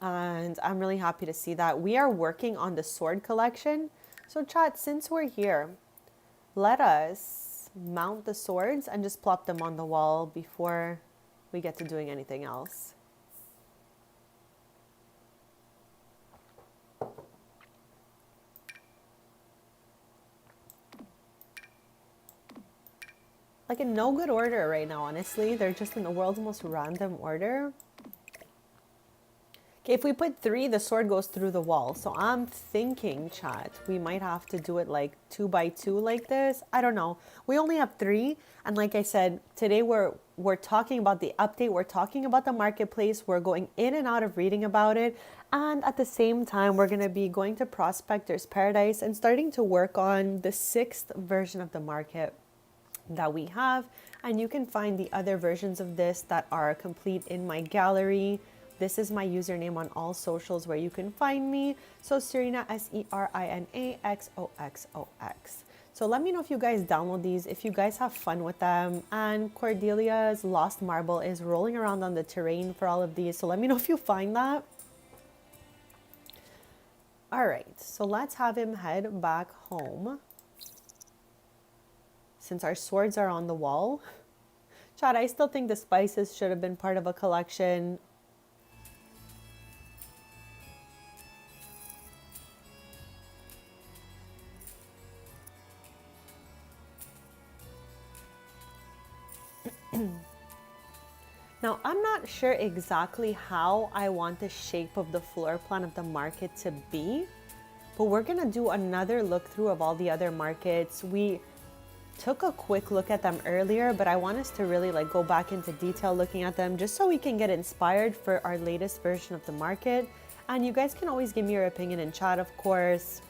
and I'm really happy to see that. We are working on the sword collection. So chat, since we're here, let us mount the swords and just plop them on the wall before we get to doing anything else. Like in no good order right now, honestly. They're just in the world's most random order. Okay, if we put 3, the sword goes through the wall. So I'm thinking, chat, we might have to do it like 2 by 2 like this. I don't know. We only have 3. And like I said, today we're talking about the update. We're talking about the marketplace. We're going in and out of reading about it. And at the same time, we're going to be going to Prospector's Paradise and starting to work on the 6th version of the market that we have. And you can find the other versions of this that are complete in my gallery. This is my username on all socials where you can find me. So Serena, SERINAXOXOX. So let me know if you guys download these, if you guys have fun with them. And Cordelia's Lost Marble is rolling around on the terrain for all of these. So let me know if you find that. All right, so let's have him head back home. Since our swords are on the wall. Chad, I still think the spices should have been part of a collection. Now, I'm not sure exactly how I want the shape of the floor plan of the market to be, but we're gonna do another look through of all the other markets. We took a quick look at them earlier, but I want us to really like go back into detail looking at them just so we can get inspired for our latest version of the market. And you guys can always give me your opinion in chat, of course.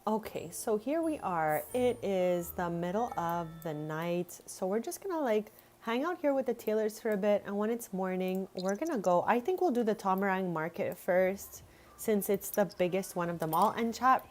Okay, so here we are. It is the middle of the night. So we're just gonna like hang out here with the tailors for a bit. And when it's morning, we're gonna go. I think we'll do the Tomarang market first since it's the biggest one of them all. And chat,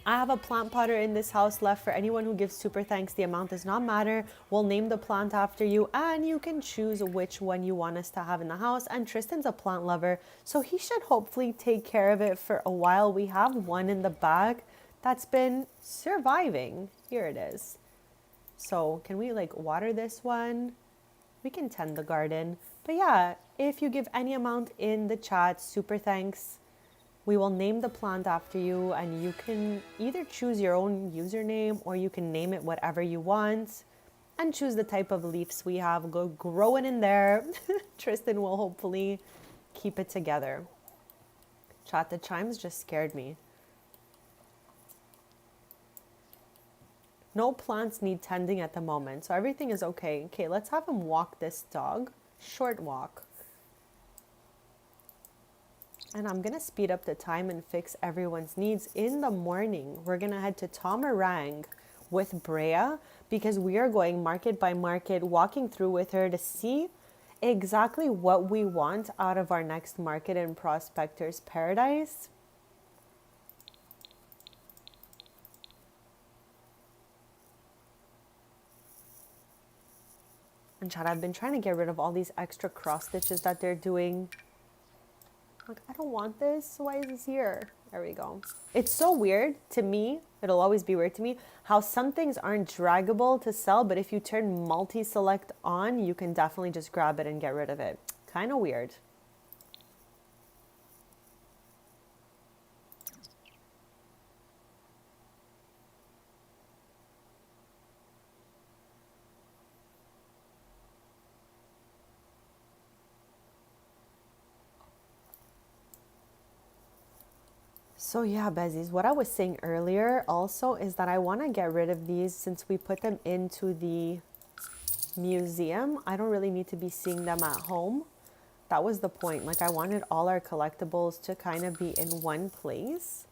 I have a plant potter in this house left for anyone who gives super thanks. The amount does not matter. We'll name the plant after you and you can choose which one you want us to have in the house. And Tristan's a plant lover, so he should hopefully take care of it for a while. We have one in the back that's been surviving. Here it is. So can we like water this one? We can tend the garden. But yeah, if you give any amount in the chat, super thanks. We will name the plant after you and you can either choose your own username or you can name it whatever you want and choose the type of leaves we have. Go grow it in there. Tristan will hopefully keep it together. Chat, the chimes just scared me. No plants need tending at the moment, so everything is okay. Okay, let's have him walk this dog. Short walk. And I'm gonna speed up the time and fix everyone's needs. In the morning, we're gonna head to Tomarang with Brea because we are going market by market, walking through with her to see exactly what we want out of our next market in Prospector's Paradise. And Chad, I've been trying to get rid of all these extra cross stitches that they're doing. Like, I don't want this. Why is this here? There we go. It's so weird to me. It'll always be weird to me how some things aren't draggable to sell, but if you turn multi-select on, you can definitely just grab it and get rid of it. Kind of weird. So yeah, Besties, what I was saying earlier also is that I want to get rid of these since we put them into the museum. I don't really need to be seeing them at home. That was the point. Like I wanted all our collectibles to kind of be in one place.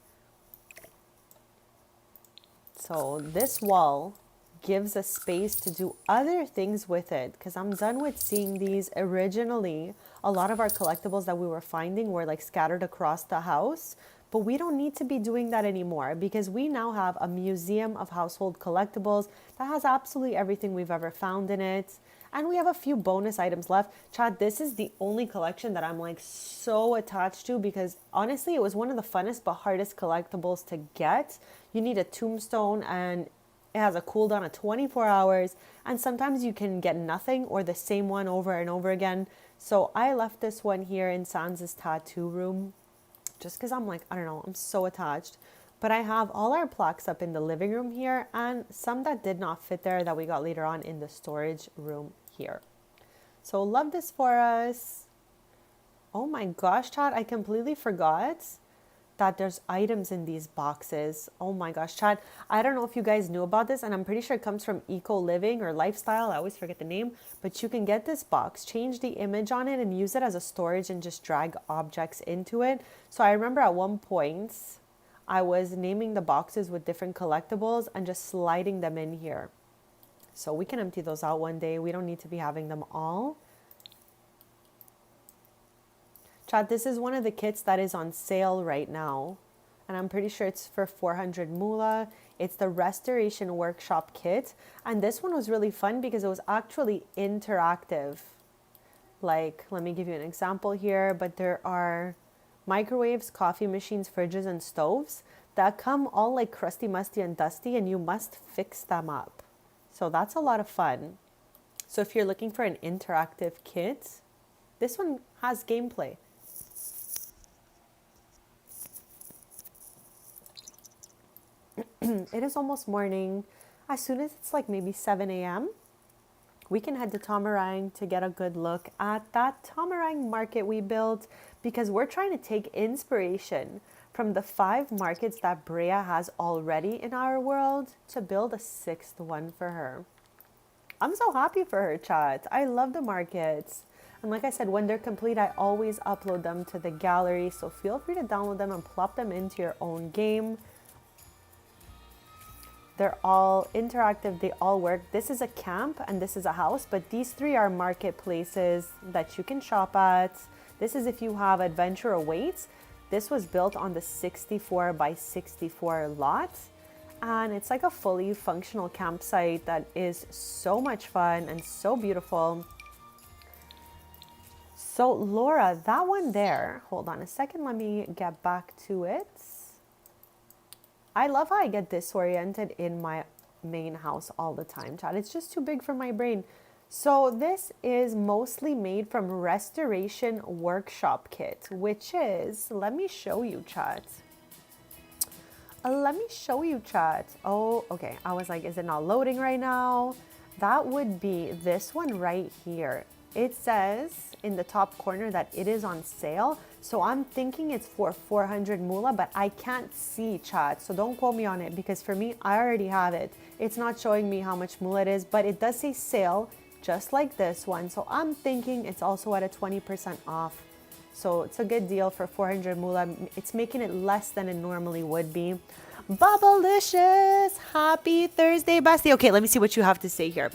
So this wall gives us space to do other things with it because I'm done with seeing these. Originally, a lot of our collectibles that we were finding were like scattered across the house. But we don't need to be doing that anymore because we now have a museum of household collectibles that has absolutely everything we've ever found in it. And we have a few bonus items left. Chad, this is the only collection that I'm like so attached to because honestly, it was one of the funnest but hardest collectibles to get. You need a tombstone and it has a cooldown of 24 hours. And sometimes you can get nothing or the same one over and over again. So I left this one here in Sans' tattoo room. just because I'm like, I don't know, I'm so attached. But I have all our plaques up in the living room here and some that did not fit there that we got later on in the storage room here. So love this for us. Oh my gosh, chat, I completely forgot that there's items in these boxes. Oh my gosh, chat, I don't know if you guys knew about this, and I'm pretty sure it comes from Eco Living or Lifestyle. I always forget the name, but you can get this box, change the image on it, and use it as a storage and just drag objects into it. So I remember at one point, I was naming the boxes with different collectibles and just sliding them in here. So we can empty those out one day. We don't need to be having them all. Chat, this is one of the kits that is on sale right now. And I'm pretty sure it's for 400 moolah. It's the Restoration Workshop kit. And this one was really fun because it was actually interactive. Like, let me give you an example here. But there are microwaves, coffee machines, fridges, and stoves that come all like crusty, musty, and dusty. And you must fix them up. So that's a lot of fun. So if you're looking for an interactive kit, this one has gameplay. It is almost morning. As soon as it's like maybe 7 a.m., we can head to Tomarang to get a good look at that Tomarang market we built because we're trying to take inspiration from the 5 markets that Brea has already in our world to build a 6th one for her. I'm so happy for her, chat. I love the markets. And like I said, when they're complete, I always upload them to the gallery. So feel free to download them and plop them into your own game. They're all interactive, they all work. This is a camp and this is a house, but these 3 are marketplaces that you can shop at. This is if you have Adventure Awaits. This was built on the 64 by 64 lot. And it's like a fully functional campsite that is so much fun and so beautiful. So Laura, that one there, hold on a second, let me get back to it. I love how I get disoriented in my main house all the time, chat. It's just too big for my brain. So this is mostly made from Restoration Workshop kit, which is, let me show you, chat. Let me show you, chat. Oh, okay. I was like, is it not loading right now? That would be this one right here. It says in the top corner that it is on sale. So I'm thinking it's for 400 moolah, but I can't see, chat. So don't quote me on it because for me, I already have it. It's not showing me how much moolah it is, but it does say sale, just like this one. So I'm thinking it's also at a 20% off. So it's a good deal for 400 moolah. It's making it less than it normally would be. Bubblicious, happy Thursday, bestie. Okay, let me see what you have to say here.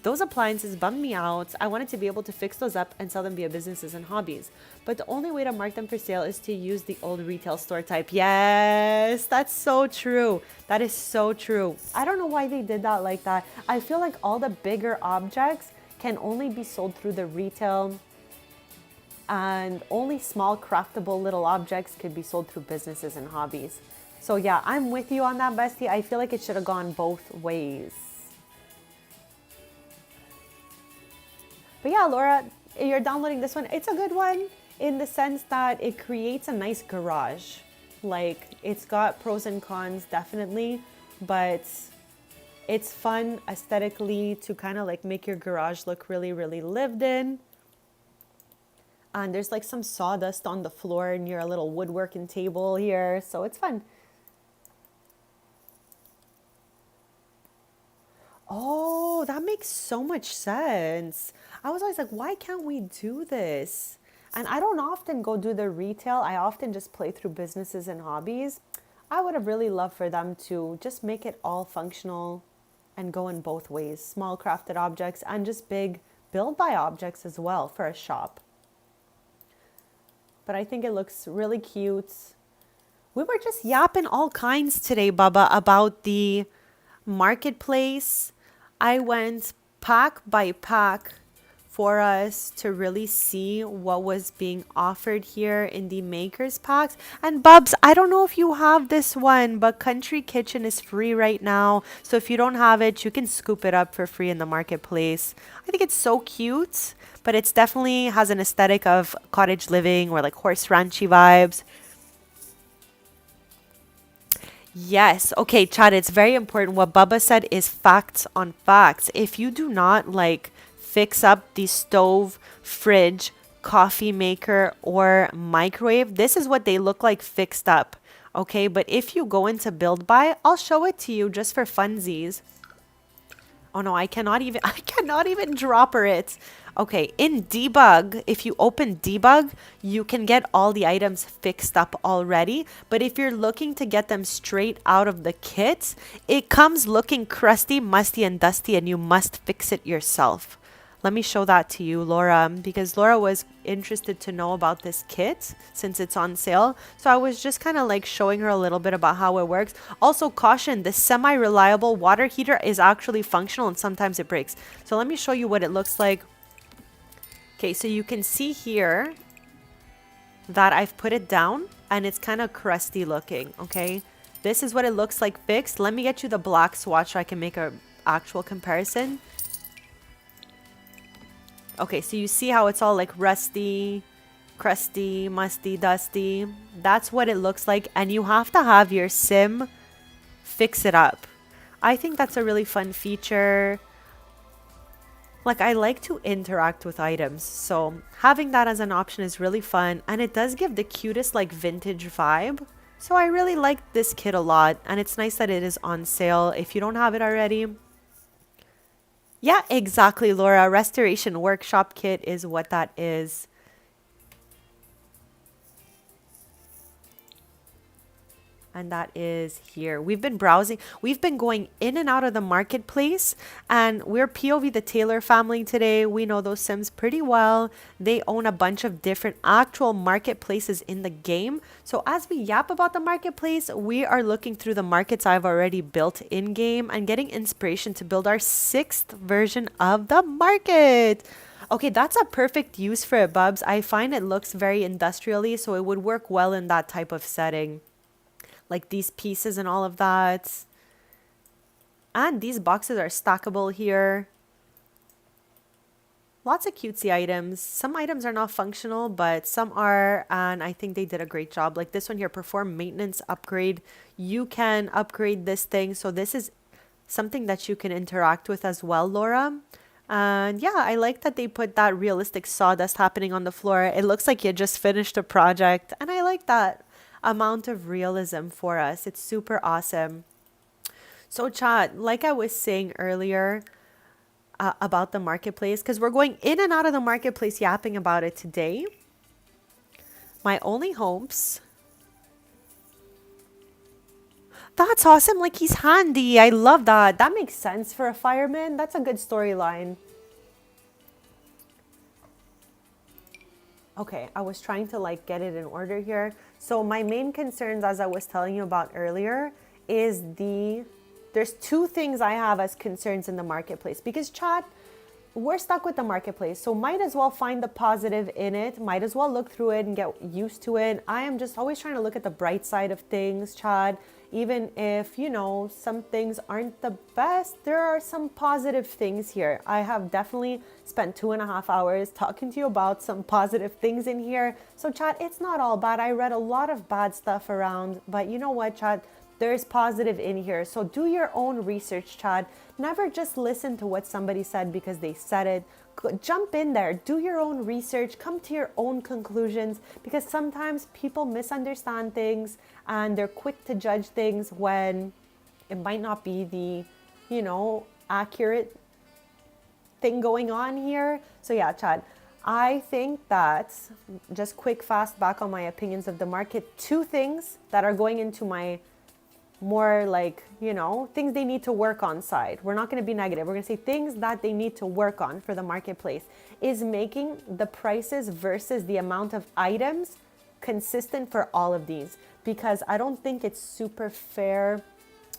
Those appliances bummed me out. I wanted to be able to fix those up and sell them via businesses and hobbies. But the only way to mark them for sale is to use the old retail store type. Yes, that's so true. That is so true. I don't know why they did that like that. I feel like all the bigger objects can only be sold through the retail and only small craftable little objects could be sold through businesses and hobbies. So yeah, I'm with you on that, bestie. I feel like it should have gone both ways. But yeah, Laura, you're downloading this one. It's a good one in the sense that it creates a nice garage. Like, it's got pros and cons, definitely, but it's fun aesthetically to kind of like make your garage look really, really lived in. And there's like some sawdust on the floor near a little woodworking table here, so it's fun. Oh, that makes so much sense. I was always like, why can't we do this? And I don't often go do the retail. I often just play through businesses and hobbies. I would have really loved for them to just make it all functional and go in both ways. Small crafted objects and just big build by objects as well for a shop. But I think it looks really cute. We were just yapping all kinds today, Baba, about the marketplace. I went pack by pack for us to really see what was being offered here in the makers packs. And Bubs, I don't know if you have this one, but Country Kitchen is free right now. So if you don't have it, you can scoop it up for free in the marketplace. I think it's so cute, but it's definitely has an aesthetic of cottage living or like horse ranchy vibes. Yes. Okay, Chad, it's very important. What Bubba said is facts on facts. If you do not like fix up the stove, fridge, coffee maker, or microwave, this is what they look like fixed up. Okay, but if you go into Build Buy, I'll show it to you just for funsies. Oh no, I cannot even I cannot even dropper it. Okay, in debug, if you open debug, you can get all the items fixed up already. But if you're looking to get them straight out of the kit, it comes looking crusty, musty, and dusty, and you must fix it yourself. Let me show that to you, Laura, because Laura was interested to know about this kit since it's on sale. So I was just kind of like showing her a little bit about how it works. Also, caution, the semi-reliable water heater is actually functional and sometimes it breaks. So let me show you what it looks like. Okay, so you can see here that I've put it down and it's kind of crusty looking, okay? This is what it looks like fixed. Let me get you the black swatch so I can make an actual comparison. Okay, so you see how it's all like rusty, crusty, musty, dusty. That's what it looks like. And you have to have your sim fix it up. I think that's a really fun feature. Like, I like to interact with items. So having that as an option is really fun. And it does give the cutest like vintage vibe. So I really like this kit a lot. And it's nice that it is on sale if you don't have it already. Yeah, exactly, Laura. Restoration workshop kit is what that is. And that is here. We've been browsing. We've been going in and out of the marketplace. And we're POV the Taylor family today. We know those Sims pretty well. They own a bunch of different actual marketplaces in the game. So as we yap about the marketplace, we are looking through the markets I've already built in game and getting inspiration to build our 6th version of the market. Okay, that's a perfect use for it, Bubs. I find it looks very industrially, so it would work well in that type of setting. Like these pieces and all of that. And these boxes are stackable here. Lots of cutesy items. Some items are not functional, but some are, and I think they did a great job. Like this one here, perform maintenance upgrade. You can upgrade this thing. So this is something that you can interact with as well, Laura. And yeah, I like that they put that realistic sawdust happening on the floor. It looks like you just finished a project, and I like that amount of realism for us. It's super awesome. So chat, like I was saying earlier about the marketplace, because we're going in and out of the marketplace yapping about it today. My only hopes. That's awesome. Like he's handy. I love that. That makes sense for a fireman. That's a good storyline. Okay, I was trying to like get it in order here. So my main concerns, as I was telling you about earlier, is there's 2 things I have as concerns in the marketplace because chat, we're stuck with the marketplace. So might as well find the positive in it. Might as well look through it and get used to it. I am just always trying to look at the bright side of things, Chad. Even if, you know, some things aren't the best, there are some positive things here. I have definitely spent 2.5 hours talking to you about some positive things in here. So Chad, it's not all bad. I read a lot of bad stuff around, but you know what, Chad? There's positive in here. So do your own research, Chad. Never just listen to what somebody said because they said it. Jump in there, do your own research, come to your own conclusions, because sometimes people misunderstand things and they're quick to judge things when it might not be the, you know, accurate thing going on here. So yeah, Chad, I think that just quick, fast back on my opinions of the market, 2 things that are going into my more like, you know, things they need to work on side. We're not going to be negative. We're going to say things that they need to work on for the marketplace is making the prices versus the amount of items consistent for all of these. Because I don't think it's super fair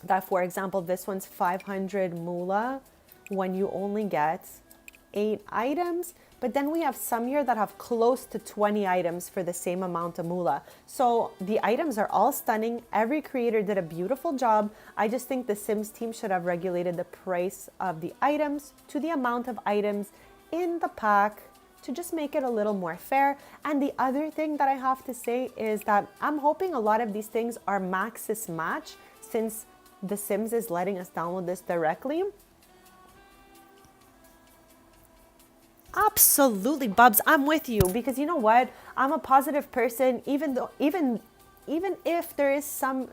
that, for example, this one's 500 moolah when you only get 8 items. But then we have some here that have close to 20 items for the same amount of moolah. So the items are all stunning. Every creator did a beautiful job. I just think the Sims team should have regulated the price of the items to the amount of items in the pack to just make it a little more fair. And the other thing that I have to say is that I'm hoping a lot of these things are Maxis match. since The Sims is letting us download this directly. Absolutely, Bubs, I'm with you, because you know what? I'm a positive person, even if there is some,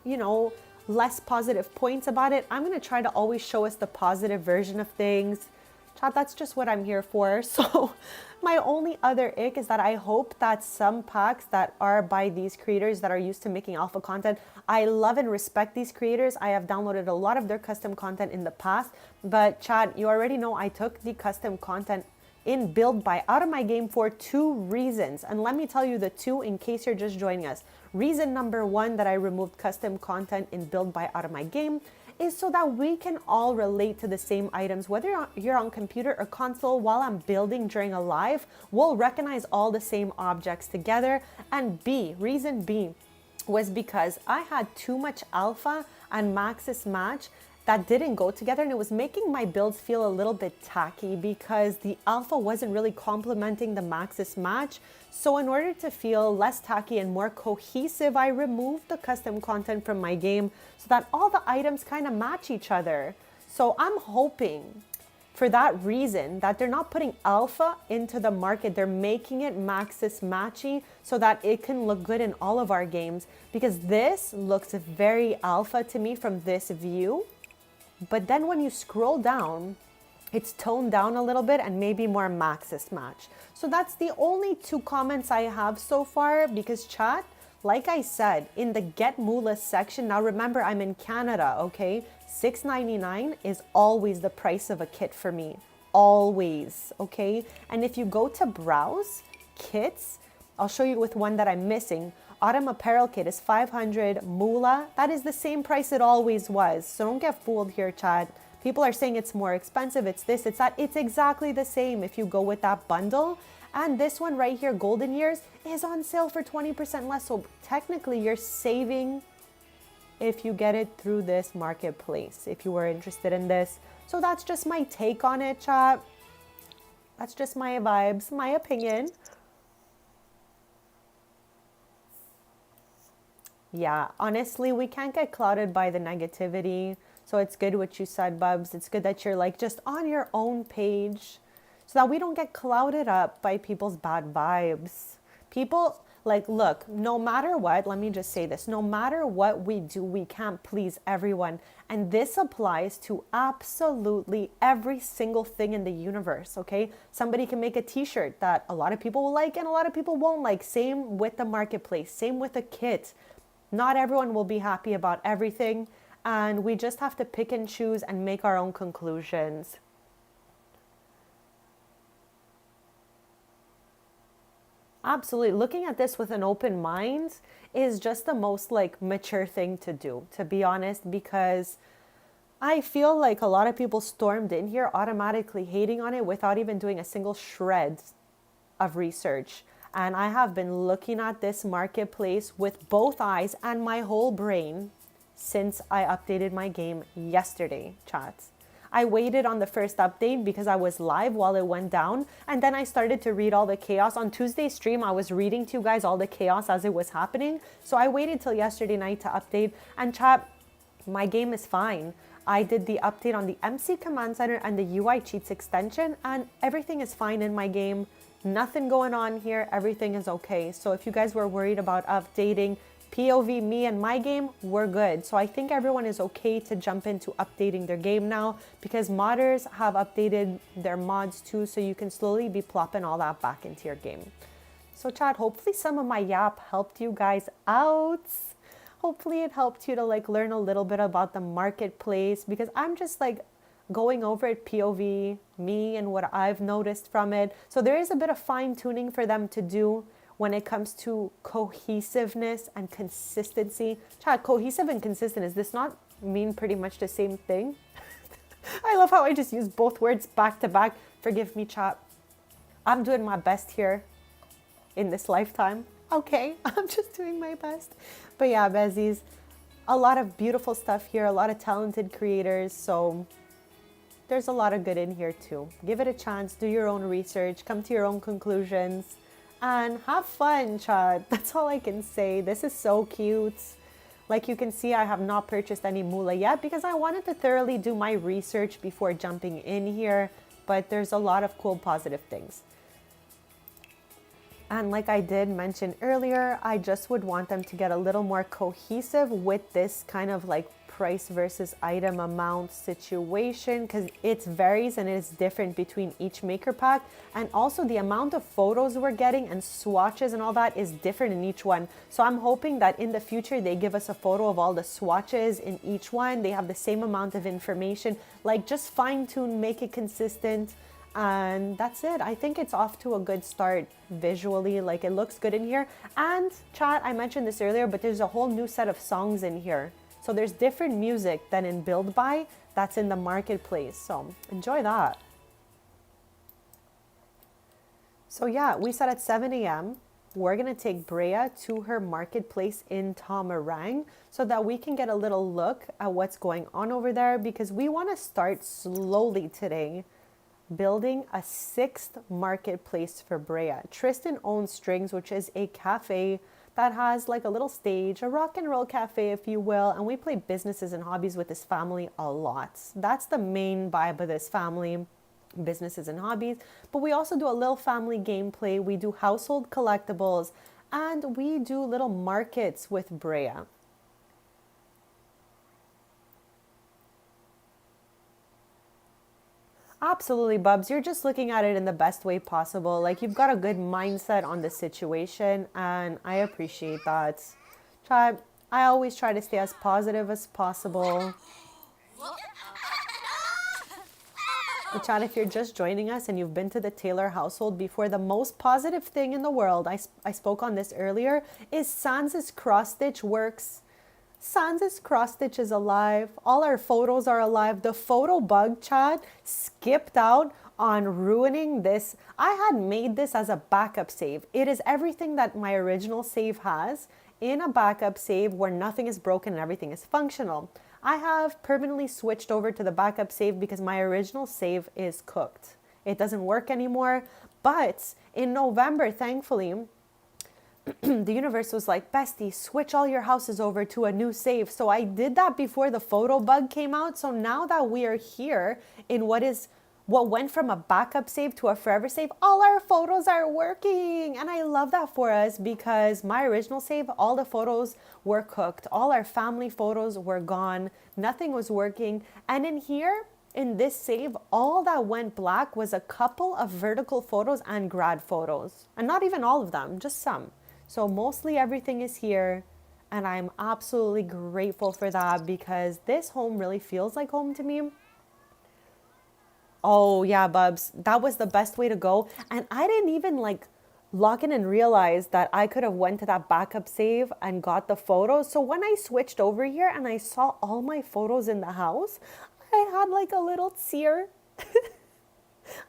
less positive points about it. I'm going to try to always show us the positive version of things. Chat, that's just what I'm here for. So my only other ick is that I hope that some packs that are by these creators that are used to making alpha content, I love and respect these creators. I have downloaded a lot of their custom content in the past, but chat, you already know I took the custom content in build by out of my game for 2 reasons. And let me tell you the 2 in case you're just joining us. Reason number 1 that I removed custom content in build by out of my game is so that we can all relate to the same items. Whether you're on computer or console, while I'm building during a live, we'll recognize all the same objects together. And reason B was because I had too much alpha and maxis match that didn't go together, and it was making my builds feel a little bit tacky because the alpha wasn't really complementing the maxis match. So in order to feel less tacky and more cohesive, I removed the custom content from my game so that all the items kind of match each other. So I'm hoping for that reason that they're not putting alpha into the market, they're making it maxis matchy so that it can look good in all of our games, because this looks very alpha to me from this view. But then when you scroll down, it's toned down a little bit and maybe more maxis match. So that's the only 2 comments I have so far, because chat, like I said, in the Get Moolah section, now remember I'm in Canada, okay? $6.99 is always the price of a kit for me. Always, okay? And if you go to browse kits, I'll show you with one that I'm missing. Autumn apparel kit is 500 moolah. That is the same price it always was. So don't get fooled here, chat. People are saying it's more expensive, it's this, it's that. It's exactly the same if you go with that bundle. And this one right here, Golden Years, is on sale for 20% less. So technically you're saving if you get it through this marketplace, if you were interested in this. So that's just my take on it, chat. That's just my vibes, my opinion. Yeah, honestly, we can't get clouded by the negativity. So it's good what you said, Bubs. It's good that you're like just on your own page so that we don't get clouded up by people's bad vibes. People, like, look, no matter what, let me just say this, no matter what we do, we can't please everyone. And this applies to absolutely every single thing in the universe, okay? Somebody can make a t-shirt that a lot of people will like and a lot of people won't like. Same with the marketplace, same with a kit. Not everyone will be happy about everything, and we just have to pick and choose and make our own conclusions. Absolutely. Looking at this with an open mind is just the most like mature thing to do, to be honest, because I feel like a lot of people stormed in here automatically hating on it without even doing a single shred of research. And I have been looking at this marketplace with both eyes and my whole brain since I updated my game yesterday, chats. I waited on the first update because I was live while it went down. And then I started to read all the chaos. On Tuesday's stream, I was reading to you guys all the chaos as it was happening. So I waited till yesterday night to update. And chat, my game is fine. I did the update on the MC Command Center and the UI Cheats extension, and everything is fine in my game. Nothing going on here. Everything is okay. So if you guys were worried about updating POV me and my game, we're good. So I think everyone is okay to jump into updating their game now, because modders have updated their mods too. So you can slowly be plopping all that back into your game. So chat, hopefully some of my yap helped you guys out. Hopefully it helped you to like learn a little bit about the marketplace, because I'm just like going over it POV, me and what I've noticed from it. So there is a bit of fine tuning for them to do when it comes to cohesiveness and consistency. Chat, cohesive and consistent, does this not mean pretty much the same thing? I love how I just use both words back to back. Forgive me, chat. I'm doing my best here in this lifetime. Okay, I'm just doing my best. But yeah, Besties, a lot of beautiful stuff here, a lot of talented creators. So there's a lot of good in here too. Give it a chance, do your own research, come to your own conclusions, and have fun, chat. That's all I can say. This is so cute. Like you can see, I have not purchased any moolah yet because I wanted to thoroughly do my research before jumping in here. But there's a lot of cool positive things. And like I did mention earlier, I just would want them to get a little more cohesive with this kind of like price versus item amount situation, because it varies and it's different between each maker pack. And also the amount of photos we're getting and swatches and all that is different in each one. So I'm hoping that in the future they give us a photo of all the swatches in each one. They have the same amount of information, like just fine tune, make it consistent. And that's it. I think it's off to a good start visually. Like it looks good in here. And chat, I mentioned this earlier, but there's a whole new set of songs in here. So there's different music than in Build By that's in the marketplace. So enjoy that. So yeah, we said at 7 a.m. we're gonna take Brea to her marketplace in Tamarang so that we can get a little look at what's going on over there, because we wanna start slowly today building a 6th marketplace for Brea. Tristan owns Strings, which is a cafe that has like a little stage, a rock and roll cafe, if you will. And we play businesses and hobbies with this family a lot. That's the main vibe of this family, businesses and hobbies. But we also do a little family gameplay. We do household collectibles and we do little markets with Brea. Absolutely, Bubs. You're just looking at it in the best way possible. Like you've got a good mindset on the situation, and I appreciate that. I always try to stay as positive as possible. But chat, if you're just joining us and you've been to the Taylor household before, the most positive thing in the world, I spoke on this earlier, is Sans' cross stitch works. Sans' cross stitch is alive. All our photos are alive. The photo bug, chat, skipped out on ruining this. I had made this as a backup save. It is everything that my original save has in a backup save where nothing is broken and everything is functional. I have permanently switched over to the backup save because my original save is cooked. It doesn't work anymore. But in November, thankfully, the universe was like, Bestie, switch all your houses over to a new save. So I did that before the photo bug came out. So now that we are here in what went from a backup save to a forever save, all our photos are working. And I love that for us because my original save, all the photos were cooked. All our family photos were gone. Nothing was working. And in here, in this save, all that went black was a couple of vertical photos and grad photos. And not even all of them, just some. So mostly everything is here, and I'm absolutely grateful for that because this home really feels like home to me. Oh yeah, Bubs, that was the best way to go. And I didn't even like log in and realize that I could have went to that backup save and got the photos. So when I switched over here and I saw all my photos in the house, I had like a little tear.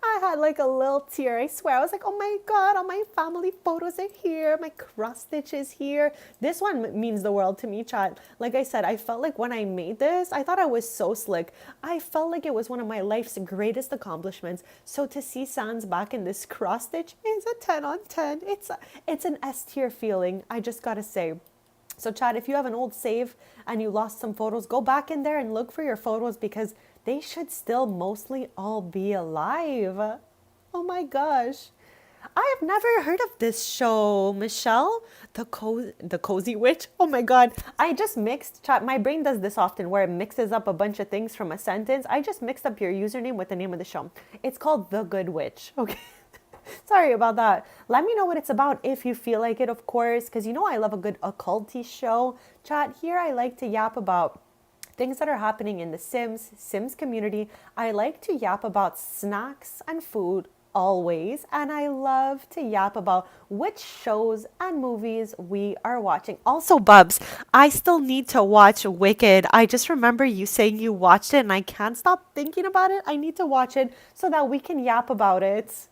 I had like a little tear. I swear. I was like, oh my God, all my family photos are here. My cross stitch is here. This one means the world to me, chat. Like I said, I felt like when I made this, I thought I was so slick. I felt like it was one of my life's greatest accomplishments. So to see Sans back in this cross stitch is a 10 on 10. It's an S tier feeling, I just gotta say. So chat, if you have an old save and you lost some photos, go back in there and look for your photos because they should still mostly all be alive. Oh my gosh. I have never heard of this show, Michelle. The Cozy Witch. Oh my God. I just mixed, chat. My brain does this often where it mixes up a bunch of things from a sentence. I just mixed up your username with the name of the show. It's called The Good Witch. Okay. Sorry about that. Let me know what it's about if you feel like it, of course, because you know I love a good occulty show. Chat, here I like to yap about things that are happening in the Sims community. I like to yap about snacks and food always, and I love to yap about which shows and movies we are watching. Also, Bubs, I still need to watch Wicked. I just remember you saying you watched it and I can't stop thinking about it. I need to watch it so that we can yap about it.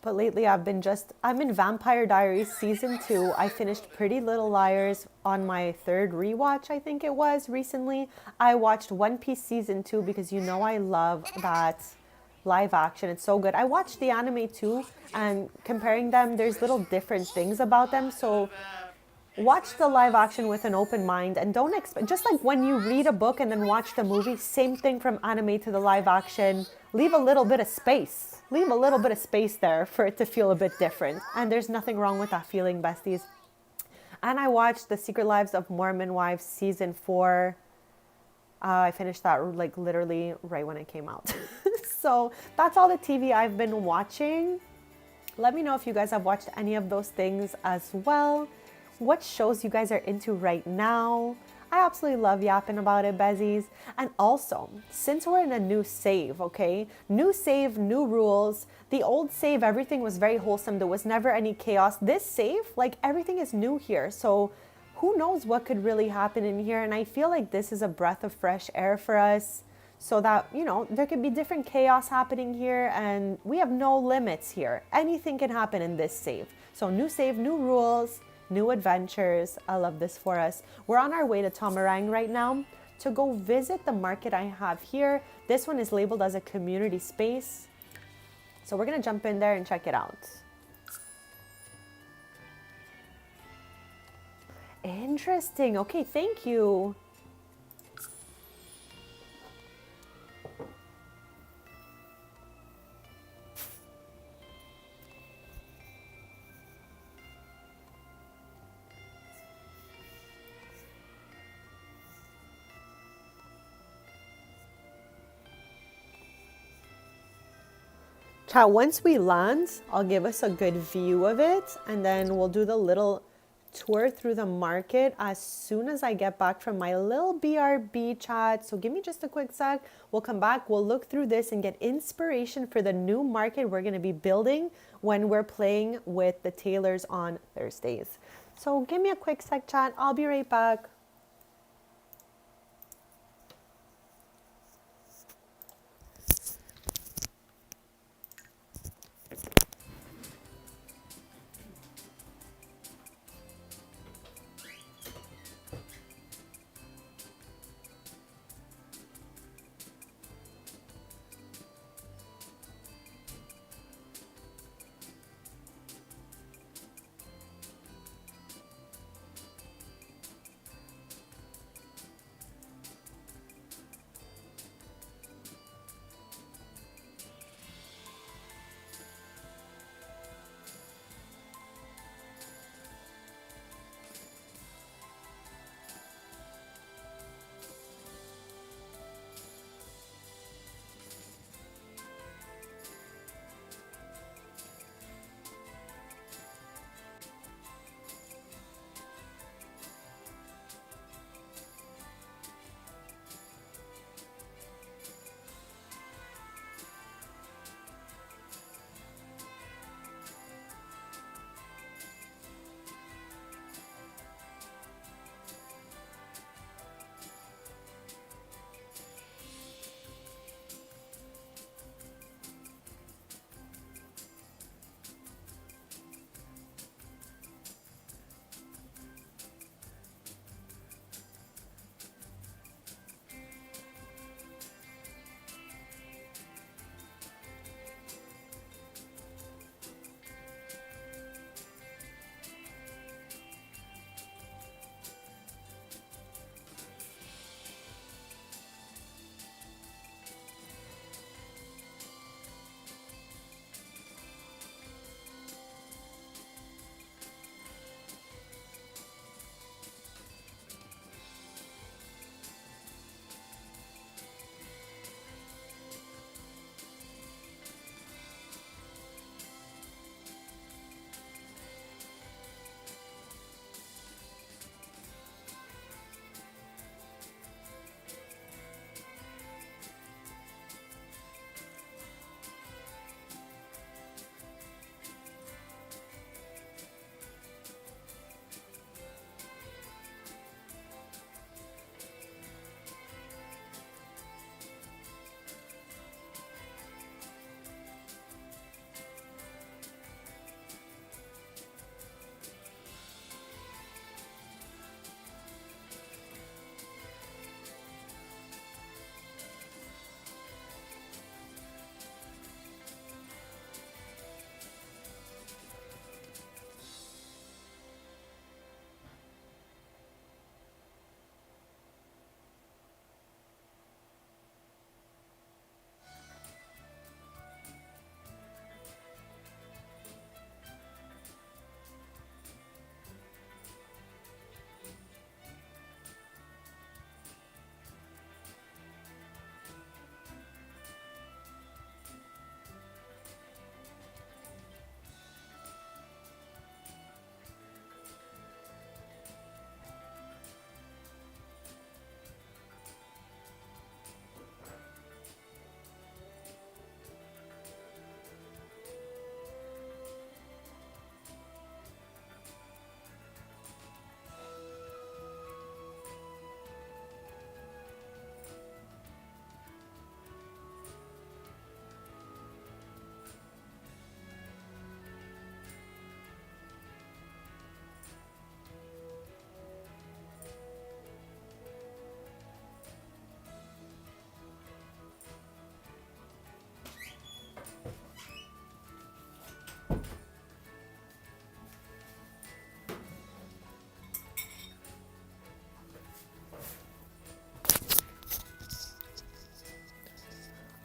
But lately I'm in Vampire Diaries season 2. I finished Pretty Little Liars on my 3rd rewatch, I think it was, recently. I watched One Piece season 2 because you know I love that live action. It's so good. I watched the anime too, and comparing them, there's little different things about them. So watch the live action with an open mind and don't expect, just like when you read a book and then watch the movie, same thing from anime to the live action. Leave a little bit of space. Leave a little bit of space there for it to feel a bit different. And there's nothing wrong with that feeling, besties. And I watched The Secret Lives of Mormon Wives season 4. I finished that like literally right when it came out. So that's all the TV I've been watching. Let me know if you guys have watched any of those things as well. What shows you guys are into right now. I absolutely love yapping about it, bezies. And also, since we're in a new save, okay? New save, new rules. The old save, everything was very wholesome. There was never any chaos. This save, like everything is new here. So who knows what could really happen in here. And I feel like this is a breath of fresh air for us. So that, you know, there could be different chaos happening here and we have no limits here. Anything can happen in this save. So new save, new rules, new adventures. I love this for us. We're on our way to Tomarang right now to go visit the market I have here. This one is labeled as a community space. So we're gonna jump in there and check it out. Interesting. Okay, thank you. Chat, once we land, I'll give us a good view of it and then we'll do the little tour through the market as soon as I get back from my little BRB chat. So give me just a quick sec. We'll come back, we'll look through this and get inspiration for the new market we're gonna be building when we're playing with the tailors on Thursdays. So give me a quick sec, chat. I'll be right back.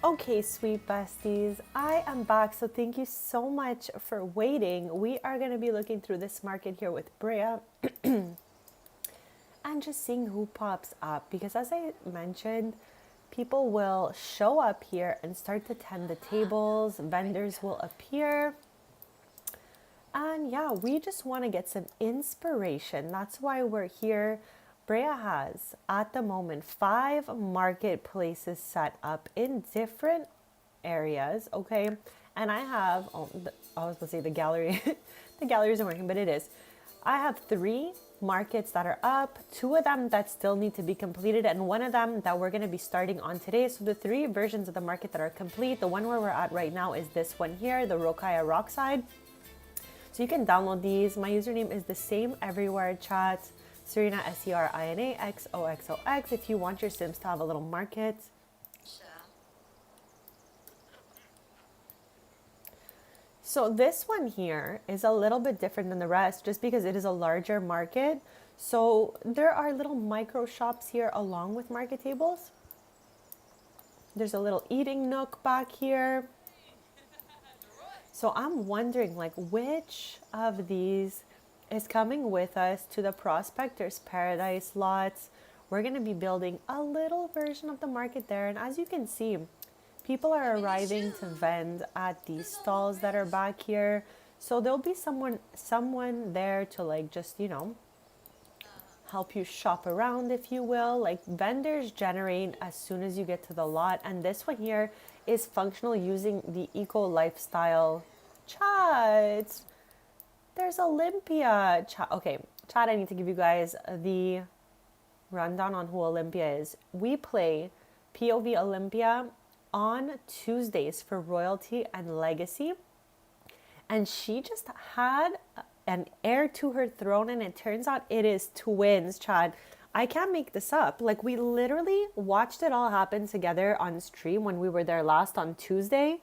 Okay, sweet besties, I am back. So thank you so much for waiting. We are going to be looking through this market here with Brea and just seeing who pops up, because as I mentioned, people will show up here and start to tend the tables, vendors will appear, and yeah, we just want to get some inspiration. That's why we're here. Brea has at the moment 5 marketplaces set up in different areas, okay? And I have, I was gonna say the gallery, the gallery isn't working, but it is. I have 3 markets that are up, 2 of them that still need to be completed, and 1 of them that we're gonna be starting on today. So the 3 versions of the market that are complete, the one where we're at right now is this one here, the Rokaya Rockside. So you can download these. My username is the same everywhere, chat. Serena, Serina XOXOX, if you want your Sims to have a little market. So this one here is a little bit different than the rest just because it is a larger market. So there are little micro shops here along with market tables. There's a little eating nook back here. So I'm wondering, like, which of these is coming with us to the Prospector's Paradise lots. We're going to be building a little version of the market there. And as you can see, people are arriving to vend at these stalls that are back here. So there'll be someone there to, like, just, you know, help you shop around, if you will. Like, vendors generate as soon as you get to the lot. And this one here is functional using the eco lifestyle. Chat, there's Olympia. Okay, chat, I need to give you guys the rundown on who Olympia is. We play POV Olympia on Tuesdays for Royalty and Legacy, and she just had an heir to her throne, and it turns out it is twins, Chad. I can't make this up. Like, we literally watched it all happen together on stream when we were there last on Tuesday.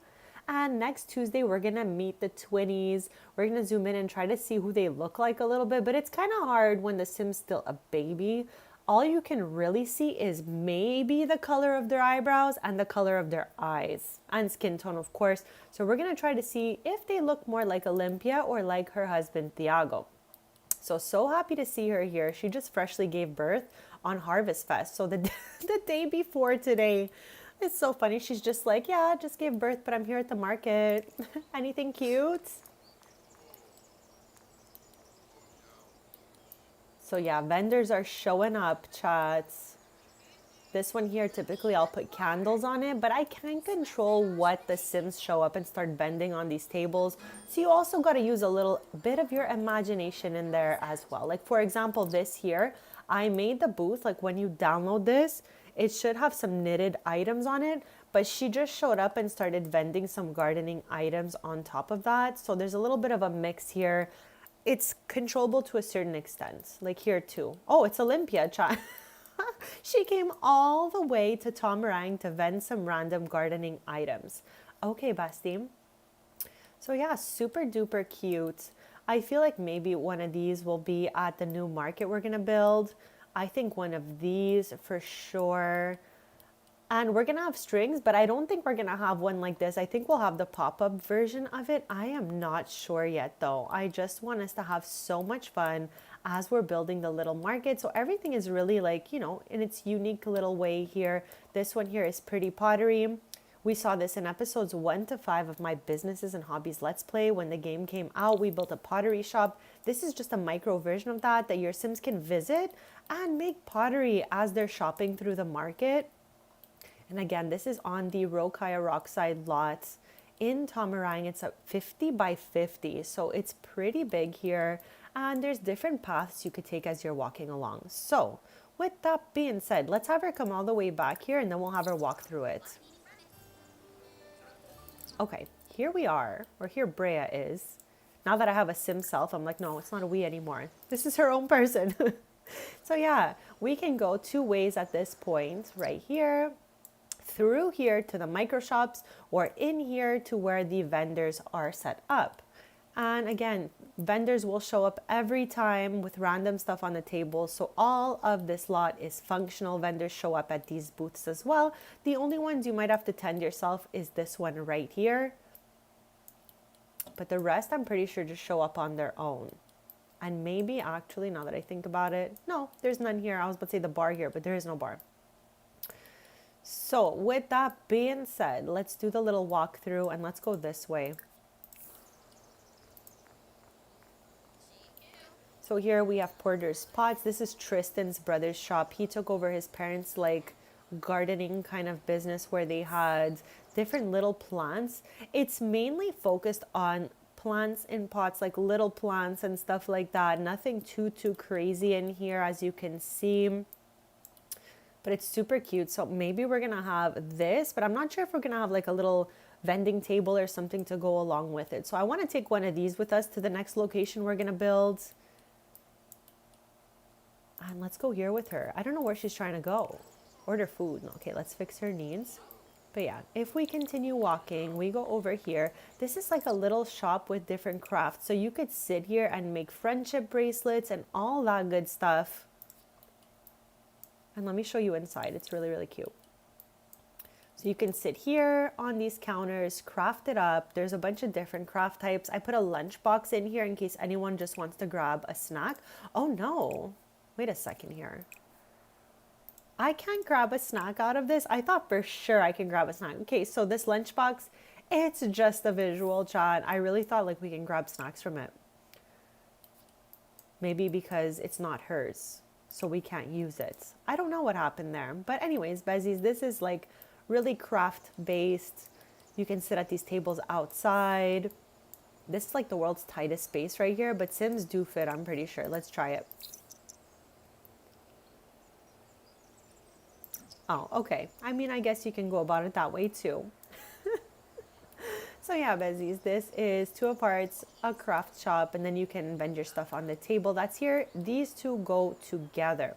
And next Tuesday, we're going to meet the twinnies. We're going to zoom in and try to see who they look like a little bit. But it's kind of hard when the Sim's still a baby. All you can really see is maybe the color of their eyebrows and the color of their eyes. And skin tone, of course. So we're going to try to see if they look more like Olympia or like her husband, Thiago. So happy to see her here. She just freshly gave birth on Harvest Fest. So the day before today, it's so funny. She's just like, yeah, I just gave birth, but I'm here at the market. Anything cute? So yeah, vendors are showing up, chats. This one here, typically I'll put candles on it, but I can't control what the Sims show up and start vending on these tables. So you also got to use a little bit of your imagination in there as well. Like, for example, this here, I made the booth, like when you download this, it should have some knitted items on it, but she just showed up and started vending some gardening items on top of that. So there's a little bit of a mix here. It's controllable to a certain extent, like here too. Oh, it's Olympia, chat. She came all the way to Tomarang to vend some random gardening items. Okay, bestie. So yeah, super duper cute. I feel like maybe one of these will be at the new market we're gonna build. I think one of these for sure. And we're gonna have strings, but I don't think we're gonna have one like this. I think we'll have the pop-up version of it. I am not sure yet though. I just want us to have so much fun as we're building the little market. So everything is really, like, you know, in its unique little way here. This one here is Pretty Pottery. We saw this in episodes 1 to 5 of my Businesses and Hobbies Let's Play. When the game came out, we built a pottery shop. This is just a micro version of that your Sims can visit and make pottery as they're shopping through the market. And again, this is on the Rokaya Rockside lots in Tomarang. It's a 50 by 50, so it's pretty big here. And there's different paths you could take as you're walking along. So with that being said, let's have her come all the way back here and then we'll have her walk through it. Okay, here we are, or here Brea is. Now that I have a Sim self, I'm like, no, it's not a we anymore. This is her own person. So yeah, we can go 2 ways at this point, right here, through here to the micro shops, or in here to where the vendors are set up. And again, vendors will show up every time with random stuff on the table. So all of this lot is functional. Vendors show up at these booths as well. The only ones you might have to tend yourself is this one right here. But the rest, I'm pretty sure, just show up on their own. And maybe actually, now that I think about it, no, there's none here. I was about to say the bar here, but there is no bar. So with that being said, let's do the little walkthrough and let's go this way. So here we have Porter's Pots. This is Tristan's brother's shop. He took over his parents' like gardening kind of business where they had different little plants. It's mainly focused on plants in pots, like little plants and stuff like that. Nothing too crazy in here, as you can see. But it's super cute. So maybe we're gonna have this, but I'm not sure if we're gonna have like a little vending table or something to go along with it. So I want to take one of these with us to the next location we're gonna build. And let's go here with her. I don't know where she's trying to go. Order food. Okay, let's fix her needs. But yeah, if we continue walking, we go over here. This is like a little shop with different crafts. So you could sit here and make friendship bracelets and all that good stuff. And let me show you inside. It's really, really cute. So you can sit here on these counters, craft it up. There's a bunch of different craft types. I put a lunchbox in here in case anyone just wants to grab a snack. Oh no. Wait a second here. I can't grab a snack out of this. I thought for sure I can grab a snack. Okay, so this lunchbox, it's just a visual, chat. I really thought like we can grab snacks from it. Maybe because it's not hers, so we can't use it. I don't know what happened there. But anyways, Besties, this is like really craft based. You can sit at these tables outside. This is like the world's tightest space right here, but Sims do fit, I'm pretty sure. Let's try it. Oh, okay. I mean, I guess you can go about it that way too. So yeah, Besties, this is 2 aparts, a craft shop, and then you can vend your stuff on the table. That's here. These two go together.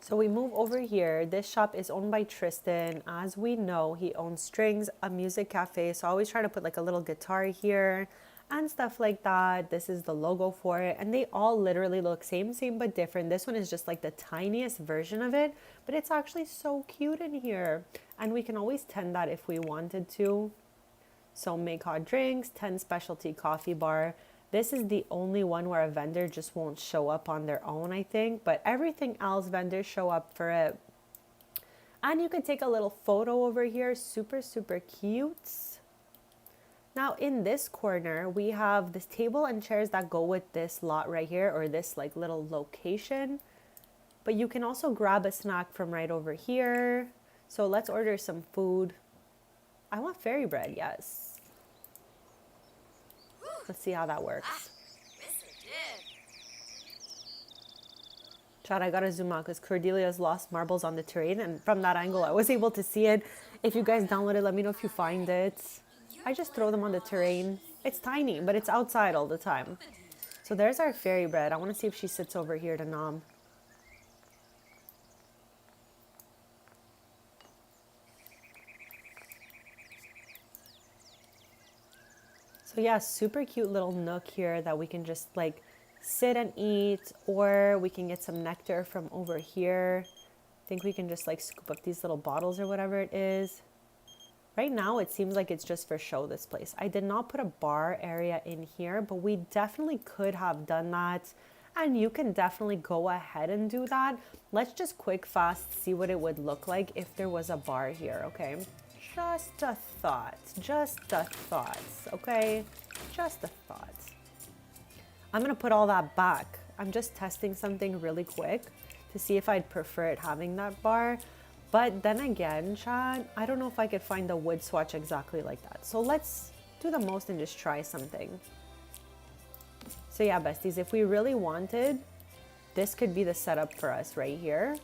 So we move over here. This shop is owned by Tristan. As we know, he owns Strings, a music cafe. So I always try to put like a little guitar here and stuff like that. This is the logo for it. And they all literally look same but different. This one is just like the tiniest version of it, but it's actually so cute in here. And we can always tend that if we wanted to. So make hot drinks, 10 specialty coffee bar. This is the only one where a vendor just won't show up on their own, I think. But everything else, vendors show up for it. And you can take a little photo over here. Super cute. Now in this corner, we have this table and chairs that go with this lot right here, or this like little location. But you can also grab a snack from right over here. So let's order some food. I want fairy bread, yes. Let's see how that works. Chad, I gotta zoom out because Cordelia's lost marbles on the terrain, and from that angle I was able to see it. If you guys download it, let me know if you find it. I just throw them on the terrain. It's tiny, but it's outside all the time. So there's our fairy bread. I want to see if she sits over here to nom. So yeah, super cute little nook here that we can just like sit and eat, or we can get some nectar from over here. I think we can just like scoop up these little bottles or whatever it is. Right now, it seems like it's just for show, this place. I did not put a bar area in here, but we definitely could have done that. And you can definitely go ahead and do that. Let's just quick fast see what it would look like if there was a bar here, okay? Just a thought, okay? Just a thought. I'm gonna put all that back. I'm just testing something really quick to see if I'd prefer it having that bar. But then again, Chad, I don't know if I could find the wood swatch exactly like that. So let's do the most and just try something. So yeah, besties, if we really wanted, this could be the setup for us right here.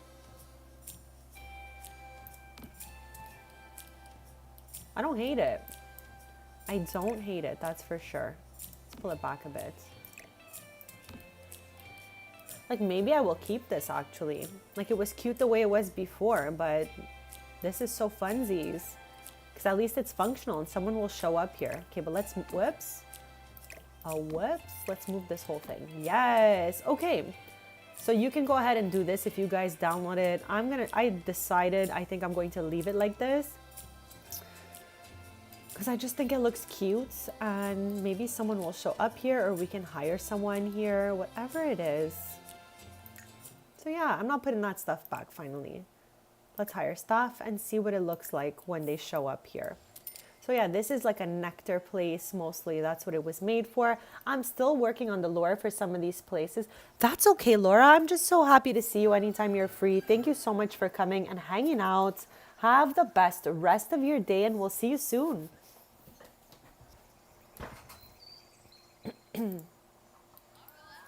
I don't hate it. I don't hate it, that's for sure. Let's pull it back a bit. Like, maybe I will keep this actually. Like, it was cute the way it was before, but this is so funsies. Because at least it's functional and someone will show up here. Okay, but let's, whoops. Whoops. Let's move this whole thing. Yes. Okay. So you can go ahead and do this if you guys download it. I decided, I think I'm going to leave it like this. Because I just think it looks cute and maybe someone will show up here or we can hire someone here, whatever it is. So yeah, I'm not putting that stuff back finally. Let's hire staff and see what it looks like when they show up here. So yeah, this is like a nectar place mostly. That's what it was made for. I'm still working on the lore for some of these places. That's okay, Laura. I'm just so happy to see you anytime you're free. Thank you so much for coming and hanging out. Have the best rest of your day and we'll see you soon.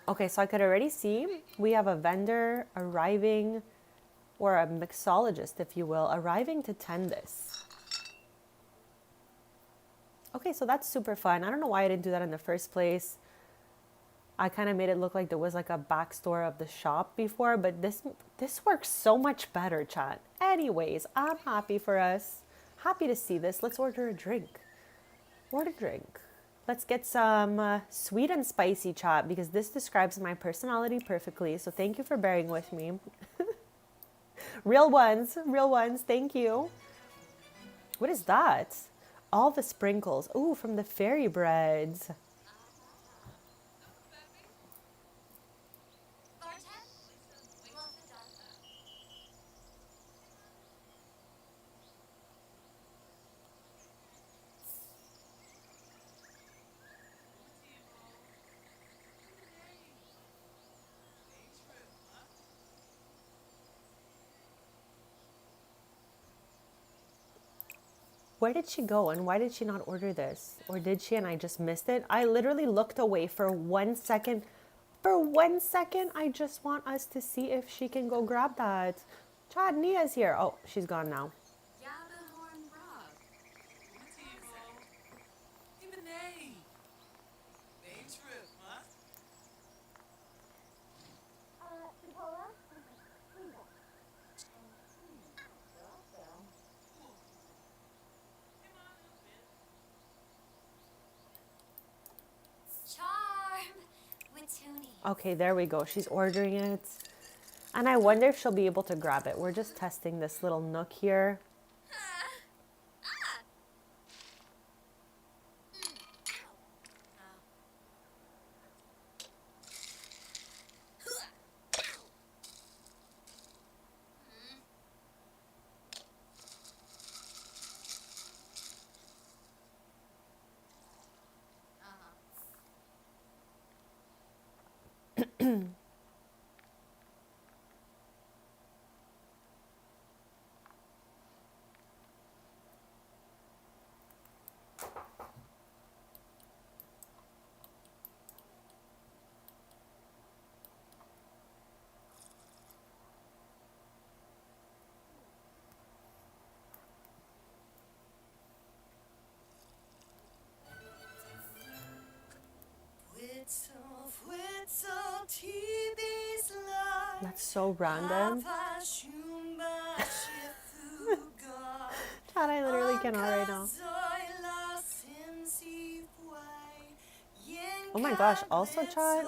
Okay, so I could already see we have a vendor arriving, or a mixologist, if you will, arriving to tend this. Okay, so that's super fun. I don't know why I didn't do that in the first place. I kind of made it look like there was like a backstory of the shop before, but this works so much better, chat. Anyways, I'm happy for us. Happy to see this. Let's order a drink. Order a drink. Let's get some sweet and spicy, chat, because this describes my personality perfectly. So thank you for bearing with me. Real ones, thank you. What is that? All the sprinkles. Ooh, from the fairy breads. Where did she go and why did she not order this? Or did she and I just missed it? I literally looked away for 1 second. For 1 second, I just want us to see if she can go grab that. Chad, Nia's here. Oh, she's gone now. Okay, there we go. She's ordering it. And I wonder if she'll be able to grab it. We're just testing this little nook here. That's so random. Chad, I literally cannot right now. Oh my gosh, also Chad,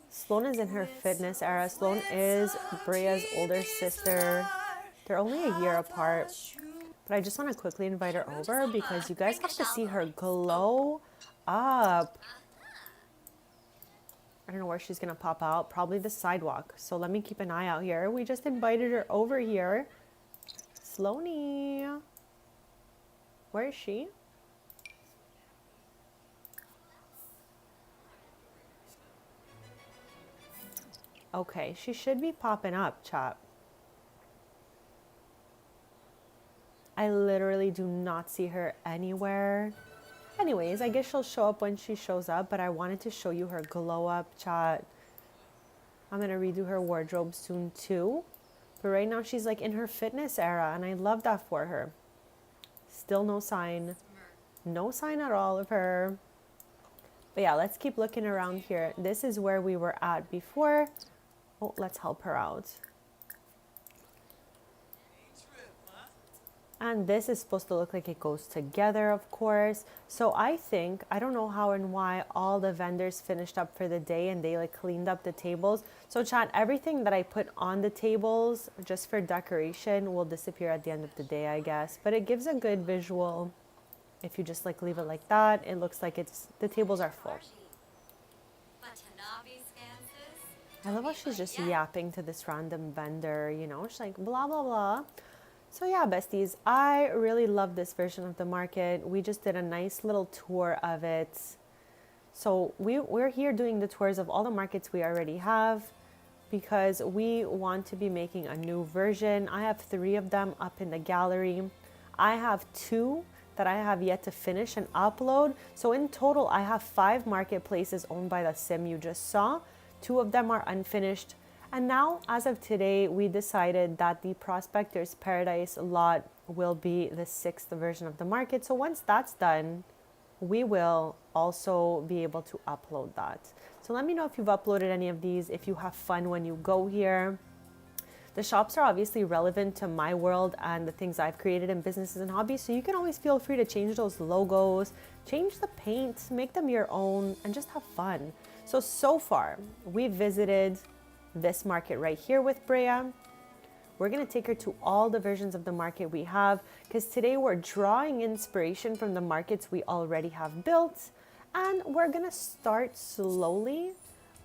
Sloane is in her fitness era. Sloane is Brea's older sister. They're only a year apart. But I just want to quickly invite her over because you guys have to see her glow up. I don't know where she's going to pop out. Probably the sidewalk. So let me keep an eye out here. We just invited her over here. Sloane. Where is she? Okay, she should be popping up, chat. I literally do not see her anywhere. Anyways, I guess she'll show up when she shows up, but I wanted to show you her glow up, chat. I'm going to redo her wardrobe soon too. But right now she's like in her fitness era and I love that for her. Still no sign. No sign at all of her. But yeah, let's keep looking around here. This is where we were at before. Oh, let's help her out. And this is supposed to look like it goes together, of course. So I think, I don't know how and why all the vendors finished up for the day and they like cleaned up the tables. So chat, everything that I put on the tables just for decoration will disappear at the end of the day, I guess. But it gives a good visual. If you just like leave it like that, it looks like the tables are full. I love how she's just yapping to this random vendor, you know, she's like blah, blah, blah. So yeah, besties, I really love this version of the market. We just did a nice little tour of it. So we're here doing the tours of all the markets we already have because we want to be making a new version. I have 3 of them up in the gallery. I have 2 that I have yet to finish and upload. So in total, I have 5 marketplaces owned by the sim you just saw. 2 of them are unfinished. And now, as of today, we decided that the Prospector's Paradise lot will be the 6th version of the market. So once that's done, we will also be able to upload that. So let me know if you've uploaded any of these, if you have fun when you go here. The shops are obviously relevant to my world and the things I've created in businesses and hobbies. So you can always feel free to change those logos, change the paint, make them your own, and just have fun. So far, we visited this market right here with Brea. We're going to take her to all the versions of the market we have because today we're drawing inspiration from the markets we already have built, and we're going to start slowly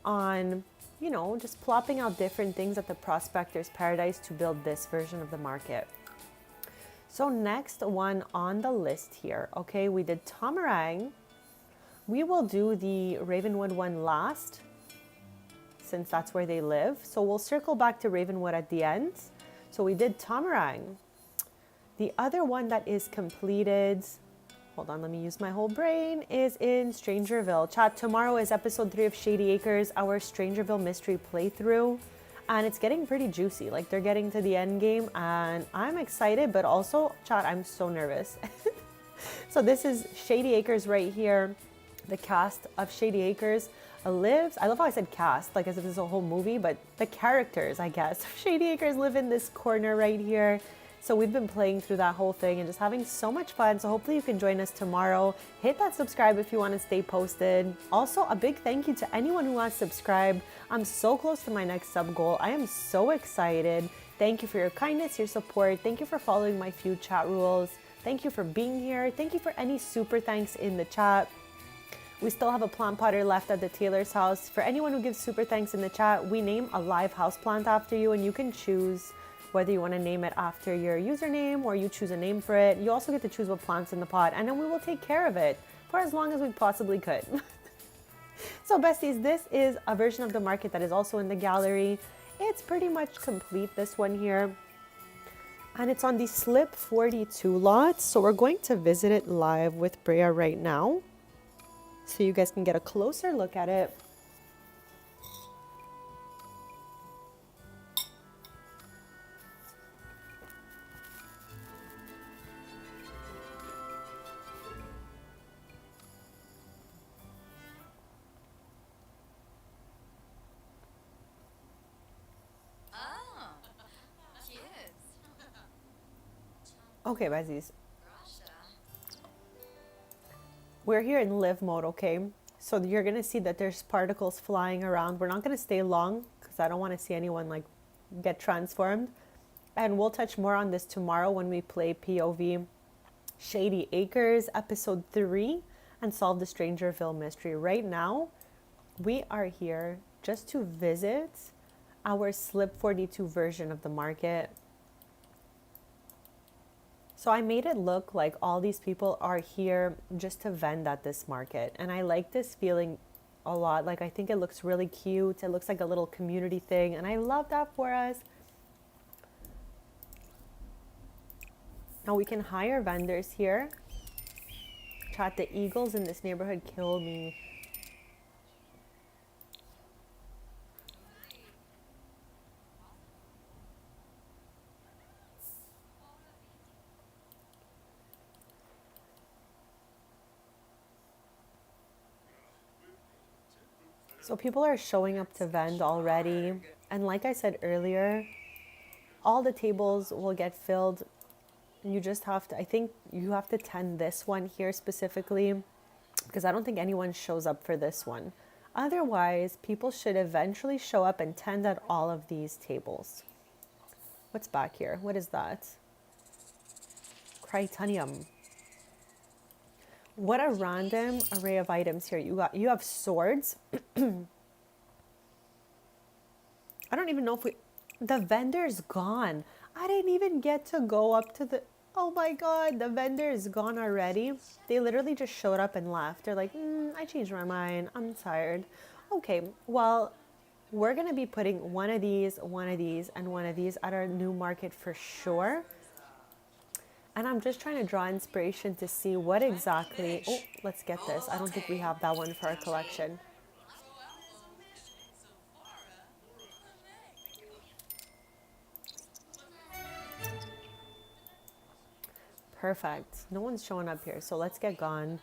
on, you know, just plopping out different things at the Prospector's Paradise to build this version of the market. So next one on the list here, okay, we did Tomarang. We will do the Ravenwood one last, since that's where they live. So we'll circle back to Ravenwood at the end. So we did Tomarang. The other one that is completed, hold on, let me use my whole brain, is in Strangerville. Chat, tomorrow is episode 3 of Shady Acres, our Strangerville mystery playthrough. And it's getting pretty juicy. Like, they're getting to the end game and I'm excited, but also, chat, I'm so nervous. So this is Shady Acres right here. The cast of Shady Acres lives, I love how I said cast, like as if it's a whole movie, but the characters, I guess, of Shady Acres live in this corner right here. So we've been playing through that whole thing and just having so much fun. So hopefully you can join us tomorrow. Hit that subscribe if you want to stay posted. Also, a big thank you to anyone who has subscribed. I'm so close to my next sub goal. I am so excited. Thank you for your kindness, your support. Thank you for following my few chat rules. Thank you for being here. Thank you for any super thanks in the chat. We still have a plant potter left at the Taylor's house. For anyone who gives super thanks in the chat, we name a live house plant after you, and you can choose whether you want to name it after your username or you choose a name for it. You also get to choose what plant's in the pot, and then we will take care of it for as long as we possibly could. So besties, this is a version of the market that is also in the gallery. It's pretty much complete, this one here. And it's on the Slip 42 lot. So we're going to visit it live with Brea right now, so you guys can get a closer look at it. Okay, besties. We're here in live mode, okay? So you're gonna see that there's particles flying around. We're not gonna stay long because I don't want to see anyone like get transformed. And we'll touch more on this tomorrow when we play POV Shady Acres episode 3 and solve the Strangerville mystery. Right now, we are here just to visit our Slip 42 version of the market. So I made it look like all these people are here just to vend at this market. And I like this feeling a lot. Like, I think it looks really cute. It looks like a little community thing. And I love that for us. Now we can hire vendors here. Chat, the eagles in this neighborhood kill me. So people are showing up to vend already. And like I said earlier, all the tables will get filled. You just have to, I think you have to tend this one here specifically because I don't think anyone shows up for this one. Otherwise, people should eventually show up and tend at all of these tables. What's back here? What is that? Critonium. What a random array of items here. You have swords. I don't even know if the vendor's gone. I didn't even get to go up to the, oh my God, the vendor is gone already. They literally just showed up and left. They're like, I changed my mind. I'm tired. Okay, well, we're going to be putting one of these, and one of these at our new market for sure. And I'm just trying to draw inspiration to see what exactly, oh, let's get this. I don't think we have that one for our collection. Perfect. No one's showing up here, so let's get gone.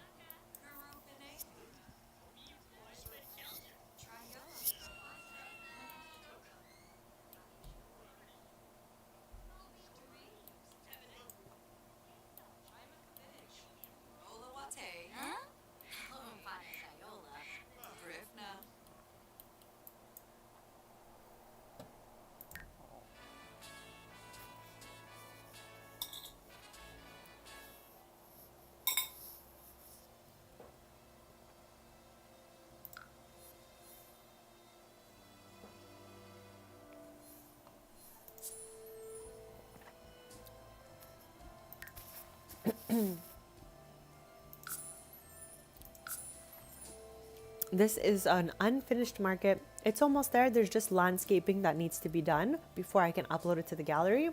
This is an unfinished market. It's almost there. There's just landscaping that needs to be done before I can upload it to the gallery.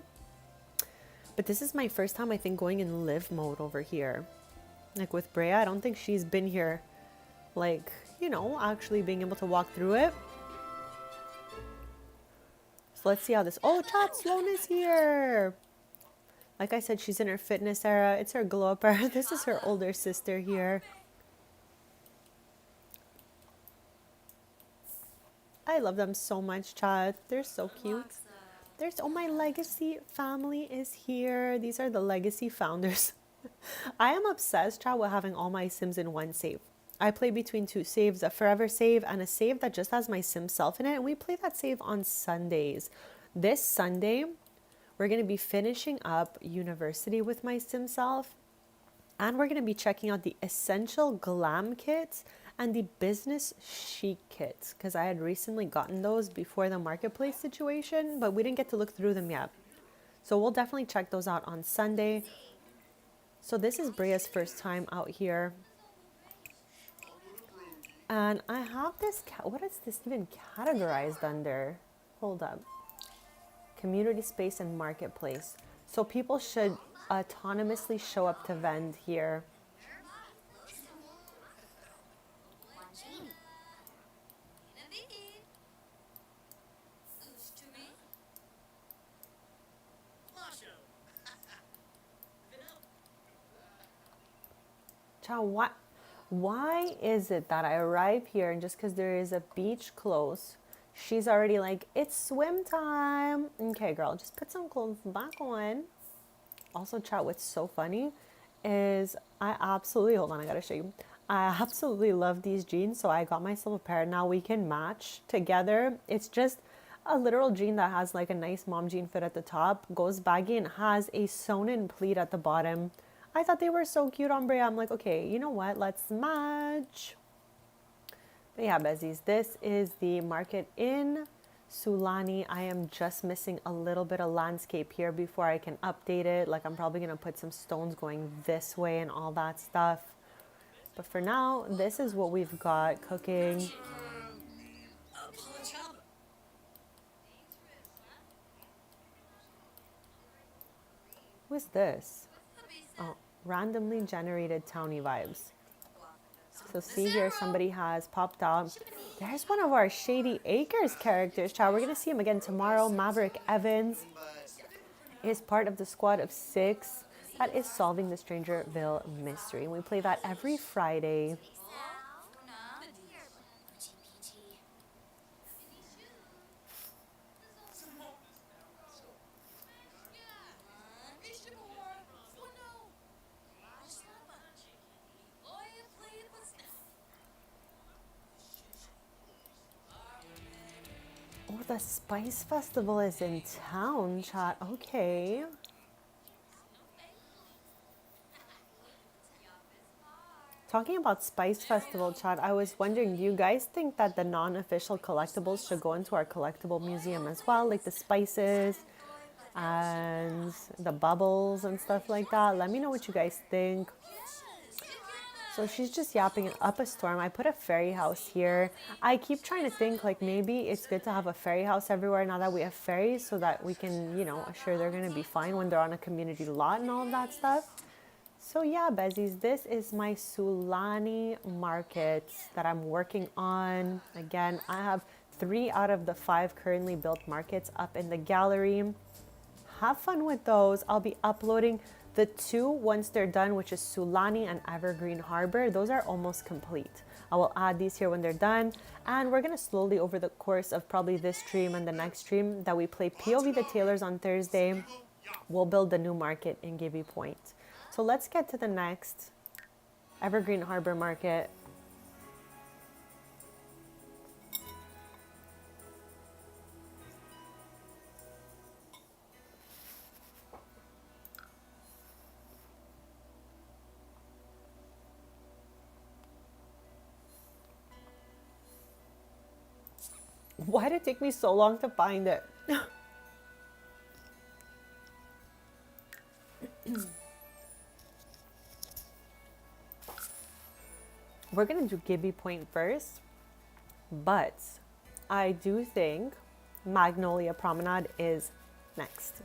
But this is my first time, I think, going in live mode over here. Like with Brea, I don't think she's been here, like, you know, actually being able to walk through it. So let's see how this, oh, chat, Sloan is here. Like I said, she's in her fitness era. It's her glow up era. This is her older sister here. I love them so much, chat. They're so cute. There's, oh, my legacy family is here. These are the legacy founders. I am obsessed, chat, with having all my Sims in one save. I play between two saves, a forever save and a save that just has my Sim self in it. And we play that save on Sundays. This Sunday, we're going to be finishing up university with my Sim self. And we're going to be checking out the essential glam kits and the business chic kits, because I had recently gotten those before the marketplace situation, but we didn't get to look through them yet. So we'll definitely check those out on Sunday. So this is Brea's first time out here. And I have this, what is this even categorized under? Hold up. Community space and marketplace. So people should autonomously show up to vend here. Chow, why is it that I arrive here and just because there is a beach close, she's already like, it's swim time. Okay, girl, just put some clothes back on. Also, chat, what's so funny is I absolutely, hold on, I gotta show you. I absolutely love these jeans, so I got myself a pair. Now we can match together. It's just a literal jean that has like a nice mom jean fit at the top, goes baggy and has a sewn-in pleat at the bottom. I thought they were so cute on Brea. I'm like, okay, you know what? Let's match. But yeah, Besties, this is the market in Sulani. I am just missing a little bit of landscape here before I can update it. Like, I'm probably going to put some stones going this way and all that stuff. But for now, this is what we've got cooking. What's this? Oh, randomly generated townie vibes. So see here, somebody has popped out. There's one of our Shady Acres characters, child. We're going to see him again tomorrow. Maverick Evans is part of the squad of 6 that is solving the Strangerville mystery. And we play that every Friday. the Spice Festival is in town, chat. Okay. Talking about Spice Festival, chat, I was wondering, do you guys think that the non-official collectibles should go into our collectible museum as well? Like the spices and the bubbles and stuff like that. Let me know what you guys think. So she's just yapping up a storm. I put a fairy house here. I keep trying to think like maybe it's good to have a fairy house everywhere now that we have fairies so that we can, assure they're going to be fine when they're on a community lot and all of that stuff. So yeah, Bezies, this is my Sulani market that I'm working on. Again, I have 3 out of the 5 currently built markets up in the gallery. Have fun with those. I'll be uploading the 2 once they're done, which is Sulani and Evergreen Harbor. Those are almost complete. I will add these here when they're done. And we're going to slowly, over the course of probably this stream and the next stream that we play POV the Tailors on Thursday, we'll build the new market in Gibby Point. So let's get to the next Evergreen Harbor market. Why did it take me so long to find it? We're going to do Gibby Point first, but I do think Magnolia Promenade is next.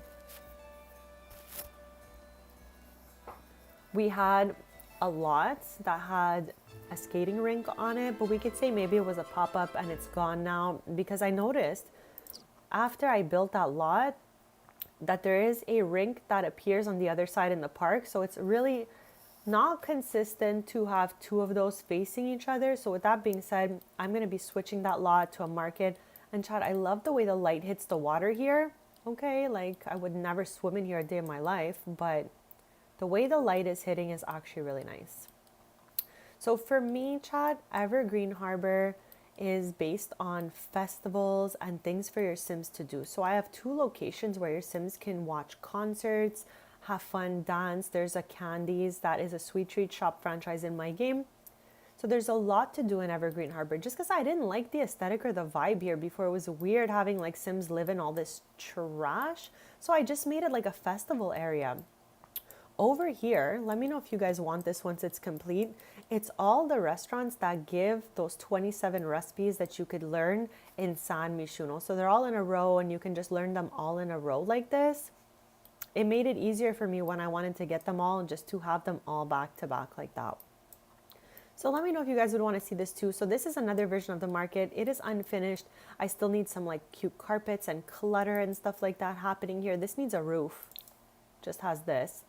We had a lot that had a skating rink on it, but we could say maybe it was a pop-up and it's gone now because I noticed after I built that lot that there is a rink that appears on the other side in the park. So it's really not consistent to have 2 of those facing each other. So with that being said, I'm going to be switching that lot to a market. And Chad, I love the way the light hits the water here. Okay, like I would never swim in here a day in my life, but the way the light is hitting is actually really nice. So for me, Chad, Evergreen Harbor is based on festivals and things for your Sims to do. So I have 2 locations where your Sims can watch concerts, have fun, dance. There's a Candies that is a sweet treat shop franchise in my game. So there's a lot to do in Evergreen Harbor. Just because I didn't like the aesthetic or the vibe here before, it was weird having like Sims live in all this trash. So I just made it like a festival area. Over here, let me know if you guys want this once it's complete. It's all the restaurants that give those 27 recipes that you could learn in San Mishuno. So they're all in a row and you can just learn them all in a row like this. It made it easier for me when I wanted to get them all and just to have them all back to back like that. So let me know if you guys would want to see this too. So this is another version of the market. It is unfinished. I still need some like cute carpets and clutter and stuff like that happening here. This needs a roof. Just has this.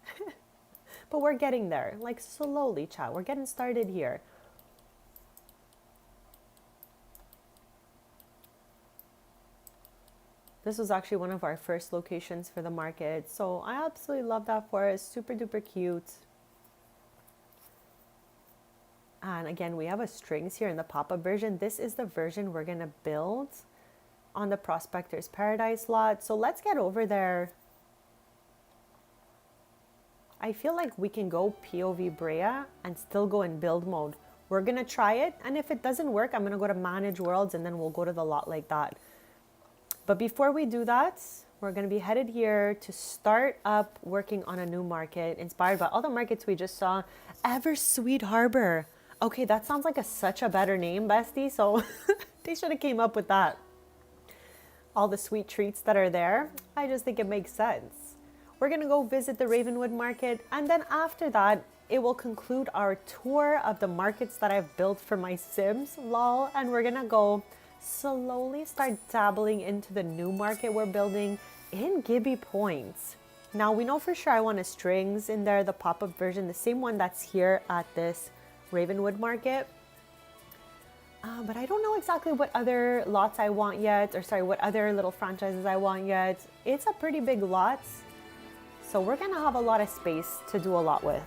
But we're getting there, like slowly, chat. We're getting started here. This was actually one of our first locations for the market. So I absolutely love that for us. Super duper cute. And again, we have a strings here in the pop-up version. This is the version we're gonna build on the Prospector's Paradise lot. So let's get over there. I feel like we can go POV Brea and still go in build mode. We're gonna try it, and if it doesn't work, I'm gonna go to manage worlds and then we'll go to the lot like that. But before we do that, we're gonna be headed here to start up working on a new market inspired by all the markets we just saw. Eversweet Harbor. Okay, that sounds like such a better name, bestie, so they should have came up with that. All the sweet treats that are there, I just think it makes sense. We're gonna go visit the Ravenwood market, and then after that, it will conclude our tour of the markets that I've built for my Sims, lol, and we're gonna go slowly start dabbling into the new market we're building in Gibby Point. Now, we know for sure I want a strings in there, the pop-up version, the same one that's here at this Ravenwood market. But I don't know exactly what other lots I want yet, or sorry, what other little franchises I want yet. It's a pretty big lot. So we're gonna have a lot of space to do a lot with.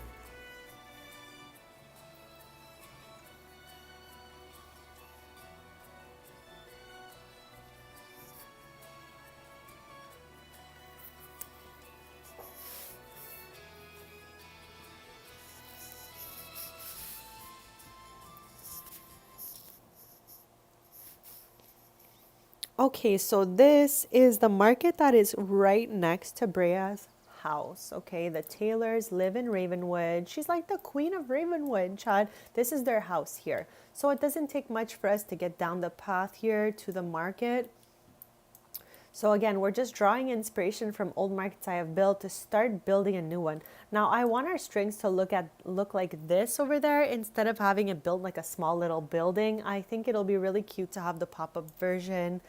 Okay, so this is the market that is right next to Brea's house. Okay, the Taylors live in Ravenwood. She's like the queen of Ravenwood, Chad. This is their house here. So it doesn't take much for us to get down the path here to the market. So again, we're just drawing inspiration from old markets I have built to start building a new one. Now I want our strings to look like this over there instead of having it built like a small little building. I think it'll be really cute to have the pop-up version.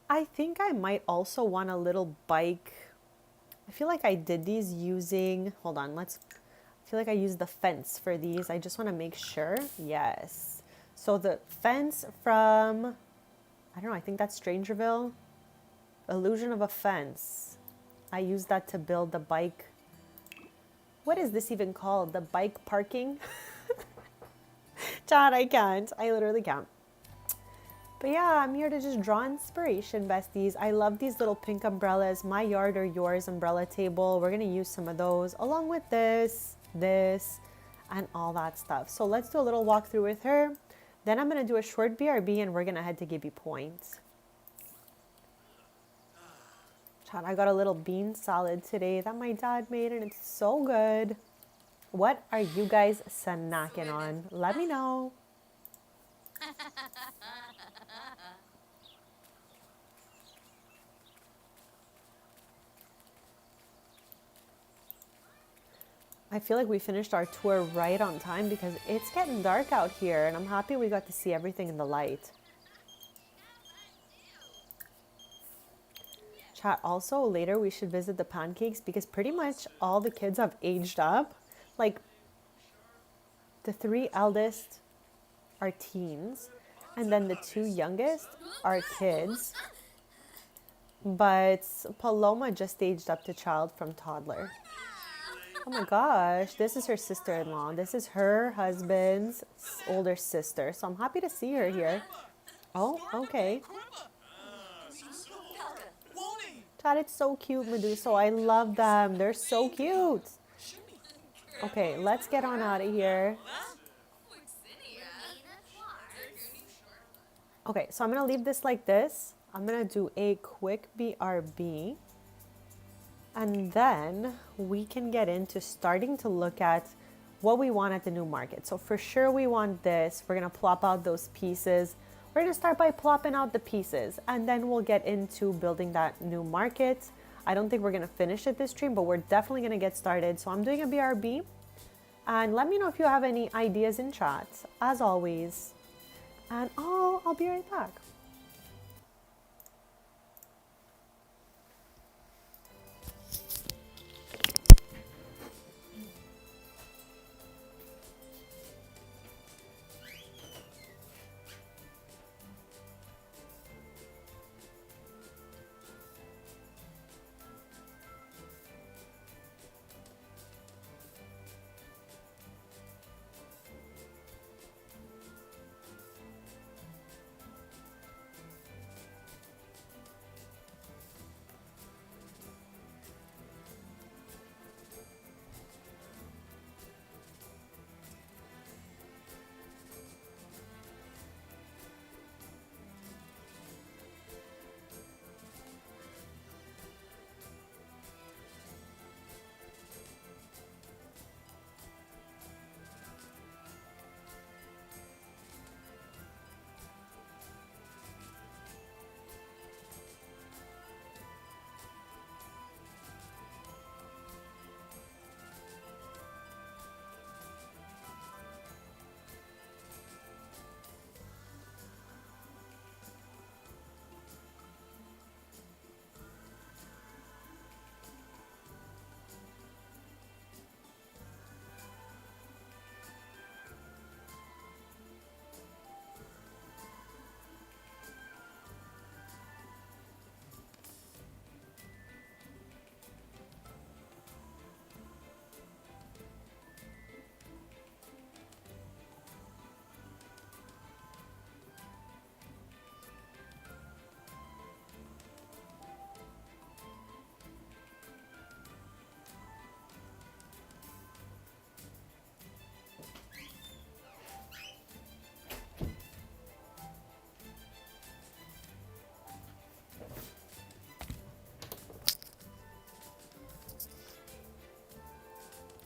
I think I might also want a little bike. I feel like I did these using, hold on, I feel like I used the fence for these. I just want to make sure. Yes. So the fence from, I don't know, I think that's Strangerville. Illusion of a fence. I used that to build the bike. What is this even called? The bike parking? Chad, I can't. I literally can't. But yeah, I'm here to just draw inspiration, besties. I love these little pink umbrellas. My yard or yours umbrella table. We're going to use some of those along with this, and all that stuff. So let's do a little walkthrough with her. Then I'm going to do a short BRB and we're going to head to Gibby Point. Chad, I got a little bean salad today that my dad made and it's so good. What are you guys snacking on? Let me know. I feel like we finished our tour right on time because it's getting dark out here and I'm happy we got to see everything in the light. Chat, also later we should visit the pancakes because pretty much all the kids have aged up. Like the 3 eldest are teens and then the 2 youngest are kids. But Paloma just aged up to child from toddler. Oh my gosh, this is her sister-in-law. This is her husband's older sister. So I'm happy to see her here. Oh, okay. Chad, it's so cute, Medusa. I love them. They're so cute. Okay, let's get on out of here. Okay, so I'm going to leave this like this. I'm going to do a quick BRB. And then we can get into starting to look at what we want at the new market. So for sure we want this. We're going to plop out those pieces. We're going to start by plopping out the pieces and then we'll get into building that new market. I don't think we're going to finish it this stream, but we're definitely going to get started. So I'm doing a BRB and let me know if you have any ideas in chat as always. And I'll be right back.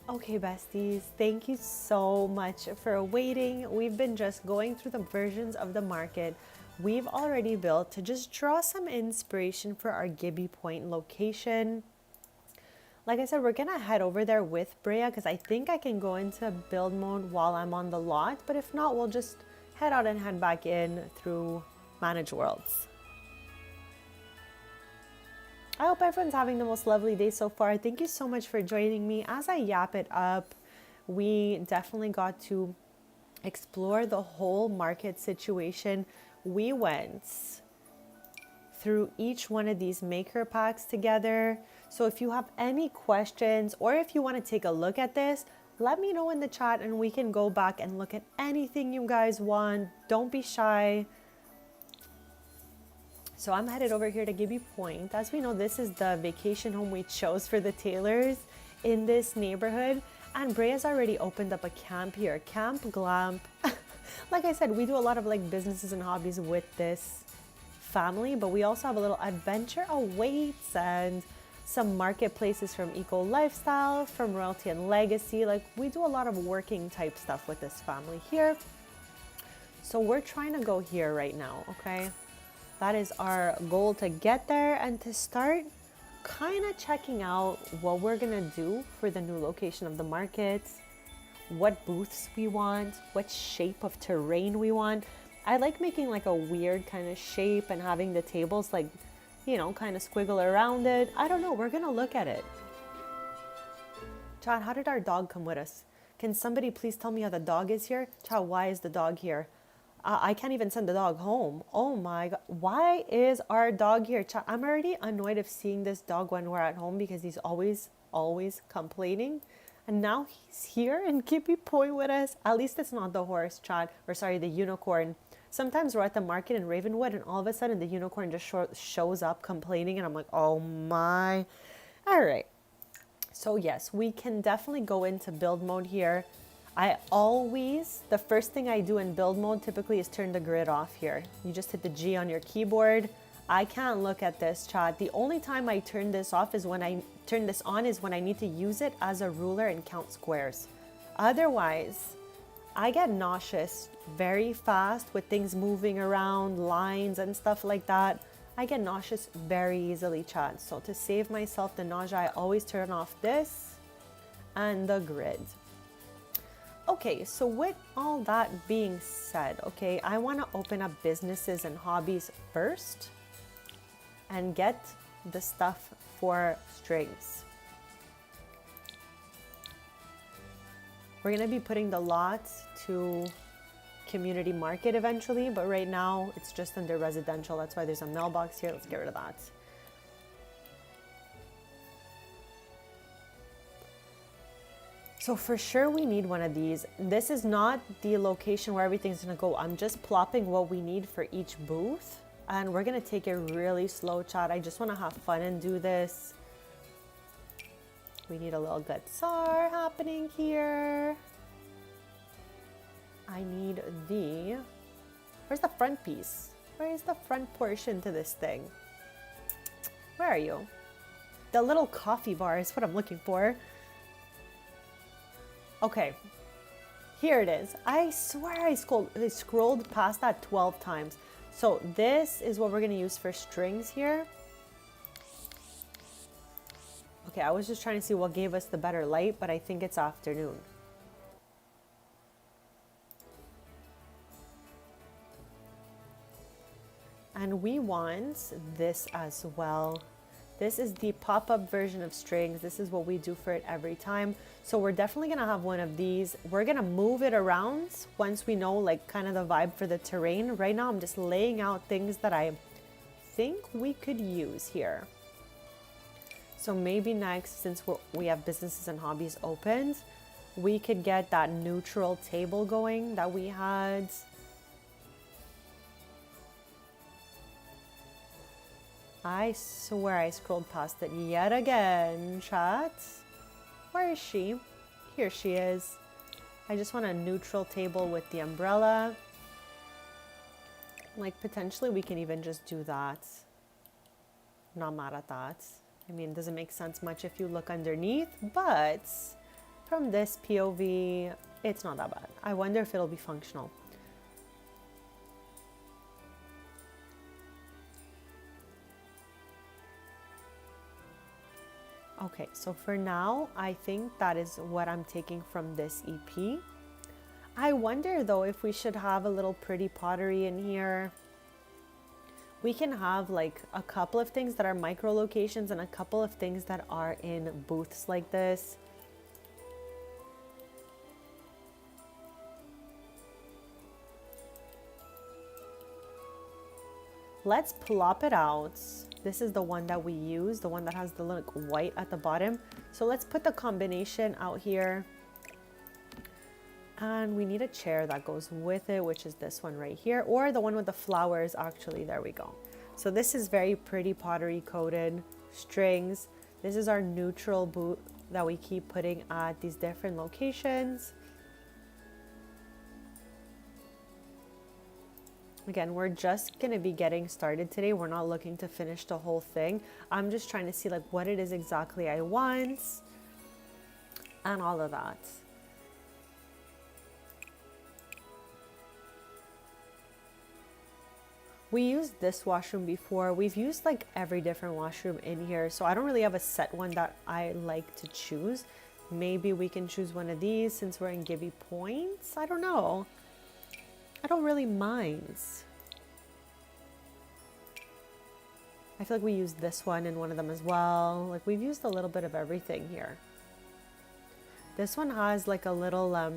Okay, besties, thank you so much for waiting. We've been just going through the versions of the market we've already built to just draw some inspiration for our Gibby Point location. Like I said, we're gonna head over there with Brea because I think I can go into build mode while I'm on the lot, but if not, we'll just head out and head back in through Manage Worlds. I hope everyone's having the most lovely day so far. Thank you so much for joining me. As I yap it up, we definitely got to explore the whole market situation. We went through each one of these maker packs together. So if you have any questions or if you want to take a look at this, let me know in the chat and we can go back and look at anything you guys want. Don't be shy. So I'm headed over here to Gibby Point. As we know, this is the vacation home we chose for the Taylors in this neighborhood. And Brea's already opened up a camp here, Camp Glamp. Like I said, we do a lot of like businesses and hobbies with this family, but we also have a little adventure awaits and some marketplaces from Eco Lifestyle, from Royalty and Legacy. Like we do a lot of working type stuff with this family here. So we're trying to go here right now, okay? That is our goal, to get there and to start kind of checking out what we're gonna do for the new location of the market, what booths we want, what shape of terrain we want. I like making like a weird kind of shape and having the tables like, you know, kind of squiggle around it. I don't know, we're gonna look at it. Chad, how did our dog come with us? Can somebody please tell me how the dog is here? Chad, why is the dog here? I can't even send the dog home. Oh my God. Why is our dog here? I'm already annoyed of seeing this dog when we're at home because he's always complaining. And now he's here in Gibby Point with us. At least it's not the horse, Chad. Or sorry, the unicorn. Sometimes we're at the market in Ravenwood and all of a sudden the unicorn just shows up complaining. And I'm like, oh my. All right. So yes, we can definitely go into build mode here. The first thing I do in build mode typically is turn the grid off here. You just hit the G on your keyboard. I can't look at this, chat. The only time I turn this off is when I turn this on is when I need to use it as a ruler and count squares. Otherwise, I get nauseous very fast with things moving around, lines and stuff like that. I get nauseous very easily, chat. So to save myself the nausea, I always turn off this and the grid. Okay, so with all that being said, okay, I want to open up businesses and hobbies first and get the stuff for strings. We're going to be putting the lots to community market eventually, but right now it's just under residential. That's why there's a mailbox here. Let's get rid of that. So for sure we need one of these. This is not the location where everything's gonna go. I'm just plopping what we need for each booth. And we're gonna take it really slow, chat. I just wanna have fun and do this. We need a little guitar happening here. I need where's the front piece? Where is the front portion to this thing? Where are you? The little coffee bar is what I'm looking for. Okay, here it is. I swear I scrolled past that 12 times. So this is what we're gonna use for strings here. Okay, I was just trying to see what gave us the better light, but I think it's afternoon. And we want this as well. This is the pop-up version of strings. This is what we do for it every time. So we're definitely gonna have one of these. We're gonna move it around once we know like kind of the vibe for the terrain. Right now I'm just laying out things that I think we could use here. So maybe next, since we have businesses and hobbies opened, we could get that neutral table going that we had. I swear I scrolled past it yet again, chat. Where is she? Here she is. I just want a neutral table with the umbrella. Like potentially we can even just do that. Not mad at that. I mean, it doesn't make sense much if you look underneath, but from this POV, it's not that bad. I wonder if it'll be functional. Okay, so for now, I think that is what I'm taking from this EP. I wonder though if we should have a little pretty pottery in here. We can have like a couple of things that are micro locations and a couple of things that are in booths like this. Let's plop it out. This is the one that we use, the one that has the little white at the bottom. So let's put the combination out here. And we need a chair that goes with it, which is this one right here, or the one with the flowers, actually, there we go. So this is very pretty pottery coated strings. This is our neutral boot that we keep putting at these different locations. Again, we're just gonna be getting started today. We're not looking to finish the whole thing. I'm just trying to see like what it is exactly I want and all of that. We used this washroom before. We've used like every different washroom in here, so I don't really have a set one that I like to choose. Maybe we can choose one of these since we're in Gibby Points. I don't know. I don't really mind. I feel like we used this one in one of them as well. Like we've used a little bit of everything here. This one has like a little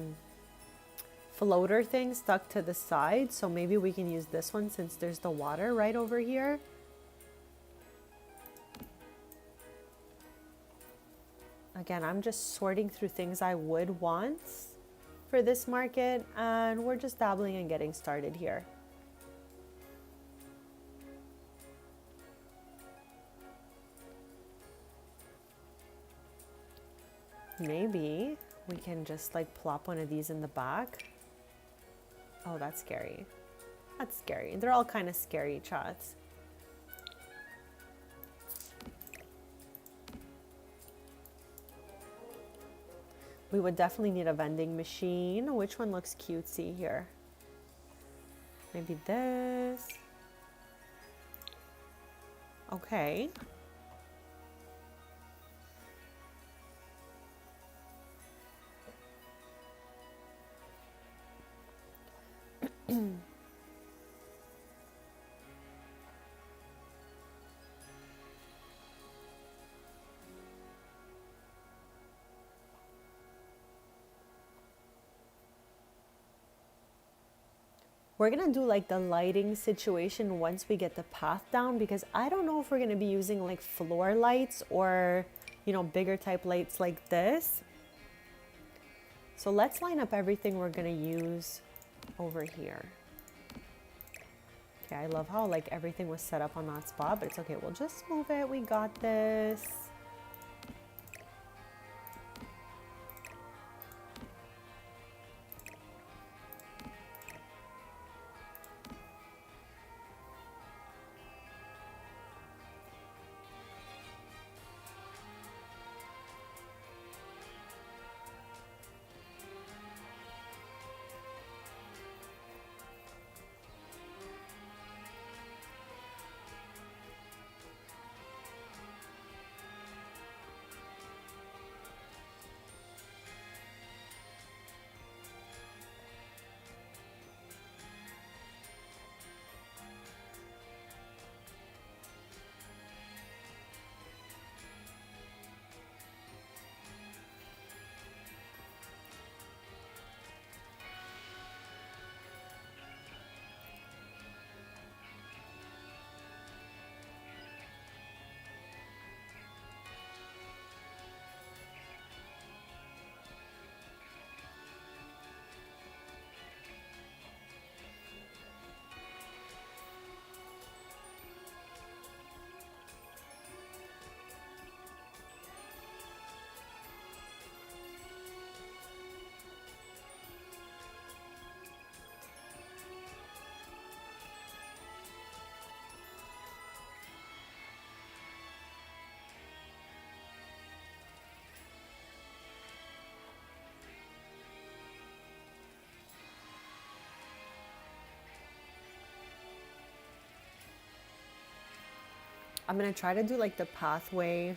floater thing stuck to the side, so maybe we can use this one since there's the water right over here. Again, I'm just sorting through things I would want for this market, and we're just dabbling and getting started here. Maybe we can just like plop one of these in the back. Oh, that's scary. That's scary. They're all kind of scary, chats. We would definitely need a vending machine. Which one looks cutesy here? Maybe this. Okay. We're gonna do like the lighting situation once we get the path down, because I don't know if we're gonna be using like floor lights or, you know, bigger type lights like this. So let's line up everything we're gonna use over here. Okay, I love how like everything was set up on that spot, but it's okay, we'll just move it, we got this. I'm gonna try to do like the pathway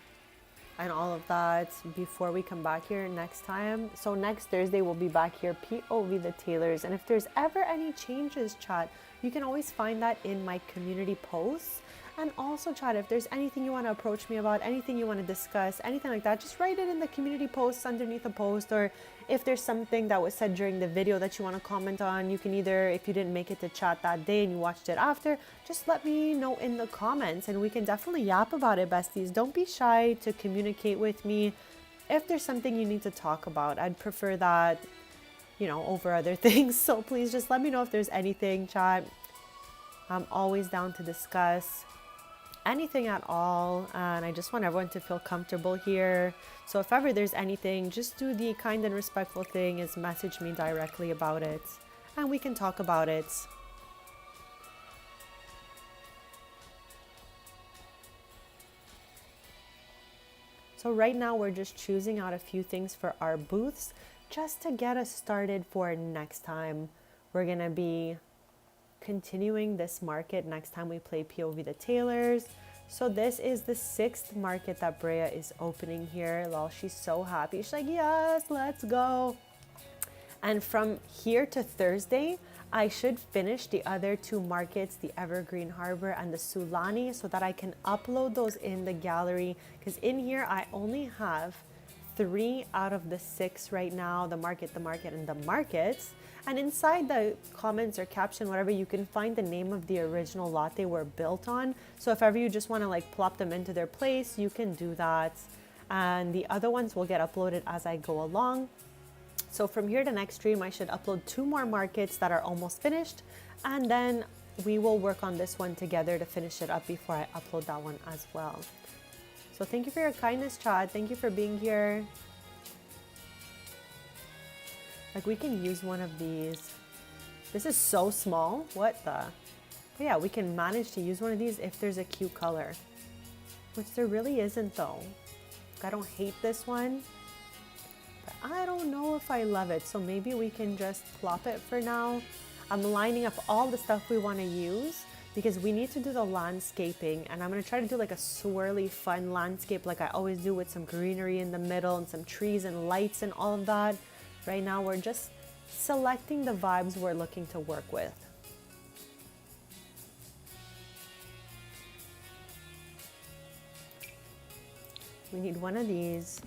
and all of that before we come back here next time. So next Thursday we'll be back here, POV the Tailors. And if there's ever any changes, chat, you can always find that in my community posts. And also, chat, if there's anything you want to approach me about, anything you want to discuss, anything like that, just write it in the community posts underneath the post. Or if there's something that was said during the video that you want to comment on, you can either, if you didn't make it to chat that day and you watched it after, just let me know in the comments and we can definitely yap about it, besties. Don't be shy to communicate with me if there's something you need to talk about. I'd prefer that, you know, over other things. So please just let me know if there's anything, chat. I'm always down to discuss anything at all, and I just want everyone to feel comfortable here. So if ever there's anything, just do the kind and respectful thing is message me directly about it and we can talk about it. So right now we're just choosing out a few things for our booths just to get us started for next time. We're gonna be continuing this market next time we play POV the Tailors. So this is the 6th market that Brea is opening here. Lol, she's so happy. She's like, yes, let's go. And from here to Thursday, I should finish the other 2 markets, the Evergreen Harbor and the Sulani, so that I can upload those in the gallery. Because in here, I only have 3 out of the 6 right now, the market, and the markets. And inside the comments or caption, whatever, you can find the name of the original lot they were built on. So if ever you just want to like plop them into their place, you can do that. And the other ones will get uploaded as I go along. So from here to next stream, I should upload 2 more markets that are almost finished. And then we will work on this one together to finish it up before I upload that one as well. So thank you for your kindness, Chad. Thank you for being here. Like, we can use one of these. This is so small. What the? But yeah, we can manage to use one of these if there's a cute color. Which there really isn't though. I don't hate this one. But I don't know if I love it. So maybe we can just plop it for now. I'm lining up all the stuff we want to use because we need to do the landscaping. And I'm going to try to do like a swirly fun landscape like I always do, with some greenery in the middle and some trees and lights and all of that. Right now, we're just selecting the vibes we're looking to work with. We need one of these,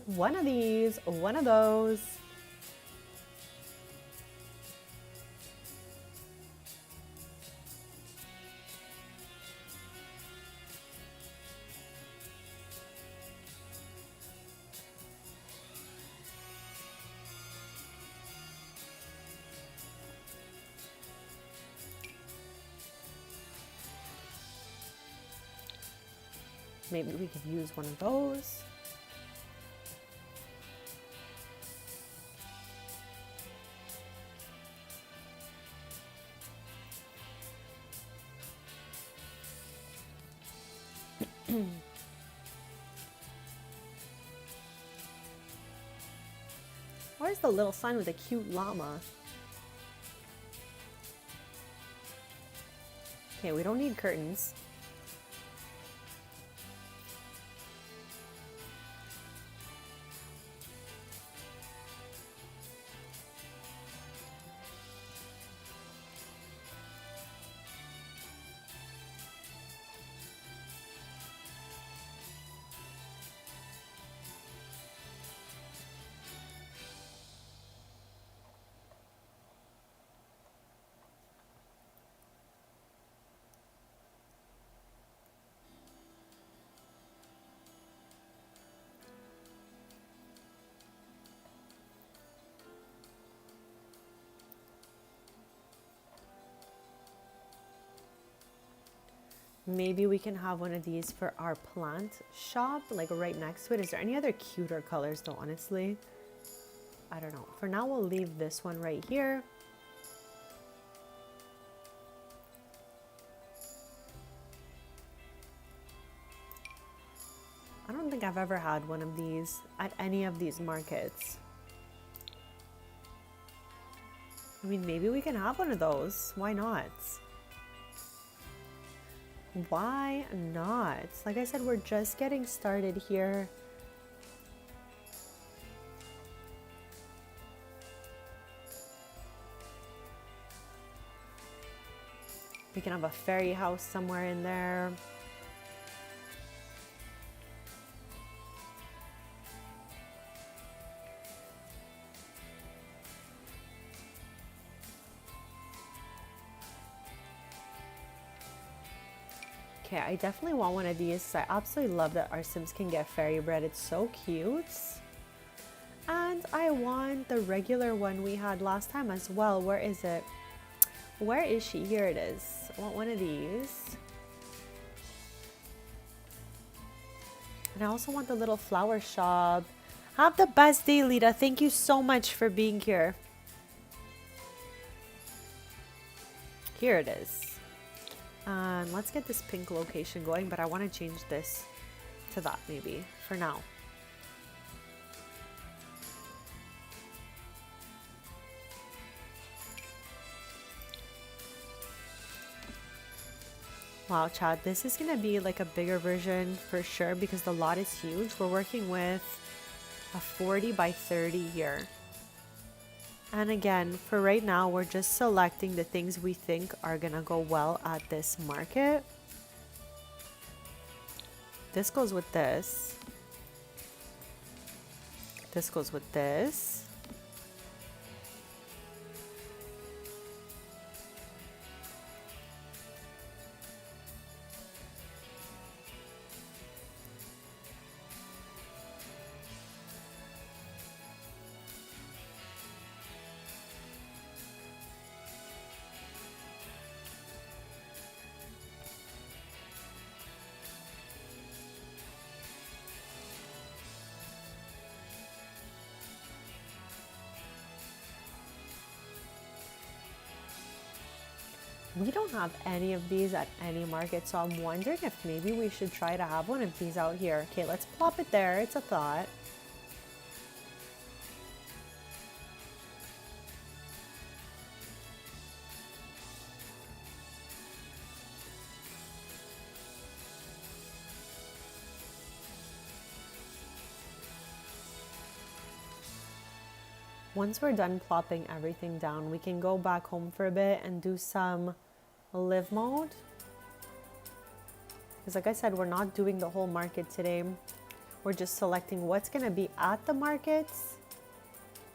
one of these, one of those. Maybe we could use one of those. Where's the little sign with a cute llama? Okay, we don't need curtains. Maybe we can have one of these for our plant shop, like right next to it. Is there any other cuter colors though, honestly? I don't know. For now, we'll leave this one right here. I don't think I've ever had one of these at any of these markets. I mean, maybe we can have one of those. Why not? Why not? Like I said, we're just getting started here. We can have a fairy house somewhere in there. Okay, I definitely want one of these. I absolutely love that our Sims can get fairy bread. It's so cute. And I want the regular one we had last time as well. Where is it? Where is she? Here it is. I want one of these. And I also want the little flower shop. Have the best day, Lita. Thank you so much for being here. Here it is. And let's get this pink location going, but I want to change this to that maybe for now. Wow, Chad, this is going to be like a bigger version for sure because the lot is huge. We're working with a 40 by 30 here. And again, for right now, we're just selecting the things we think are going to go well at this market. This goes with this. This goes with this. We don't have any of these at any market, so I'm wondering if maybe we should try to have one of these out here. Okay, let's plop it there. It's a thought. Once we're done plopping everything down, we can go back home for a bit and do some live mode. Because like I said, we're not doing the whole market today. We're just selecting what's going to be at the markets,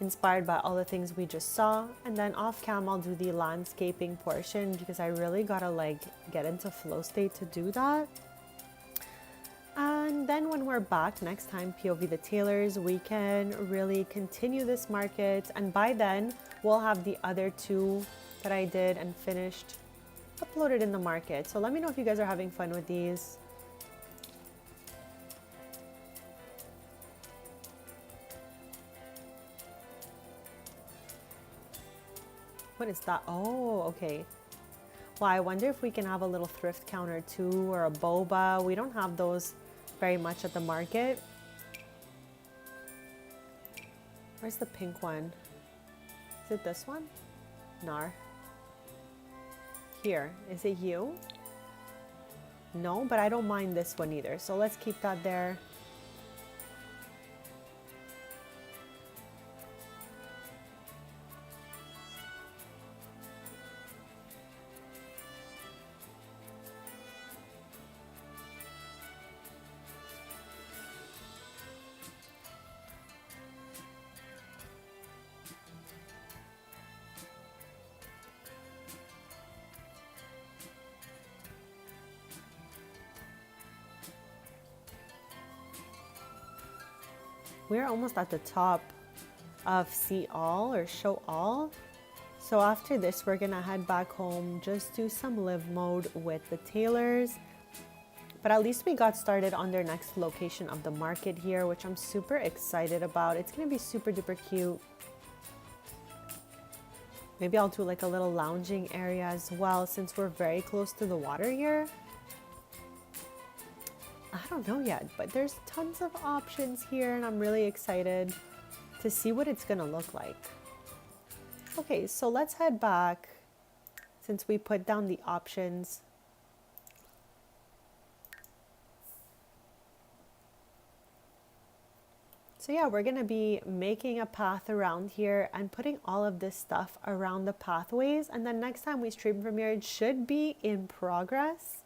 inspired by all the things we just saw. And then off cam, I'll do the landscaping portion because I really got to like get into flow state to do that. And then when we're back next time, POV the tailors, we can really continue this market. And by then, we'll have the other two that I did and finished uploaded in the market. So let me know if you guys are having fun with these. What is that? Oh, okay. Well, I wonder if we can have a little thrift counter too, or a boba. We don't have those very much at the market. Where's the pink one? Is it this one? Nar. Here. Is it you? No, but I don't mind this one either. So let's keep that there. We're almost at the top of see all or show all. So after this, we're gonna head back home, just do some live mode with the tailors. But at least we got started on their next location of the market here, which I'm super excited about. It's gonna be super duper cute. Maybe I'll do like a little lounging area as well since we're very close to the water here. I don't know yet, but there's tons of options here and I'm really excited to see what it's gonna look like. Okay, so let's head back since we put down the options. So yeah, we're gonna be making a path around here and putting all of this stuff around the pathways. And then next time we stream from here, it should be in progress.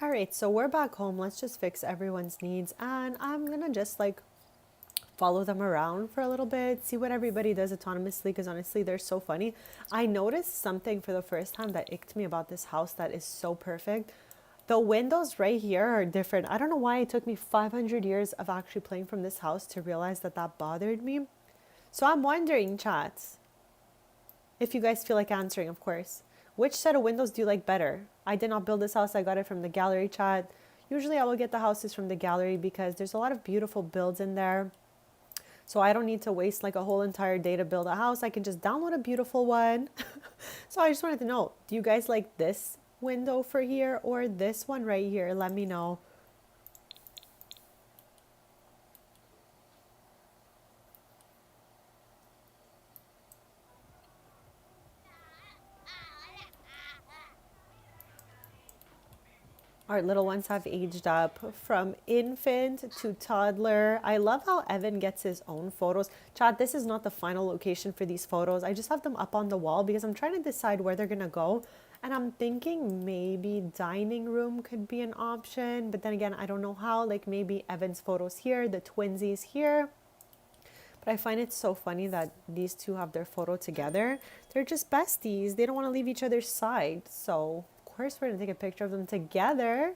All right, so we're back home. Let's just fix everyone's needs. And I'm gonna just like follow them around for a little bit, see what everybody does autonomously, because honestly, they're so funny. I noticed something for the first time that icked me about this house that is so perfect. The windows right here are different. I don't know why it took me 500 years of actually playing from this house to realize that that bothered me. So I'm wondering, chats, if you guys feel like answering, of course. Which set of windows do you like better? I did not build this house. I got it from the gallery, chat. Usually I will get the houses from the gallery because there's a lot of beautiful builds in there. So I don't need to waste like a whole entire day to build a house. I can just download a beautiful one. So I just wanted to know, do you guys like this window for here or this one right here? Let me know. Our little ones have aged up from infant to toddler. I love how Evan gets his own photos. Chad, this is not the final location for these photos. I just have them up on the wall because I'm trying to decide where they're going to go. And I'm thinking maybe dining room could be an option. But then again, I don't know how. Like maybe Evan's photos here, the twinsies here. But I find it so funny that these two have their photo together. They're just besties. They don't want to leave each other's side. So of course we're gonna take a picture of them together.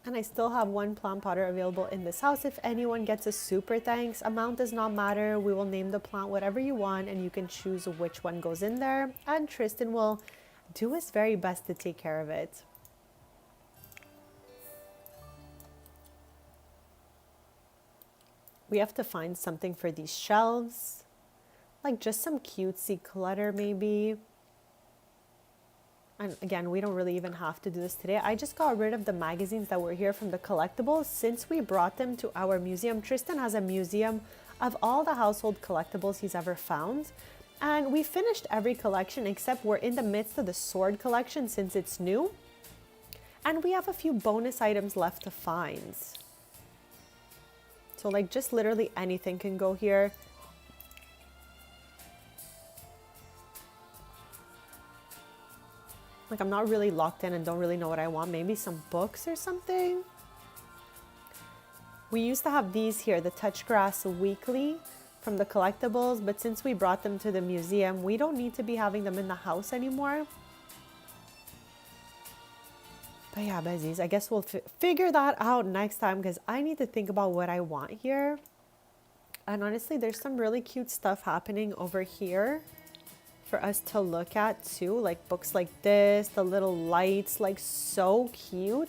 And I still have one plant potter available in this house. If anyone gets a super thanks, amount does not matter. We will name the plant whatever you want and you can choose which one goes in there. And Tristan will do his very best to take care of it. We have to find something for these shelves. Like just some cutesy clutter maybe. And again, we don't really even have to do this today. I just got rid of the magazines that were here from the collectibles since we brought them to our museum. Tristan has a museum of all the household collectibles he's ever found. And we finished every collection except we're in the midst of the sword collection since it's new. And we have a few bonus items left to find. So like just literally anything can go here. Like I'm not really locked in and don't really know what I want. Maybe some books or something. We used to have these here, the Touch Grass Weekly from the collectibles, but since we brought them to the museum, we don't need to be having them in the house anymore. But yeah, Besties, I guess we'll figure that out next time because I need to think about what I want here. And honestly, there's some really cute stuff happening over here for us to look at too, like books like this, the little lights, like so cute.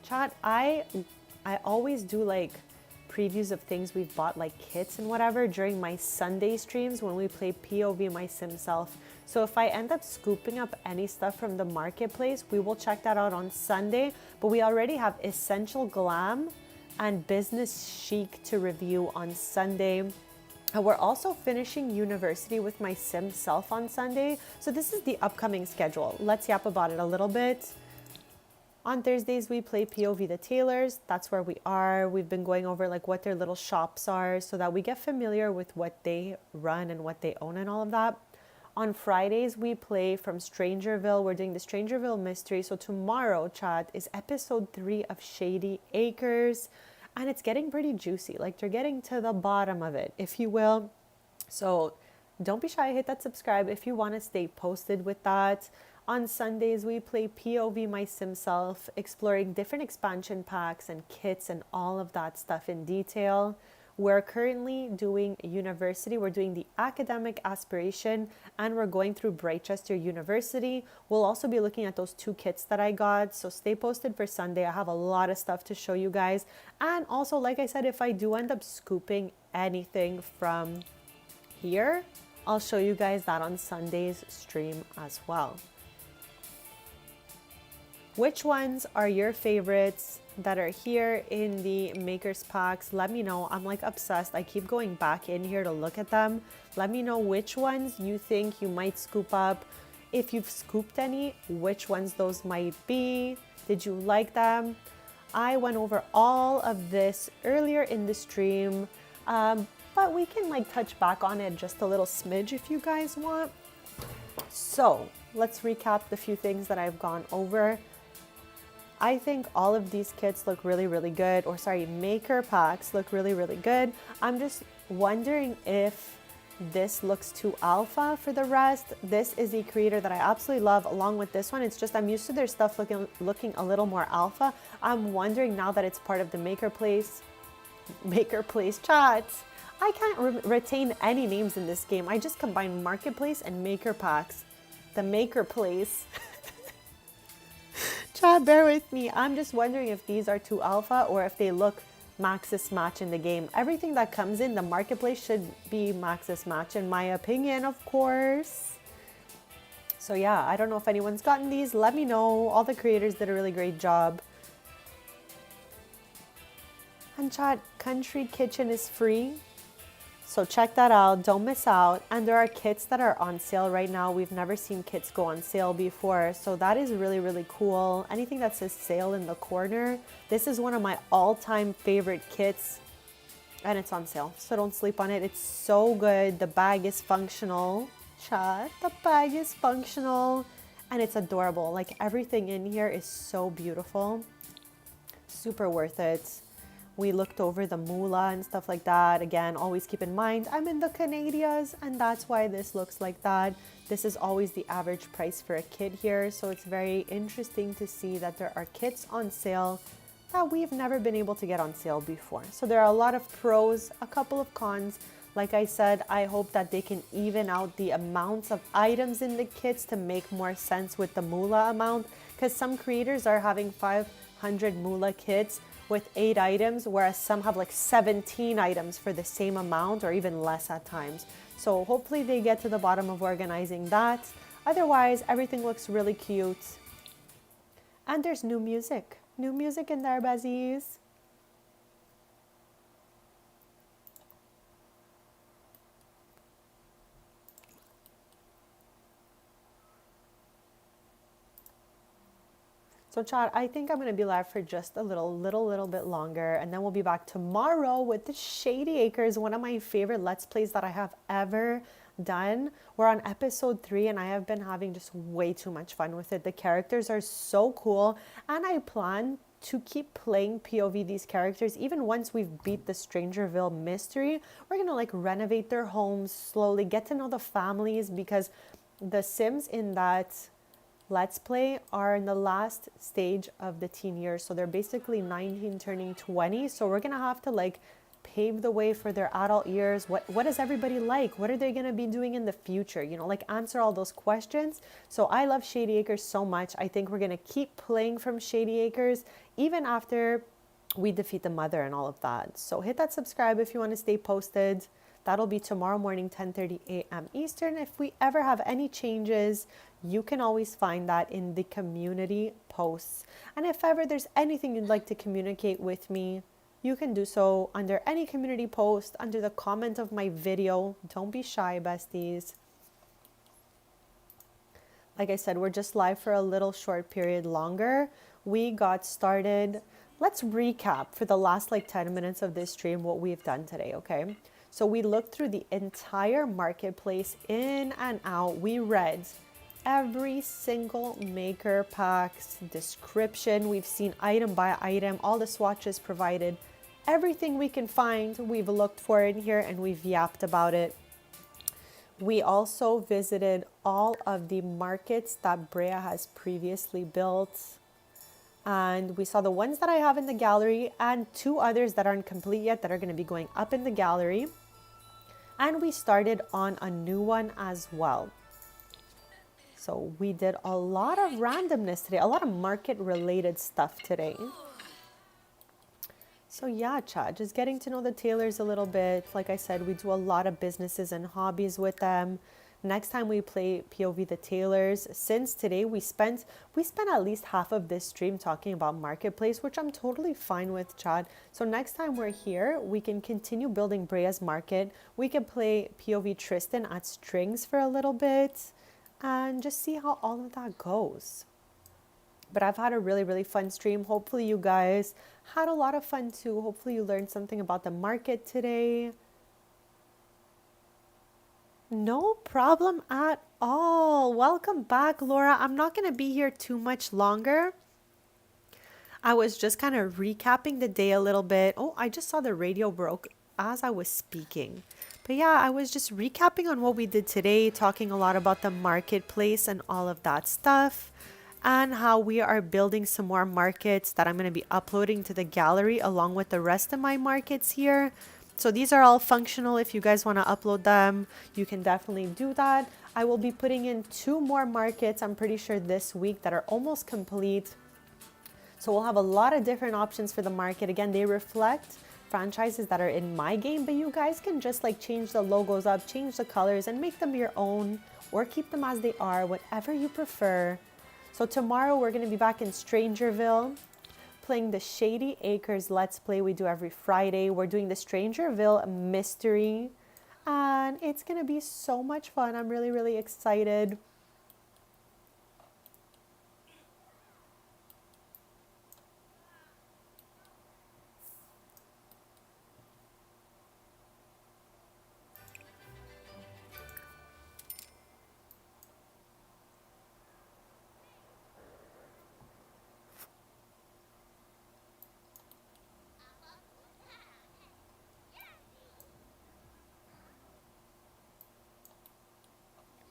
Chat, I always do like previews of things we've bought, like kits and whatever, during my Sunday streams when we play POV My Sim Self. So if I end up scooping up any stuff from the marketplace, we will check that out on Sunday. But we already have Essential Glam and Business Chic to review on Sunday. And we're also finishing university with my Sim Self on Sunday. So this is the upcoming schedule. Let's yap about it a little bit. On Thursdays, we play POV the Tailors. That's where we are. We've been going over like what their little shops are so that we get familiar with what they run and what they own and all of that. On Fridays, we play from Strangerville. We're doing the Strangerville mystery. So tomorrow, chat, is episode 3 of Shady Acres. And it's getting pretty juicy. Like they're getting to the bottom of it, if you will. So don't be shy. Hit that subscribe if you want to stay posted with that. On Sundays, we play POV My Sim Self, exploring different expansion packs and kits and all of that stuff in detail. We're currently doing university. We're doing the academic aspiration and we're going through Brightchester University. We'll also be looking at those 2 kits that I got. So stay posted for Sunday. I have a lot of stuff to show you guys. And also, like I said, if I do end up scooping anything from here, I'll show you guys that on Sunday's stream as well. Which ones are your favorites that are here in the makers packs? Let me know. I'm like obsessed. I keep going back in here to look at them. Let me know which ones you think you might scoop up. If you've scooped any, which ones those might be. Did you like them? I went over all of this earlier in the stream, but we can like touch back on it just a little smidge if you guys want. So let's recap the few things that I've gone over. I think all of these kits look really, really good, or sorry, maker packs look really, really good. I'm just wondering if this looks too alpha for the rest. This is the creator that I absolutely love along with this one. It's just I'm used to their stuff looking a little more alpha. I'm wondering now that it's part of the maker place chat. I can't retain any names in this game. I just combine marketplace and maker packs. The maker place. Chat, bear with me. I'm just wondering if these are too alpha or if they look maxis match in the game. Everything that comes in the marketplace should be maxis match in my opinion, of course. So yeah, I don't know if anyone's gotten these. Let me know. All the creators did a really great job. And chat, Country Kitchen is free. So check that out, don't miss out. And there are kits that are on sale right now. We've never seen kits go on sale before. So that is really, really cool. Anything that says sale in the corner. This is one of my all-time favorite kits. And it's on sale, so don't sleep on it. It's so good. The bag is functional. Chat, the bag is functional. And it's adorable. Like everything in here is so beautiful. Super worth it. We looked over the moolah and stuff like that. Again, always keep in mind, I'm in the Canadias and that's why this looks like that. This is always the average price for a kit here. So it's very interesting to see that there are kits on sale that we've never been able to get on sale before. So there are a lot of pros, a couple of cons. Like I said, I hope that they can even out the amounts of items in the kits to make more sense with the moolah amount, because some creators are having 500 moolah kits with 8 items, whereas some have like 17 items for the same amount or even less at times. So hopefully they get to the bottom of organizing that. Otherwise, everything looks really cute. And there's new music. New music in there, Besties. So chat, I think I'm going to be live for just a little bit longer, and then we'll be back tomorrow with the Shady Acres, one of my favorite Let's Plays that I have ever done. We're on episode 3 and I have been having just way too much fun with it. The characters are so cool and I plan to keep playing POV these characters even once we've beat the Strangerville mystery. We're going to like renovate their homes slowly, get to know the families, because the Sims in that Let's Play are in the last stage of the teen years. So they're basically 19 turning 20. So we're going to have to like pave the way for their adult years. What does everybody like? What are they going to be doing in the future? You know, like answer all those questions. So I love Shady Acres so much. I think we're going to keep playing from Shady Acres even after we defeat the mother and all of that. So hit that subscribe if you want to stay posted. That'll be tomorrow morning, 10:30 a.m. Eastern. If we ever have any changes, you can always find that in the community posts. And if ever there's anything you'd like to communicate with me, you can do so under any community post, under the comment of my video. Don't be shy, besties. Like I said, we're just live for a little short period longer. We got started. Let's recap for the last like 10 minutes of this stream what we've done today, okay? So we looked through the entire marketplace in and out. We read every single maker pack's description. We've seen item by item, all the swatches provided, everything we can find. We've looked for in here and we've yapped about it. We also visited all of the markets that Brea has previously built. And we saw the ones that I have in the gallery and two others that aren't complete yet that are going to be going up in the gallery. And we started on a new one as well. So we did a lot of randomness today, a lot of market related stuff today. So yeah, chat, just getting to know the Taylors a little bit. Like I said, we do a lot of businesses and hobbies with them. Next time we play POV the Taylors, since today we spent at least half of this stream talking about Marketplace, which I'm totally fine with, chat. So next time we're here, we can continue building Brea's Market. We can play POV Tristan at Strings for a little bit and just see how all of that goes. But I've had a really, really fun stream. Hopefully you guys had a lot of fun too. Hopefully you learned something about the market today. No problem at all. Welcome back, Laura. I'm not going to be here too much longer. I was just kind of recapping the day a little bit. Oh, I just saw the radio broke as I was speaking. But yeah, I was just recapping on what we did today, talking a lot about the marketplace and all of that stuff, and how we are building some more markets that I'm going to be uploading to the gallery along with the rest of my markets here. So these are all functional. If you guys want to upload them, you can definitely do that. I will be putting in 2 more markets, I'm pretty sure this week, that are almost complete. So we'll have a lot of different options for the market. Again, they reflect franchises that are in my game, but you guys can just like change the logos up, change the colors and make them your own, or keep them as they are, whatever you prefer. So tomorrow we're going to be back in Strangerville playing the Shady Acres Let's Play we do every Friday. We're doing the Strangerville mystery and it's going to be so much fun. I'm really, really excited.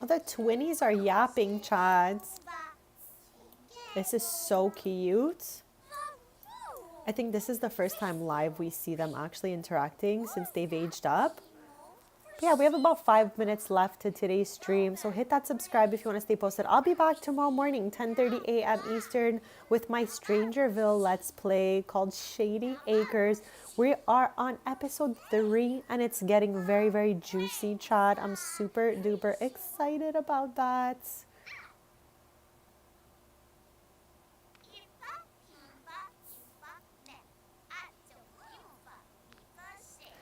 Oh, the twinnies are yapping, chads. This is so cute. I think this is the first time live we see them actually interacting since they've aged up. But yeah, we have about 5 minutes left to today's stream, so hit that subscribe if you want to stay posted. I'll be back tomorrow morning, 10:30 a.m. Eastern, with my Strangerville Let's Play called Shady Acres. We are on episode 3 and it's getting very, very juicy, chat. I'm super duper excited about that.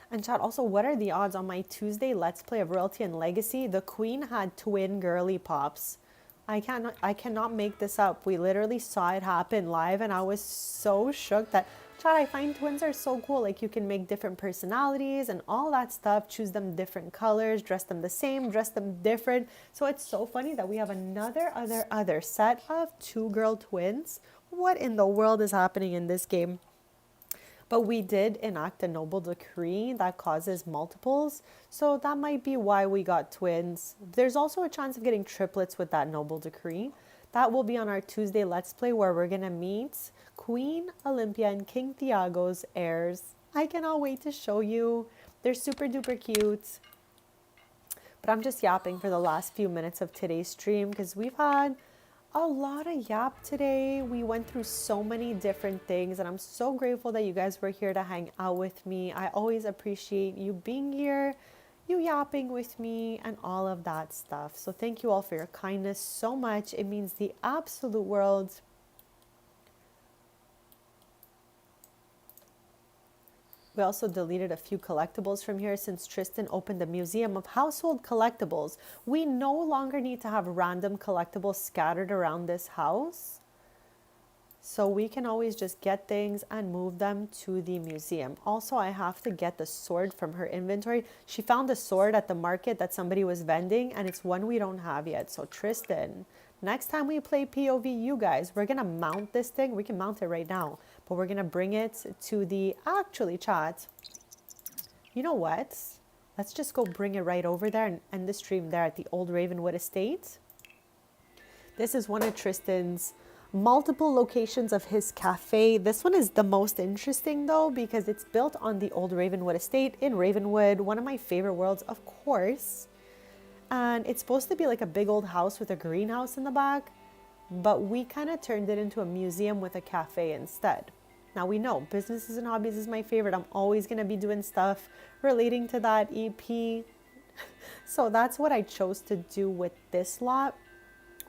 And chat, also, what are the odds on my Tuesday Let's Play of Royalty and Legacy? The Queen had twin girly pops. I cannot make this up. We literally saw it happen live and I was so shook that, chat, I find twins are so cool. Like you can make different personalities and all that stuff, choose them different colors, dress them the same, dress them different. So it's so funny that we have another other set of 2 girl twins. What in the world is happening in this game? But we did enact a noble decree that causes multiples, so that might be why we got twins. There's also a chance of getting triplets with that noble decree. That will be on our Tuesday Let's Play where we're going to meet Queen Olympia and King Thiago's heirs. I cannot wait to show you. They're super duper cute. But I'm just yapping for the last few minutes of today's stream because we've had a lot of yap today. We went through so many different things and I'm so grateful that you guys were here to hang out with me. I always appreciate you being here, you yapping with me and all of that stuff. So thank you all for your kindness so much. It means the absolute world. We also deleted a few collectibles from here since Tristan opened the Museum of Household Collectibles. We no longer need to have random collectibles scattered around this house. So we can always just get things and move them to the museum. Also, I have to get the sword from her inventory. She found a sword at the market that somebody was vending and it's one we don't have yet. So Tristan, next time we play POV, you guys, we're going to mount this thing. We can mount it right now. But we're going to bring it to the, actually, chat, you know what? let's just go bring it right over there and end the stream there at the old Ravenwood estate. This is one of Tristan's multiple locations of his cafe. This one is the most interesting though, because it's built on the old Ravenwood estate in Ravenwood, one of my favorite worlds, of course. And it's supposed to be like a big old house with a greenhouse in the back, but we kind of turned it into a museum with a cafe instead. Now we know businesses and hobbies is my favorite. I'm always going to be doing stuff relating to that EP. So that's what I chose to do with this lot.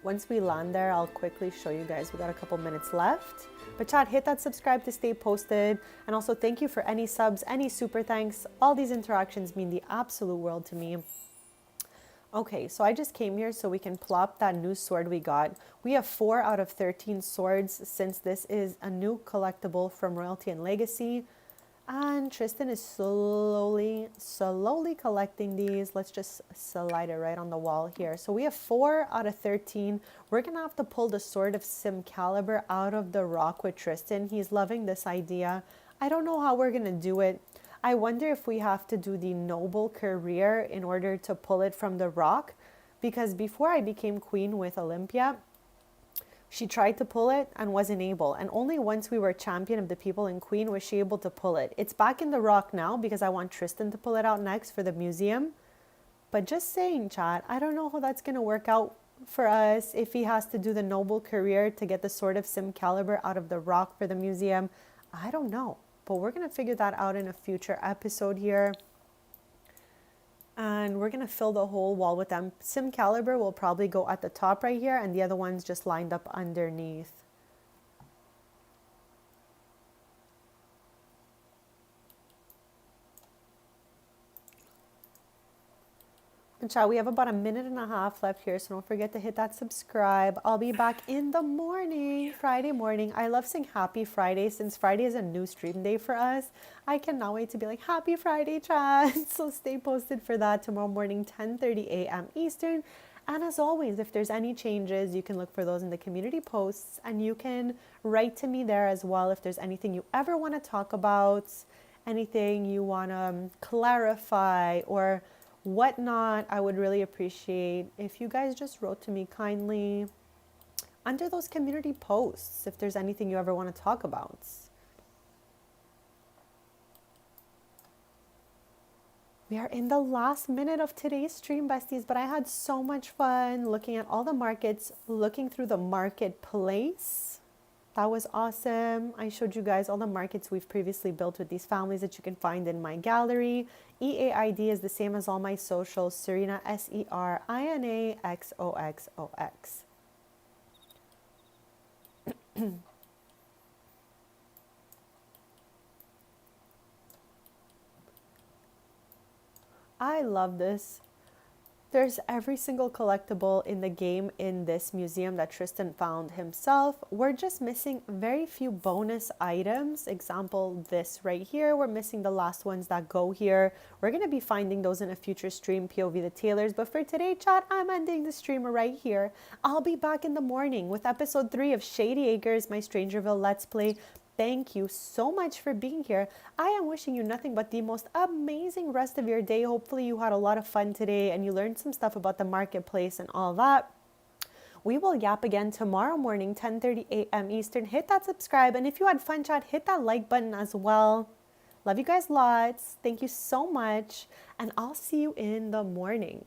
Once we land there, I'll quickly show you guys. We got a couple minutes left. But chat, hit that subscribe to stay posted. And also thank you for any subs, any super thanks. All these interactions mean the absolute world to me. Okay, so I just came here so we can plop that new sword we got. We have 4 out of 13 swords since this is a new collectible from Royalty and Legacy. And Tristan is slowly collecting these. Let's just slide it right on the wall here. So we have 4 out of 13. We're going to have to pull the Sword of Simcaliber out of the rock with Tristan. He's loving this idea. I don't know how we're going to do it. I wonder if we have to do the Noble Career in order to pull it from the rock. Because before I became queen with Olympia, she tried to pull it and wasn't able. And only once we were champion of the people and queen was she able to pull it. It's back in the rock now because I want Tristan to pull it out next for the museum. But just saying, chat, I don't know how that's going to work out for us if he has to do the Noble Career to get the Sword of Simcaliber out of the rock for the museum. I don't know. But we're going to figure that out in a future episode here. And we're going to fill the whole wall with them. Simcaliber will probably go at the top right here, and the other ones just lined up underneath. And chat, we have about a minute and a half left here, so don't forget to hit that subscribe. I'll be back in the morning, Friday morning. I love saying happy Friday since Friday is a new stream day for us. I cannot wait to be like, happy Friday, chat. So stay posted for that tomorrow morning, 10:30 a.m. Eastern. And as always, if there's any changes, you can look for those in the community posts, and you can write to me there as well if there's anything you ever want to talk about, anything you want to clarify or whatnot. I would really appreciate if you guys just wrote to me kindly under those community posts if there's anything you ever want to talk about. We are in the last minute of today's stream, besties, but I had so much fun looking at all the markets, looking through the marketplace. That was awesome. I showed you guys all the markets we've previously built with these families that you can find in my gallery. EAID is the same as all my socials. Serena, SERINAXOXOX. I love this. There's every single collectible in the game in this museum that Tristan found himself. We're just missing very few bonus items. Example, this right here. We're missing the last ones that go here. We're going to be finding those in a future stream, POV the Tailors. But for today, chat, I'm ending the stream right here. I'll be back in the morning with episode 3 of Shady Acres, my Strangerville Let's Play. Thank you so much for being here. I am wishing you nothing but the most amazing rest of your day. Hopefully you had a lot of fun today and you learned some stuff about the marketplace and all that. We will yap again tomorrow morning, 10:30 a.m. Eastern. Hit that subscribe. And if you had fun, chat, hit that like button as well. Love you guys lots. Thank you so much. And I'll see you in the morning.